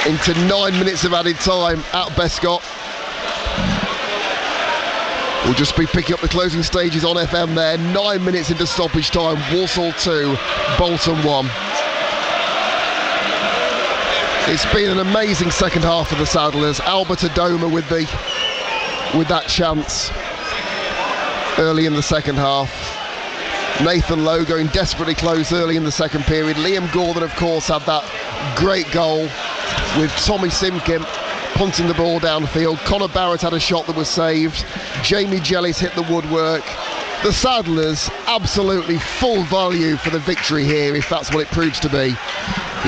into 9 minutes of added time at Bescott. We'll just be picking up the closing stages on FM there. 9 minutes into stoppage time. Walsall 2, Bolton 1. It's been an amazing second half for the Saddlers. Albert Adoma with that chance early in the second half. Nathan Lowe going desperately close early in the second period. Liam Gordon, of course, had that great goal with Tommy Simkin punting the ball downfield. Connor Barrett had a shot that was saved. Jamie Jellis hit the woodwork. The Saddlers absolutely full value for the victory here, if that's what it proves to be.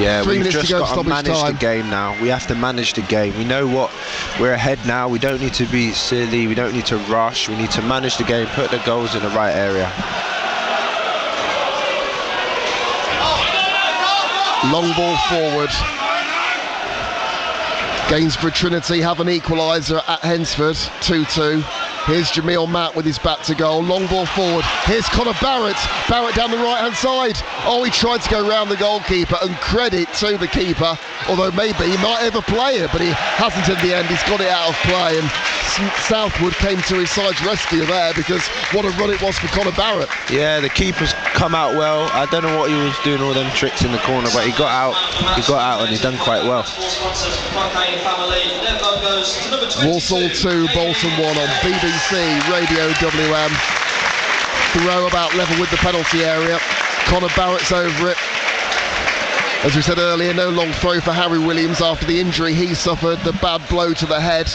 Yeah, 3 we've minutes just to go, got to stoppage manage time. the game now. We have to manage the game. We know what we're ahead now. We don't need to be silly. We don't need to rush. We need to manage the game, put the goals in the right area. Long ball forward. Gainsborough Trinity have an equaliser at Hensford, 2-2. Here's Jamil Matt with his back to goal. Long ball forward. Here's Conor Barrett. Barrett down the right-hand side. Oh, he tried to go round the goalkeeper, and credit to the keeper, although maybe he might ever play it, but he hasn't in the end. He's got it out of play, and Southwood came to his side's rescue there, because what a run it was for Conor Barrett. Yeah, the keeper's come out well. I don't know what he was doing, all them tricks in the corner, but he got out and he's done quite well. Walsall 2, Bolton 1 on BBC Radio WM. Throw about level with the penalty area. Conor Barrett's over it. As we said earlier, no long throw for Harry Williams after the injury he suffered, the bad blow to the head.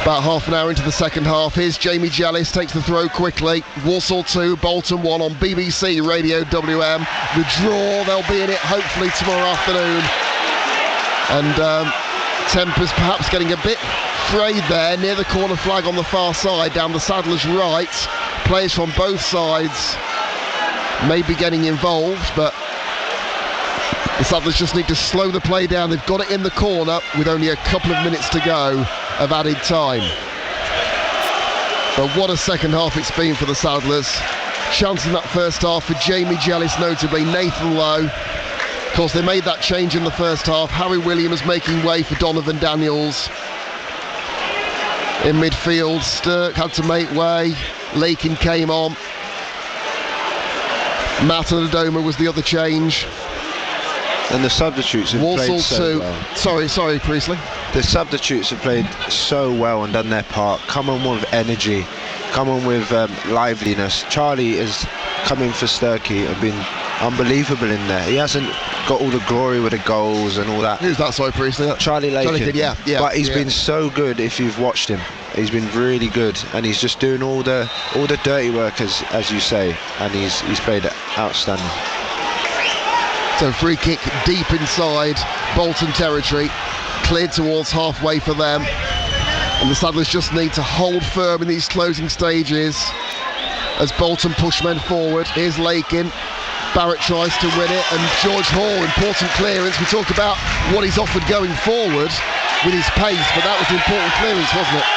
About half an hour into the second half. Here's Jamie Jallis, takes the throw quickly. Walsall 2, Bolton 1 on BBC Radio WM. The draw, they'll be in it hopefully tomorrow afternoon. And tempers perhaps getting a bit frayed there near the corner flag on the far side, down the Saddlers' right. Players from both sides may be getting involved, but the Saddlers just need to slow the play down. They've got it in the corner with only a couple of minutes to go of added time. But what a second half it's been for the Saddlers. Chance in that first half for Jamie Jallis, notably Nathan Lowe. Of course, they made that change in the first half. Harry Williams making way for Donovan Daniels. In midfield, Sturck had to make way. Lakin came on. Matt Adoma was the other change. And the substitutes have played so well. Sorry, Priestley. The substitutes have played so well and done their part. Come on with energy. Come on with liveliness. Charlie has come in for Sturkey and been unbelievable in there. He hasn't got all the glory with the goals and all that. Who's that, sorry, Priestley? Charlie Lakin. Yeah. But he's been so good if you've watched him. He's been really good, and he's just doing all the dirty work, as you say, and he's played outstanding. So free kick deep inside Bolton territory, cleared towards halfway for them, and the Saddlers just need to hold firm in these closing stages as Bolton push men forward. Here's Lakin. Barrett tries to win it, and George Hall, important clearance. We talk about what he's offered going forward with his pace, but that was an important clearance, wasn't it?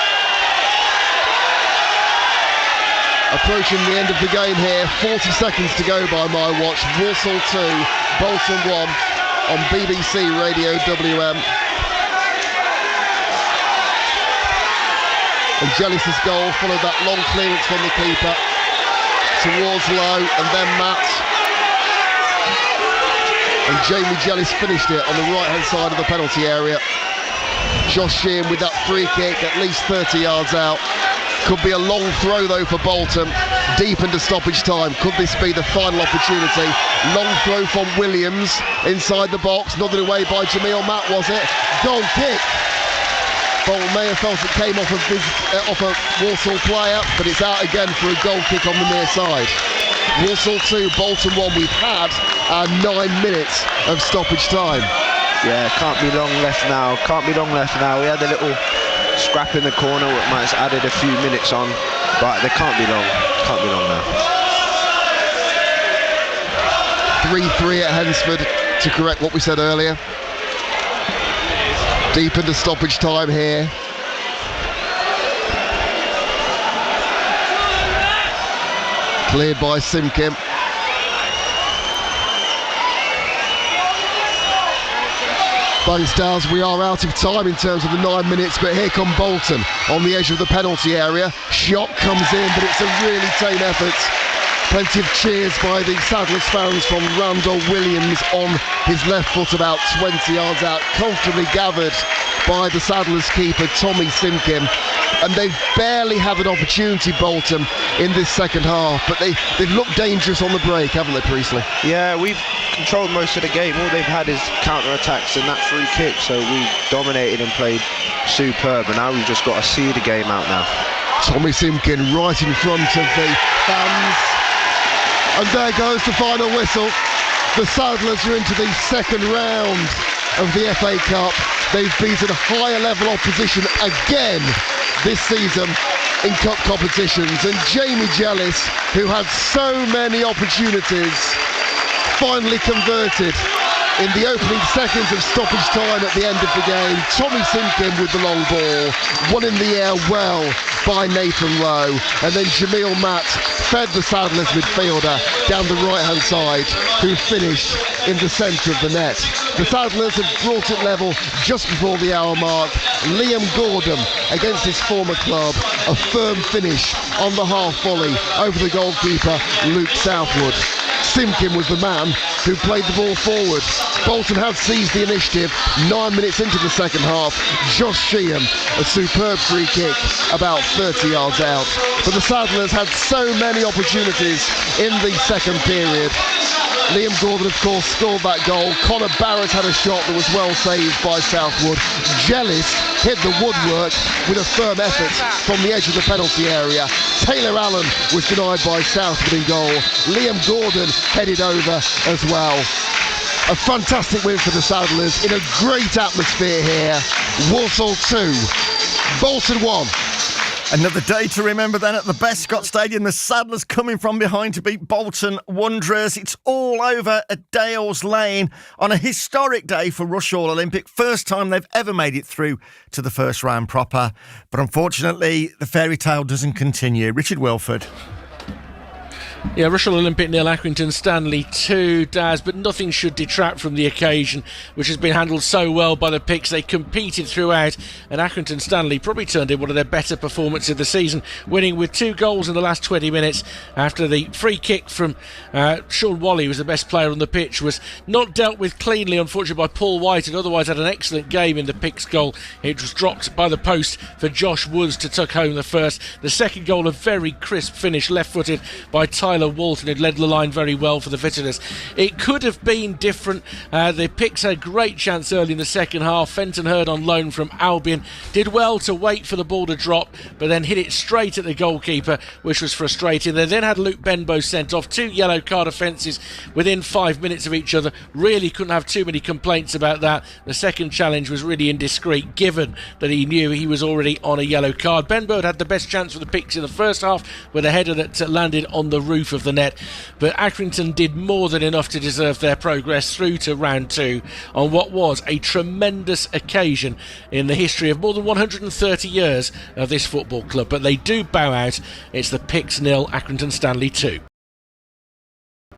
Approaching the end of the game here, 40 seconds to go by my watch. Walsall 2, Bolton 1 on BBC Radio WM. And Jellis' goal followed that long clearance from the keeper towards Lowe, and then Matt. And Jamie Jellis finished it on the right-hand side of the penalty area. Josh Sheehan with that free kick, at least 30 yards out. Could be a long throw though for Bolton, deep into stoppage time. Could this be the final opportunity? Long throw from Williams inside the box, nodded away by Jamil Matt, was it? Goal kick. Bolton may have felt it came off a Walsall player, but it's out again for a goal kick on the near side. Walsall 2, Bolton 1. We've had our 9 minutes of stoppage time. Yeah, can't be long left now. We had a little scrap in the corner, which might have added a few minutes on, but they can't be long now. 3-3 at Hensford, to correct what we said earlier. Deep into stoppage time here. Cleared by Simkin. Thanks, Daz. We are out of time in terms of the 9 minutes, but here come Bolton on the edge of the penalty area. Shot comes in, but it's a really tame effort. Plenty of cheers by the Saddlers fans from Randall Williams on his left foot, about 20 yards out, comfortably gathered by the Saddlers keeper Tommy Simkin. And they've barely had an opportunity, Bolton, in this second half, but they've looked dangerous on the break, haven't they, Priestley? Yeah, we've controlled most of the game. All they've had is counter-attacks and that free kick, so we dominated and played superb, and now we've just got to see the game out now. Tommy Simkin right in front of the fans. And there goes the final whistle. The Saddlers are into the second round of the FA Cup. They've beaten higher level opposition again this season in cup competitions, and Jamie Jellis, who had so many opportunities, finally converted in the opening seconds of stoppage time at the end of the game. Tommy Simkin with the long ball, one in the air well by Nathan Rowe, and then Jamil Matt fed the Saddlers midfielder down the right hand side, who finished in the centre of the net. The Saddlers have brought it level just before the hour mark. Liam Gordon against his former club, a firm finish on the half volley over the goalkeeper Luke Southwood. Simkin was the man who played the ball forward. Bolton had seized the initiative 9 minutes into the second half. Josh Sheehan, a superb free kick about 30 yards out. But the Saddlers had so many opportunities in the second period. Liam Gordon, of course, scored that goal. Connor Barrett had a shot that was well saved by Southwood. Jellis hit the woodwork with a firm effort from the edge of the penalty area. Taylor Allen was denied by Southwood in goal. Liam Gordon headed over as well. A fantastic win for the Saddlers in a great atmosphere here. Walsall 2, Bolton 1. Another day to remember then at the Bescott Stadium. The Saddlers coming from behind to beat Bolton Wanderers. It's all over at Dales Lane on a historic day for Rushall Olympic. First time they've ever made it through to the first round proper. But unfortunately, the fairy tale doesn't continue. Richard Wilford. Yeah, Rushall Olympic 0, Accrington Stanley 2, Daz, but nothing should detract from the occasion, which has been handled so well by the Picks. They competed throughout, and Accrington Stanley probably turned in one of their better performances of the season, winning with 2 goals in the last 20 minutes after the free kick from Sean Wally, who was the best player on the pitch, was not dealt with cleanly, unfortunately, by Paul White, and otherwise had an excellent game in the Picks goal. It was dropped by the post for Josh Woods to tuck home the first. The second goal, a very crisp finish, left-footed by Tyler Walton, had led the line very well for the visitors. It could have been different. The Picks had a great chance early in the second half. Fenton Hurd on loan from Albion did well to wait for the ball to drop, but then hit it straight at the goalkeeper, which was frustrating. They then had Luke Benbow sent off. 2 yellow card offences within 5 minutes of each other. Really couldn't have too many complaints about that. The second challenge was really indiscreet, given that he knew he was already on a yellow card. Benbow had the best chance for the Picks in the first half with a header that landed on the roof of the net, but Accrington did more than enough to deserve their progress through to round 2 on what was a tremendous occasion in the history of more than 130 years of this football club. But they do bow out. It's the Picks 0, Accrington Stanley 2.